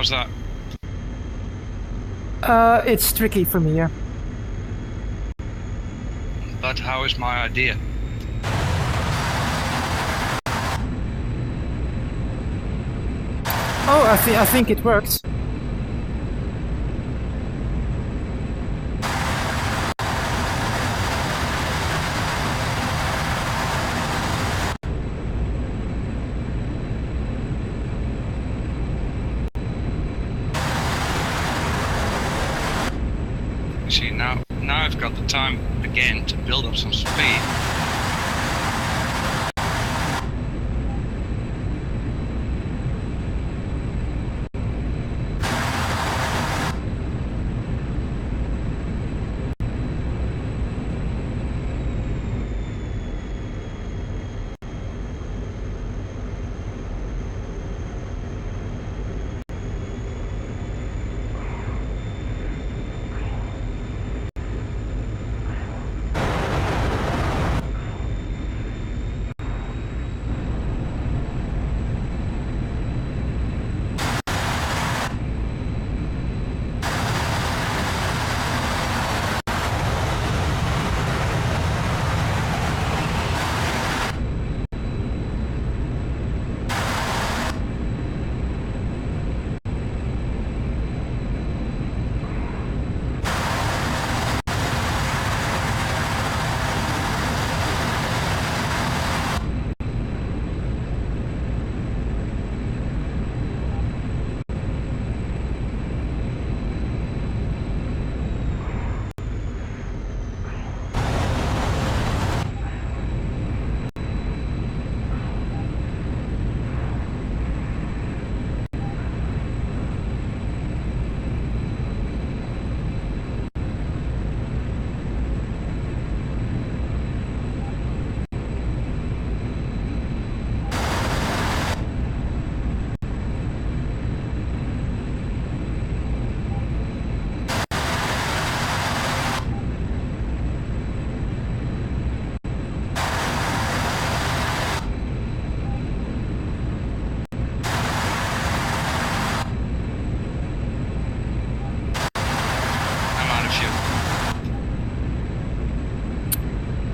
How's that? It's tricky for me, yeah. But how is my idea? Oh, I think it works. See, now I've got the time again to build up some speed.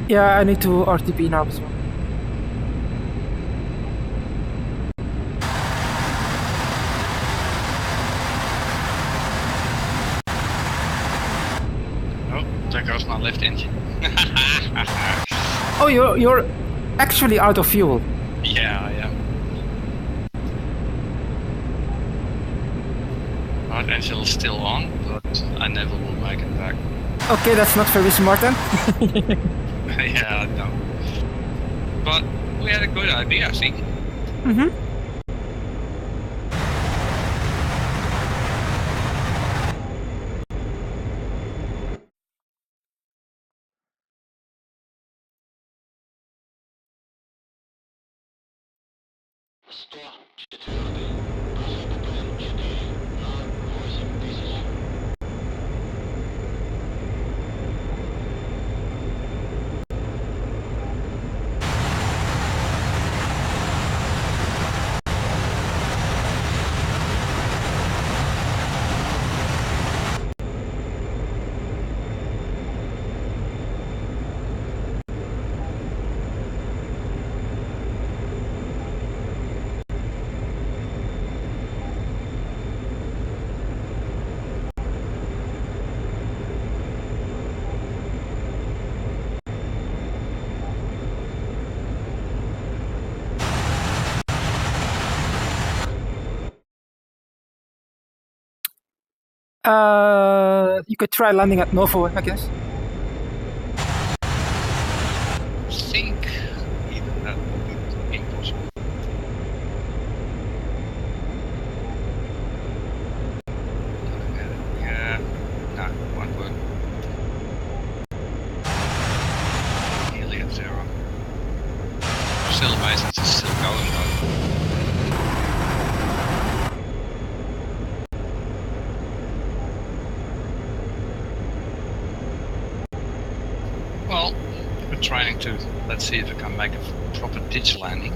Yeah, I need to RTP now as well. Oh, there goes my left engine. Oh, you're actually out of fuel. Yeah, I am. Right engine is still on, but I never will make it back. Okay, that's not very smart then. Yeah, I know. But we had a good idea, I think. Mm-hmm. You could try landing at Novo, I guess. I think even that would be impossible. Yeah, no, won't work. Nearly at zero. Still amazing, it's still going though. Well, we're trying to, let's see if we can make a proper ditch landing.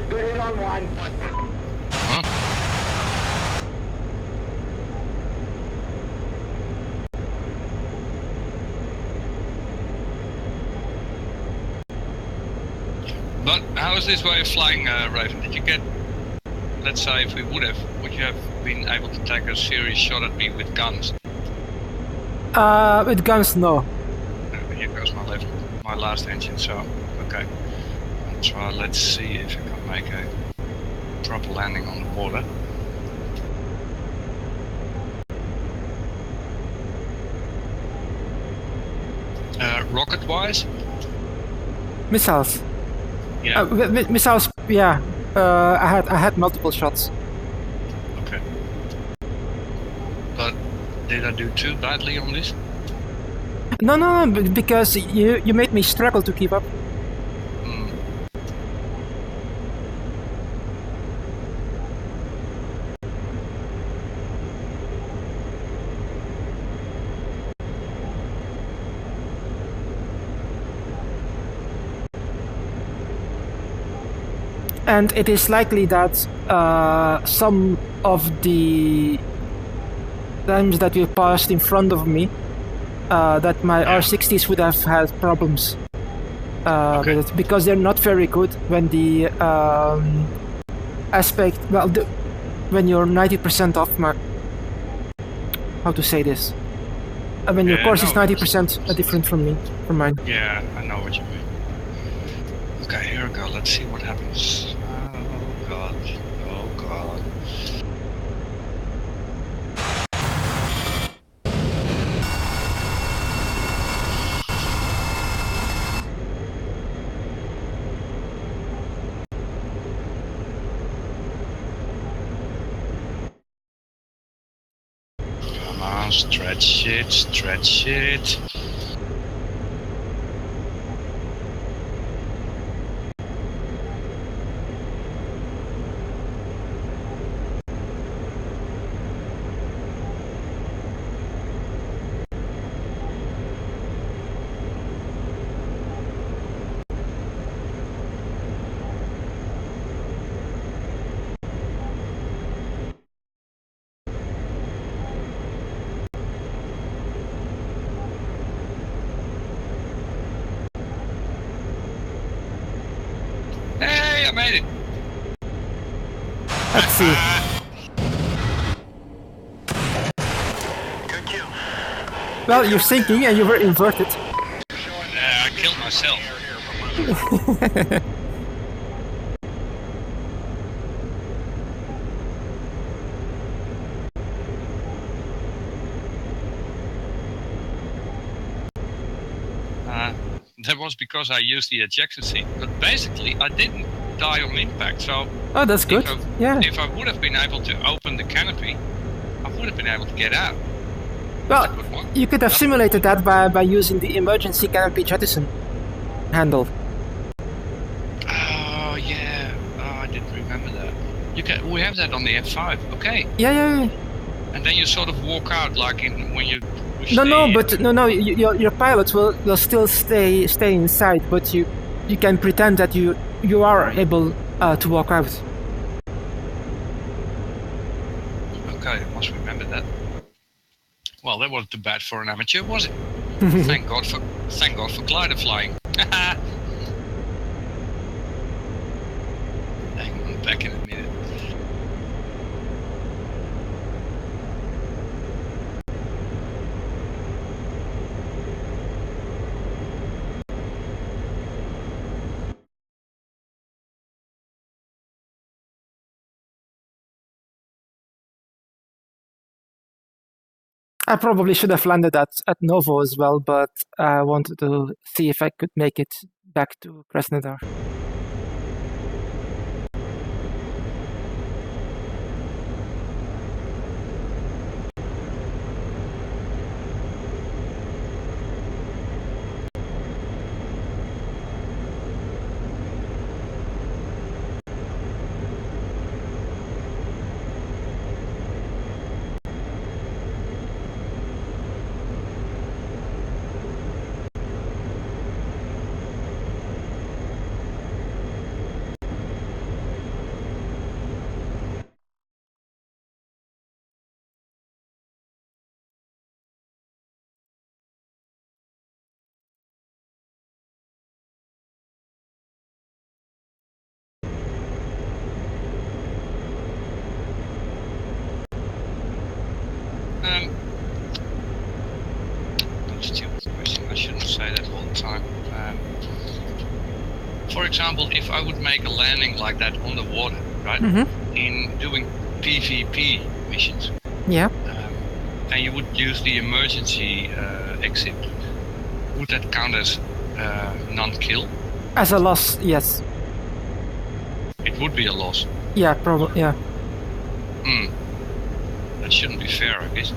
good hit on one. Huh? But how is this way of flying, Raven? Did you get, let's say, if we would you have been able to take a serious shot at me with guns? With guns, no. Here goes my last engine, so, okay. Let's see if I can make a proper landing on the border. Rocket-wise? Missiles. Yeah. Missiles, yeah. I had multiple shots. Okay. But did I do too badly on this? No, because you made me struggle to keep up. And it is likely that some of the times that you passed in front of me, that my R60s would have had problems with it, because they're not very good when the aspect, well, when you're 90% off my, how to say this? When your course is 90% different from mine. Yeah, I know what you mean. Okay, here we go. Let's see what happens. Oh god. Oh god. Come on, stretch it, stretch it. Hey, I made it! Let's see. Good kill. Well, you're sinking and you were inverted. I killed myself. That was because I used the ejection seat, but basically I didn't die on impact, so... Oh, that's good. If I would have been able to open the canopy, I would have been able to get out. Well, you could have simulated that by using the emergency canopy jettison handle. Oh, yeah. Oh, I didn't remember that. We have that on the F5, okay. Yeah. And then you sort of walk out like when you... No, your pilot will still stay inside, but you can pretend that you are able to walk out. Okay, I must remember that. Well, that wasn't too bad for an amateur, was it? Thank God for glider flying. Hang on, back in a minute. I probably should have landed at Novo as well, but I wanted to see if I could make it back to Krasnodar. example, if I would make a landing like that on the water, right? In doing PvP missions, Yeah. and you would use the emergency exit, would that count as non-kill? As a loss, yes. It would be a loss. Yeah, probably. Yeah. That shouldn't be fair, I guess.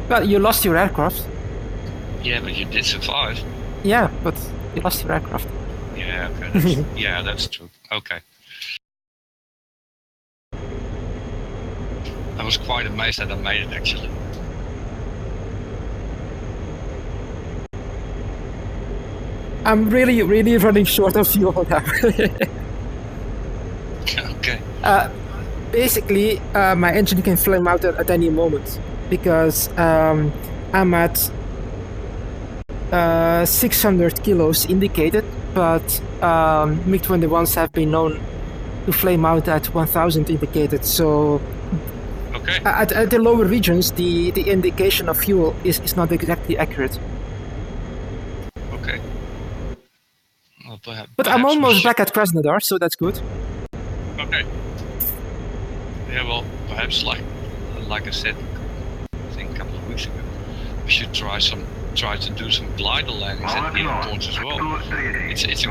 Well, you lost your aircraft. Yeah, but you did survive. Yeah, but you lost your aircraft. Yeah, okay. Yeah, that's true. Okay. I was quite amazed that I made it, actually. I'm really running short of fuel now. Okay. Basically, my engine can flame out at any moment because I'm at 600 kilos indicated, but MiG-21s have been known to flame out at 1000 indicated. So Okay. at the lower regions, the indication of fuel is not exactly accurate. Okay. Well, But I'm almost back at Krasnodar, so that's good. Okay. Yeah, well, perhaps like I said, I think a couple of weeks ago, we should try to do some glider landings at the airports as well. It's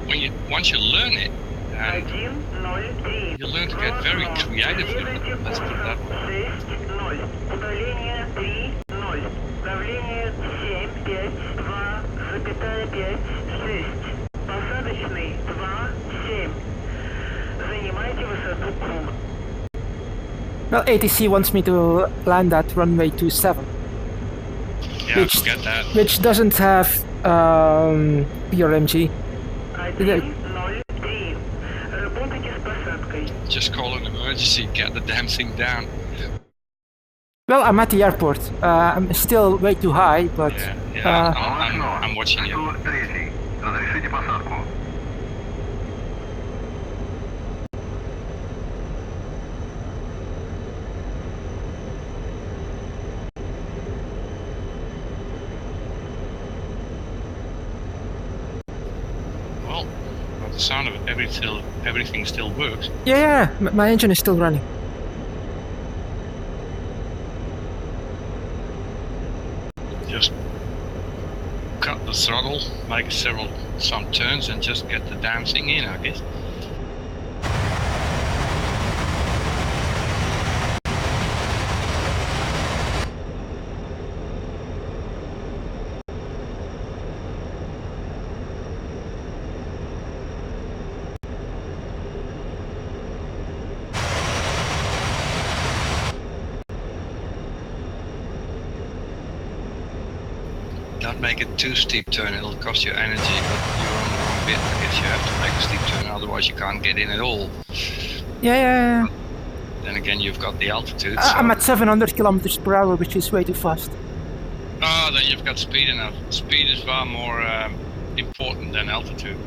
great once you learn it, and you learn to get very creative with it. Let's put it that way. Well, ATC wants me to land at runway 27. Yeah, forget that. Which doesn't have PRMG. Just call an emergency, get the damn thing down. Well, I'm at the airport. I'm still way too high, but... I'm watching you. 103. Разрешите посадку. Well, by the sound of it, everything still works. Yeah, my engine is still running. Just cut the throttle, make some turns, and just get the damn thing in, I guess. Don't make it too steep turn, it'll cost you energy, but you're on the wrong bit. I guess you have to make a steep turn, otherwise you can't get in at all. Yeah. Then again, you've got the altitude. I'm at 700 kilometers per hour, which is way too fast. Oh, then you've got speed enough. Speed is far more important than altitude.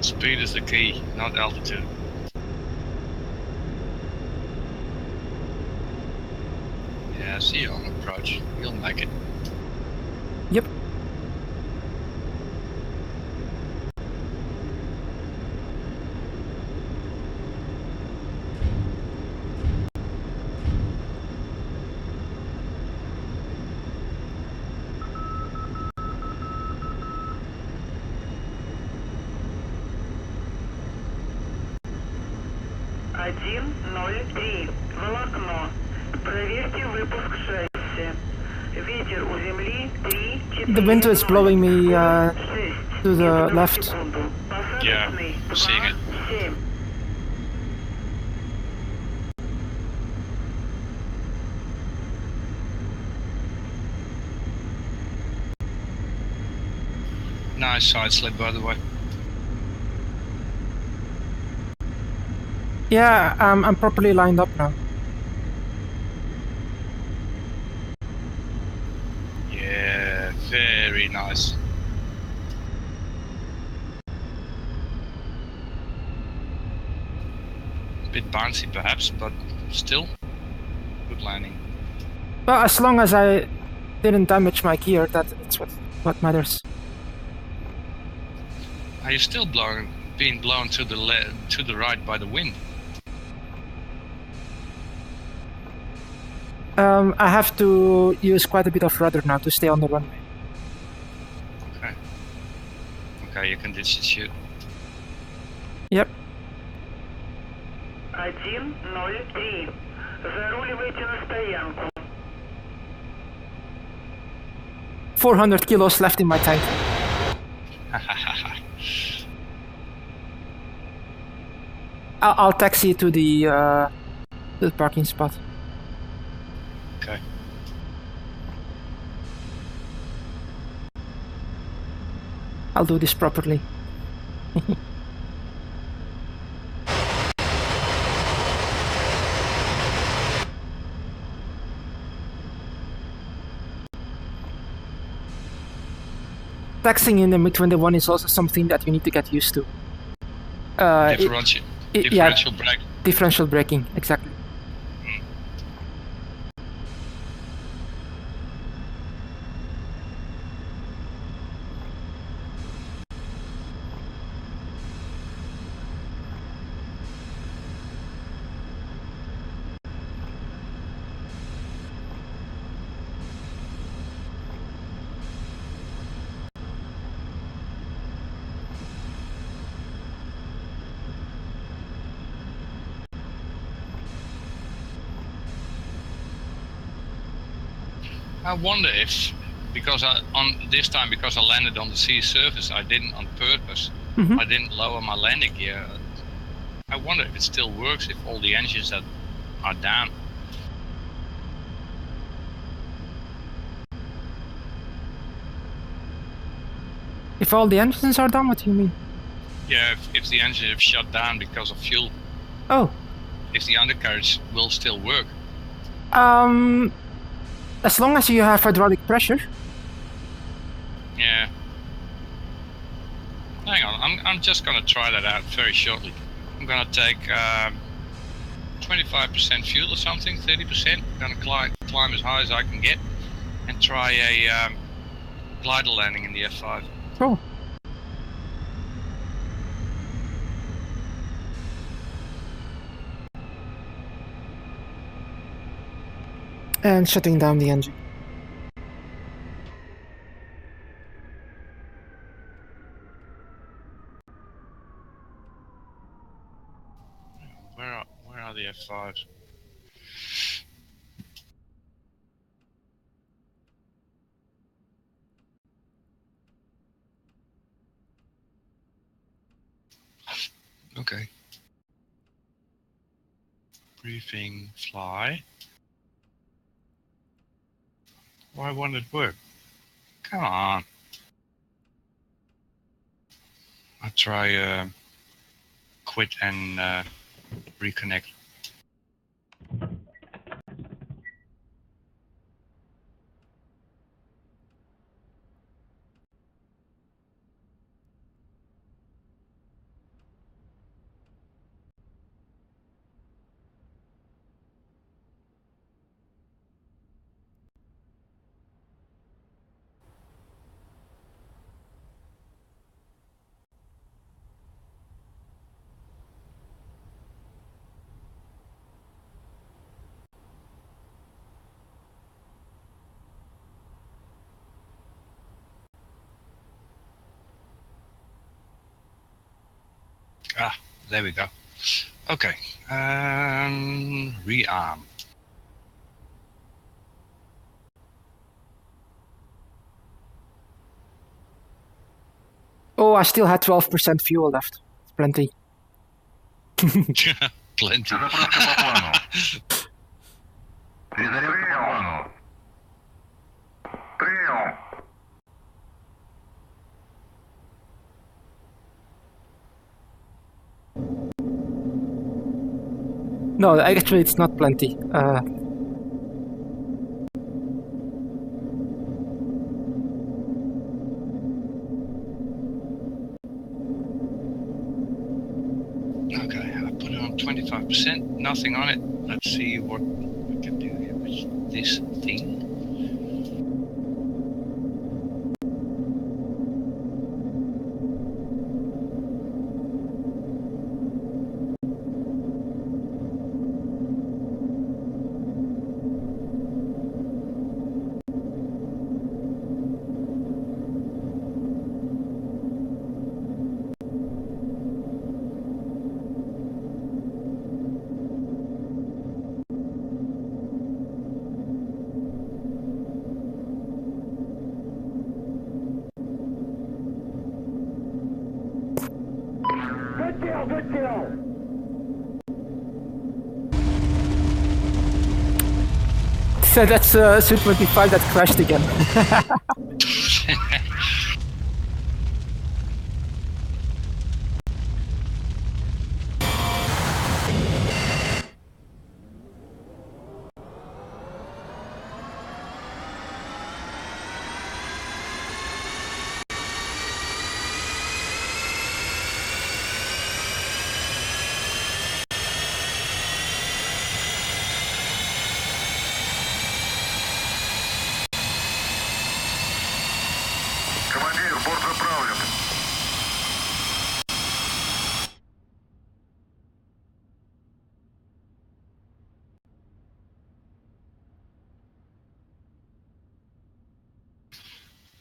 Speed is the key, not altitude. Yeah, I see you on approach. You'll make it. Yep. Волокно. Проверьте выпуск шасси. Ветер у земли 3-4. The wind is blowing me to the left. Yeah, I'm seeing it. 7. Nice side slip, by the way. Yeah, I'm properly lined up now. Yeah, very nice. Bit bouncy perhaps, but still, good landing. Well, as long as I didn't damage my gear, that's what matters. Are you still being blown to the right by the wind? I have to use quite a bit of rudder now to stay on the runway. Okay. Okay, you can ditch the shoot. Yep. 103. Заруливайте на стоянку. 400 kilos left in my tank. I'll taxi to the parking spot. Okay. I'll do this properly. Taxing in the MiG-21 is also something that you need to get used to. Differential brake. Differential braking, exactly. I wonder if, because I landed on the sea surface, I didn't on purpose. Mhm. I didn't lower my landing gear. I wonder if it still works if all the engines are down. If all the engines are down, what do you mean? Yeah, if the engine have shut down because of fuel, Oh, if the undercarriage will still work. as long as you have hydraulic pressure. Yeah. Hang on, I'm just gonna try that out very shortly. I'm gonna take 25% fuel or something, 30%. I'm gonna climb as high as I can get and try a glider landing in the F5. Cool. And shutting down the engine. Where are the F5s? Okay. Briefing, fly. Why won't it work? Come on. I'll try quit and reconnect. Ah, there we go. Okay, rearm. Oh, I still had 12% fuel left. It's plenty. Plenty. Заправка по плану. Перезарядка по плану. Прием. No, actually, it's not plenty. Okay, I put it on 25%, nothing on it. Let's see what we can do here with this thing. So that's Su-25 that crashed again. Командир, борт заправлен.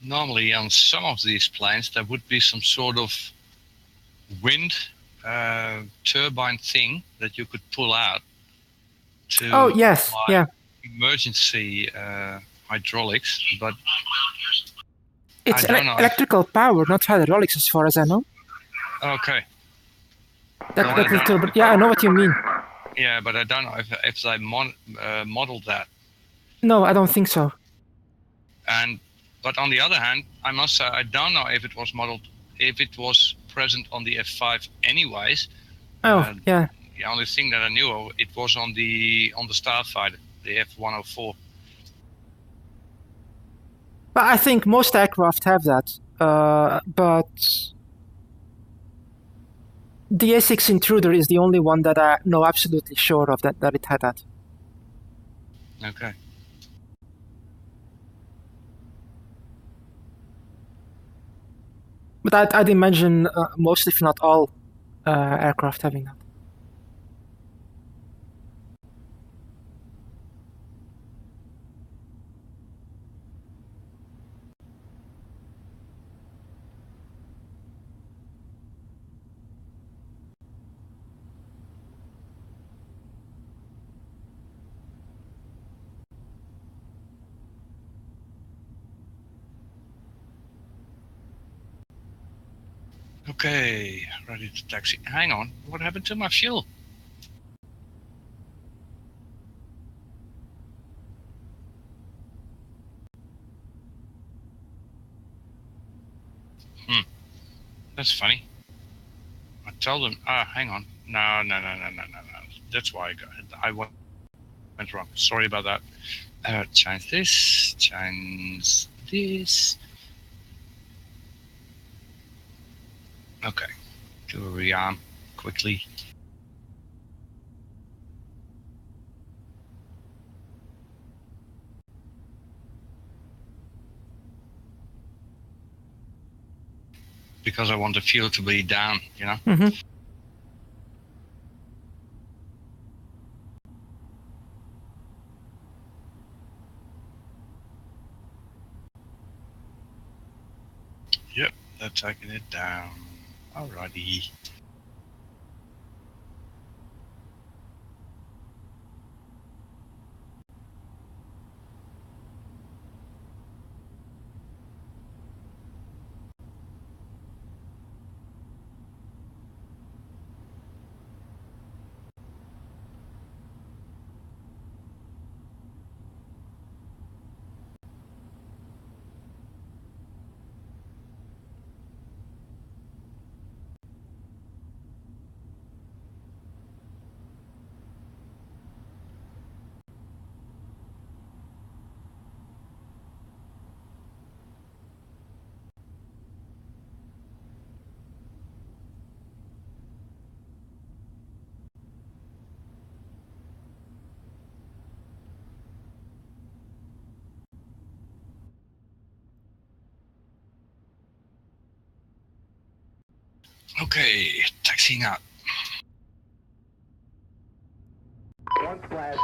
Normally on some of these planes there would be some sort of wind turbine thing that you could pull out to Oh yes, apply yeah. emergency hydraulics, but It's I don't know. electrical power, not hydraulics, as far as I know. Okay. That's the turbo. Yeah, I know what you mean. Yeah, but I don't know if they modeled that. No, I don't think so. But on the other hand, I must say I don't know if it was modeled, if it was present on the F5 anyways. Oh, yeah. The only thing that I knew of, it was on the Starfighter, the F104. But I think most aircraft have that. But the A6 Intruder is the only one that I know absolutely sure of that it had that. Okay. But I'd imagine most, if not all, aircraft having that. Okay, ready to taxi. Hang on, what happened to my fuel? That's funny. I told them, hang on. No. That's why I went wrong. Sorry about that. Change this. Okay, do a rearm quickly. Because I want the fuel to be down, you know? Mm-hmm. Yep, they're taking it down. Alrighty. Okay, taxiing out. One splash.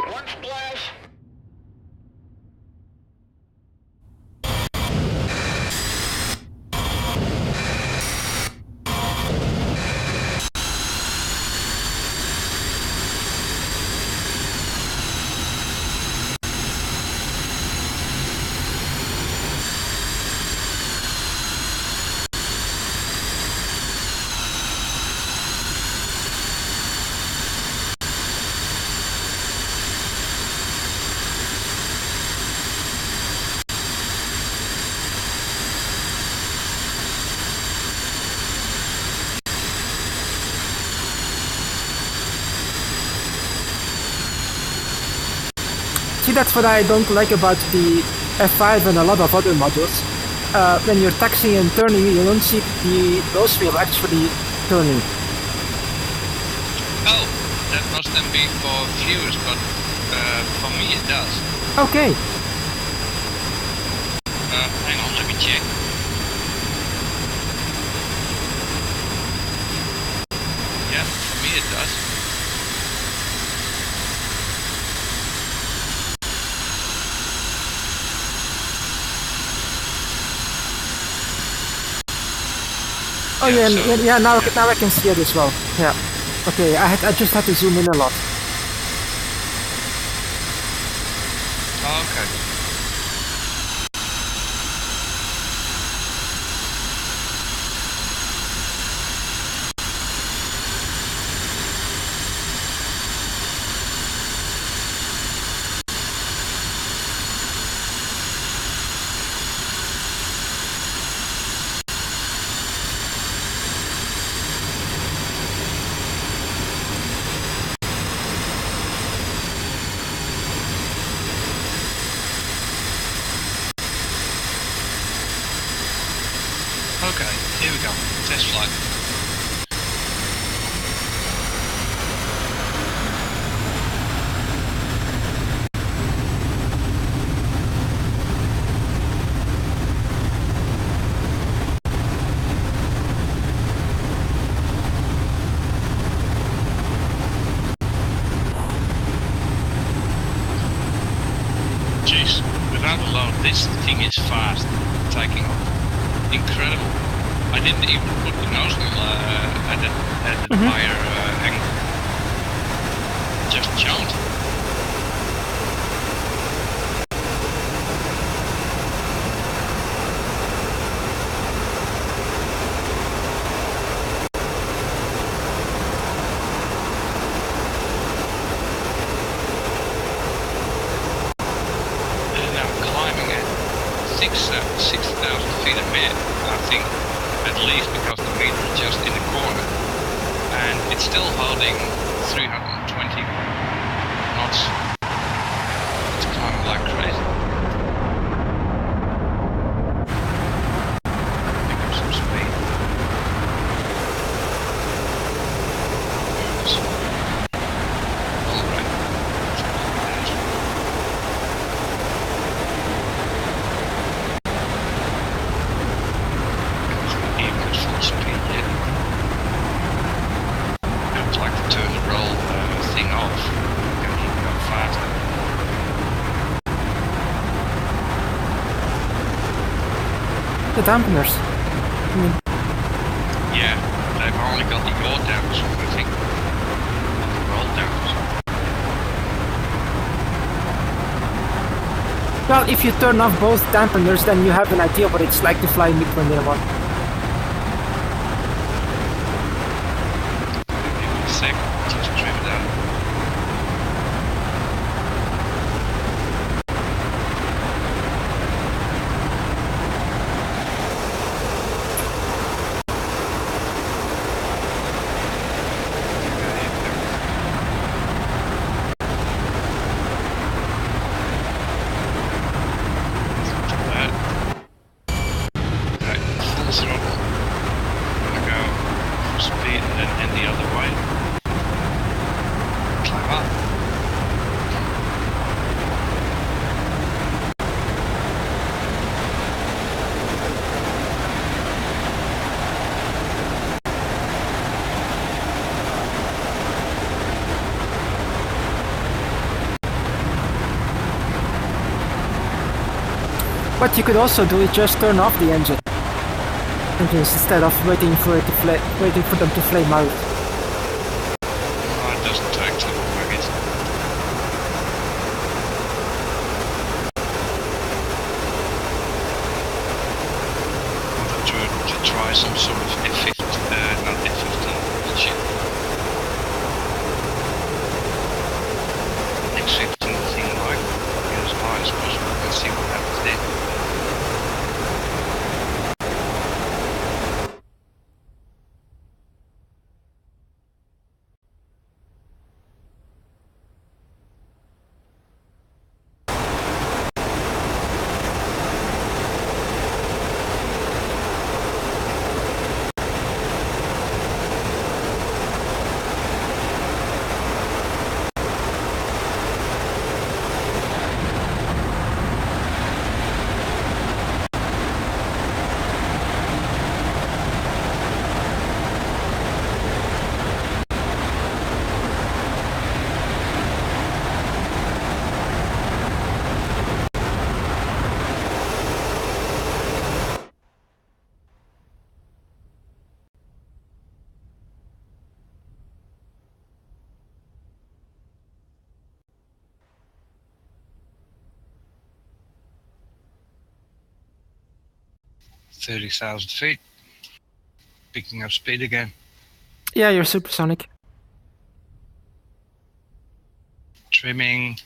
See, that's what I don't like about the F5 and a lot of other modules. When you're taxiing and turning, you don't see the nose wheel actually turning. Oh, that must then be for viewers, but for me it does. Okay. Hang on, let me check. Yeah, for me it does. Oh Yeah, yeah, so- yeah. Now yeah. I can see it as well. Yeah. Okay, I just had to zoom in a lot. Oh, okay. Okay, here we go. Test flight. Jeez, without a load, this thing is fast taking off. Incredible. I didn't even put the nose wheel at the higher angle. Just jumped. And I'm climbing at 6,000 feet a minute. I think at least because the meter is just in the corner, and it's still holding 320 knots. It's climbing like crazy. Pick up some speed. All right. Even at full speed yet. I would like to turn the roll thing off. Can even go faster. The dampeners. I mean, Yeah, they've only got the yaw dampers, I think. Not the roll dampers. well, if you turn off both dampeners, then you have an idea what it's like to fly MiG-21. Give me a sec, just trim it out. Right, full throttle. Gonna go full speed and then the other way. Climb up. What you could also do is just turn off the engines instead of waiting for them to flame out. Oh, it doesn't take too long, I guess. To try some sort of F-15, not F-15 shit. X-15 thing like, get as high as possible and see what happens there. 30,000 feet. Picking up speed again. Yeah, you're supersonic. Trimming.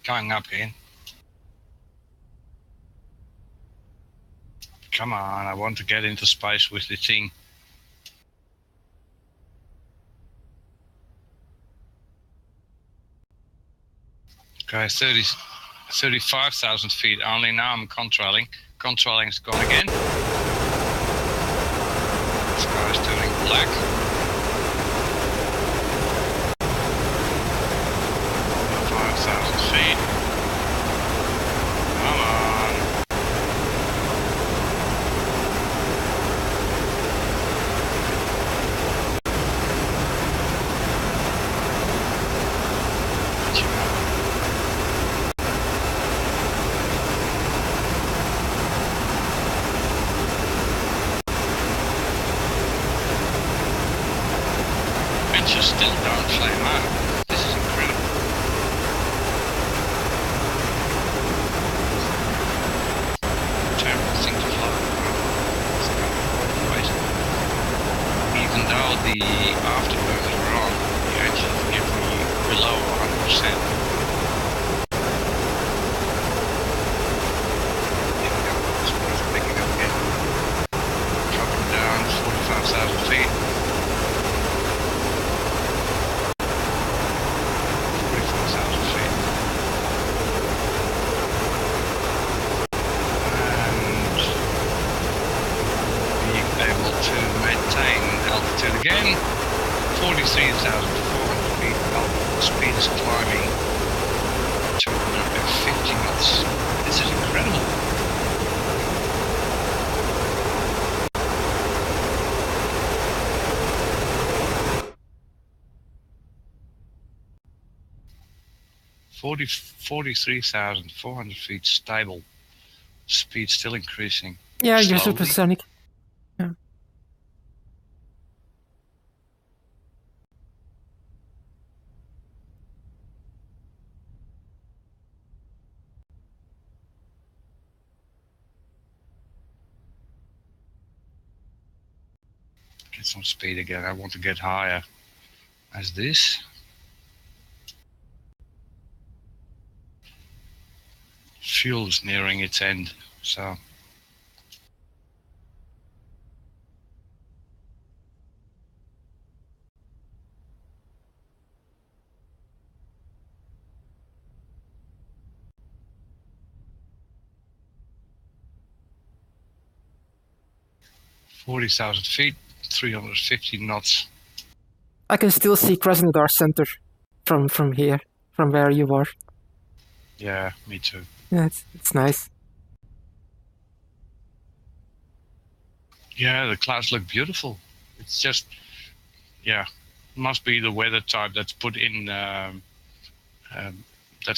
Going up again. Come on, I want to get into space with the thing. Okay, 35,000 feet. Only now I'm controlling. Controlling's gone again. This guy's turning black. 5,000 feet. Come on. Just still don't flame out. This is incredible. Terrible thing to fly. Even though the afterburners were on, the engine give me below 100%. Here we go. This one's picking up again. Dropping down 45,000 feet. 44,000 feet. And being able to maintain altitude again. 43,400 feet. Speed is climbing 250 knots. This is incredible. Forty 43,400 feet stable. Speed still increasing. Yeah, you're slowly. supersonic. Yeah. Get some speed again. I want to get higher as this. Fuel's nearing its end, so 40,000 feet, 350 knots. I can still see Krasnodar Center from here, from where you are. Yeah, me too. Yeah, it's nice. Yeah, the clouds look beautiful. It's just, yeah, must be the weather type that's put in, that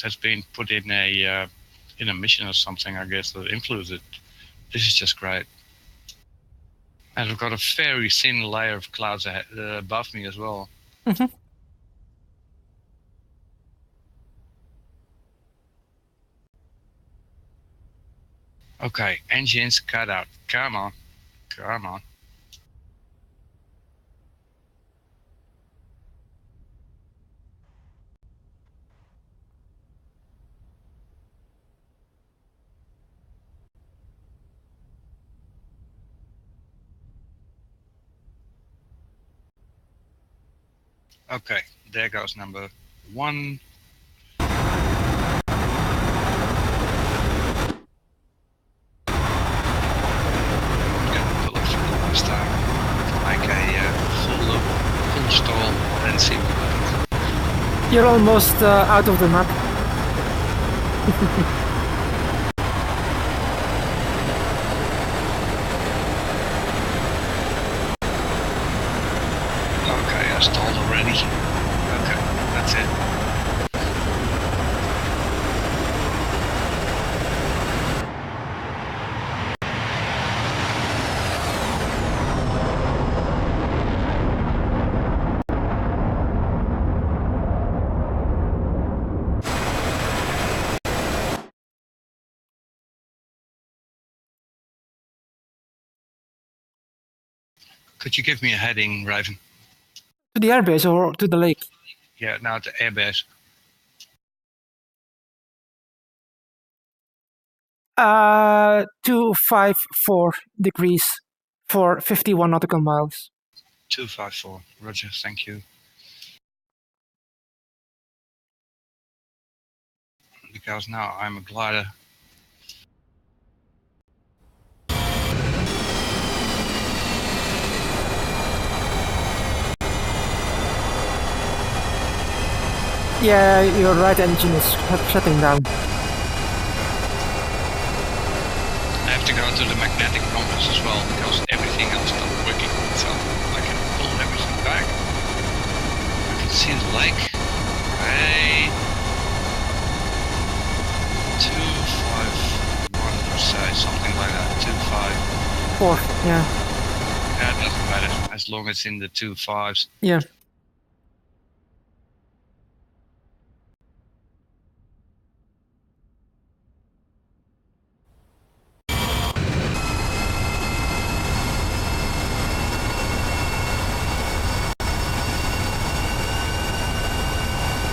has been put in a mission or something, I guess, that influenced it. This is just great. And we've got a very thin layer of clouds above me as well. Mm-hmm. Okay, engines cut out. Come on. Come on. Okay, there goes number 1. Full You're almost out of the map. Okay, I stalled already. Okay, that's it. Could you give me a heading, Raven? To the airbase or to the lake? Yeah, now to airbase. 254 degrees for 51 nautical miles. 254. Roger, thank you. Because now I'm a glider. Yeah, your right engine is shutting down. I have to go to the magnetic compass as well because everything else stopped working. So I can pull everything back. I can see the lake. Hey. 251 per se, something like that. 25. 4, yeah. Yeah, it doesn't matter as long as it's in the 25s. Yeah.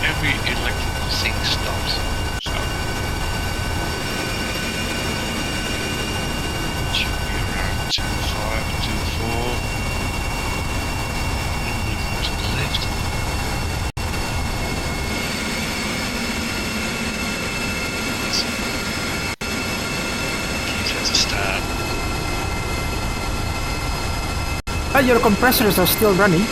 Every electrical thing stops. So it should be around 25, 24. To the left. Keep at the start. Your compressors are still running.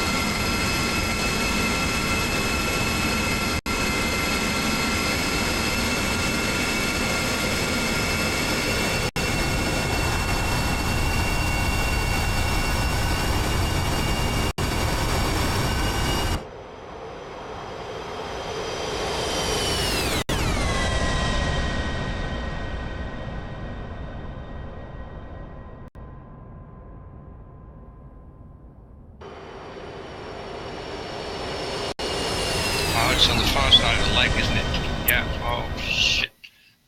It's on the far side of the lake, isn't it? Yeah. Oh, shit.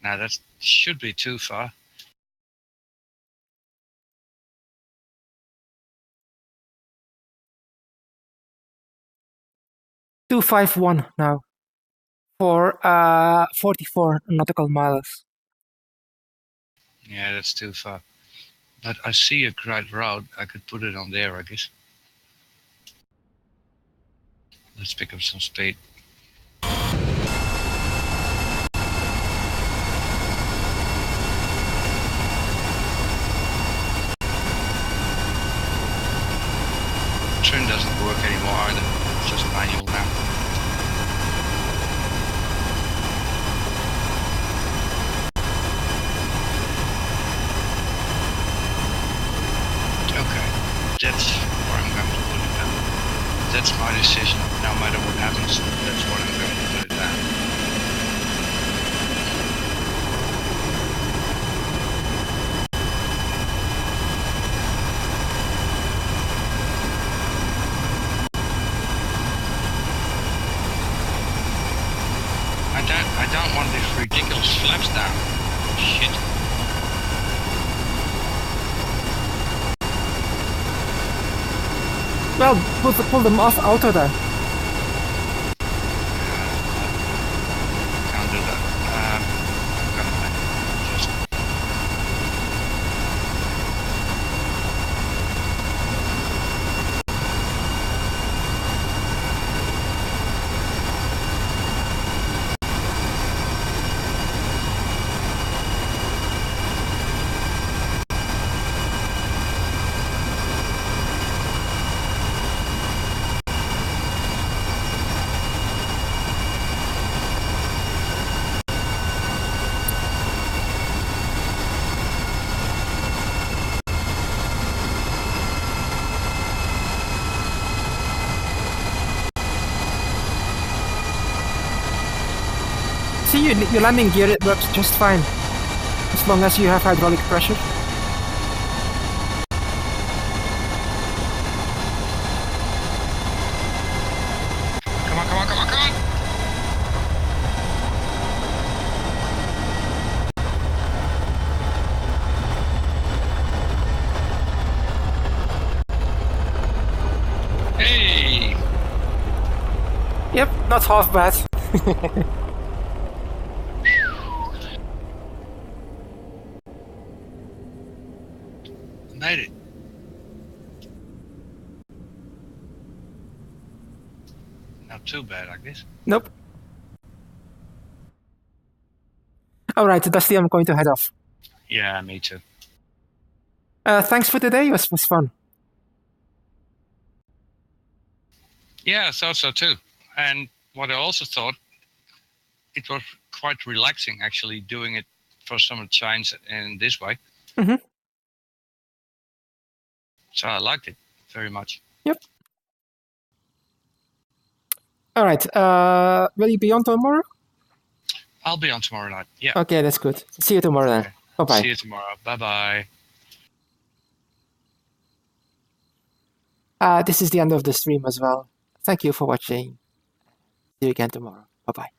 Now that should be too far. $251 now for 44 nautical miles. Yeah, that's too far. But I see a great road. I could put it on there, I guess. Let's pick up some speed. Trim doesn't work anymore either. It's just manual now. Okay, that's where I'm going to put it down. That's my decision. No matter what happens, that's where I'm going to put it down. I don't want these ridiculous flaps down. Shit. Well, pull them off auto then. Can't do that. Just See, your landing gear, it works just fine. As long as you have hydraulic pressure. Come on, come on, come on, come on! Hey! Yep, not half bad. Made it. Not too bad, I guess. Nope. Alright, Dusty, I'm going to head off. Yeah, me too. Thanks for today, it was fun. Yeah, I thought so too. And what I also thought, it was quite relaxing actually doing it for some change in this way. Mhm. So I liked it very much. Yep. Alright, will you be on tomorrow? I'll be on tomorrow night. Yeah. Okay, that's good. See you tomorrow then. Okay. Bye-bye. See you tomorrow. Bye-bye. This is the end of the stream as well. Thank you for watching. See you again tomorrow. Bye-bye.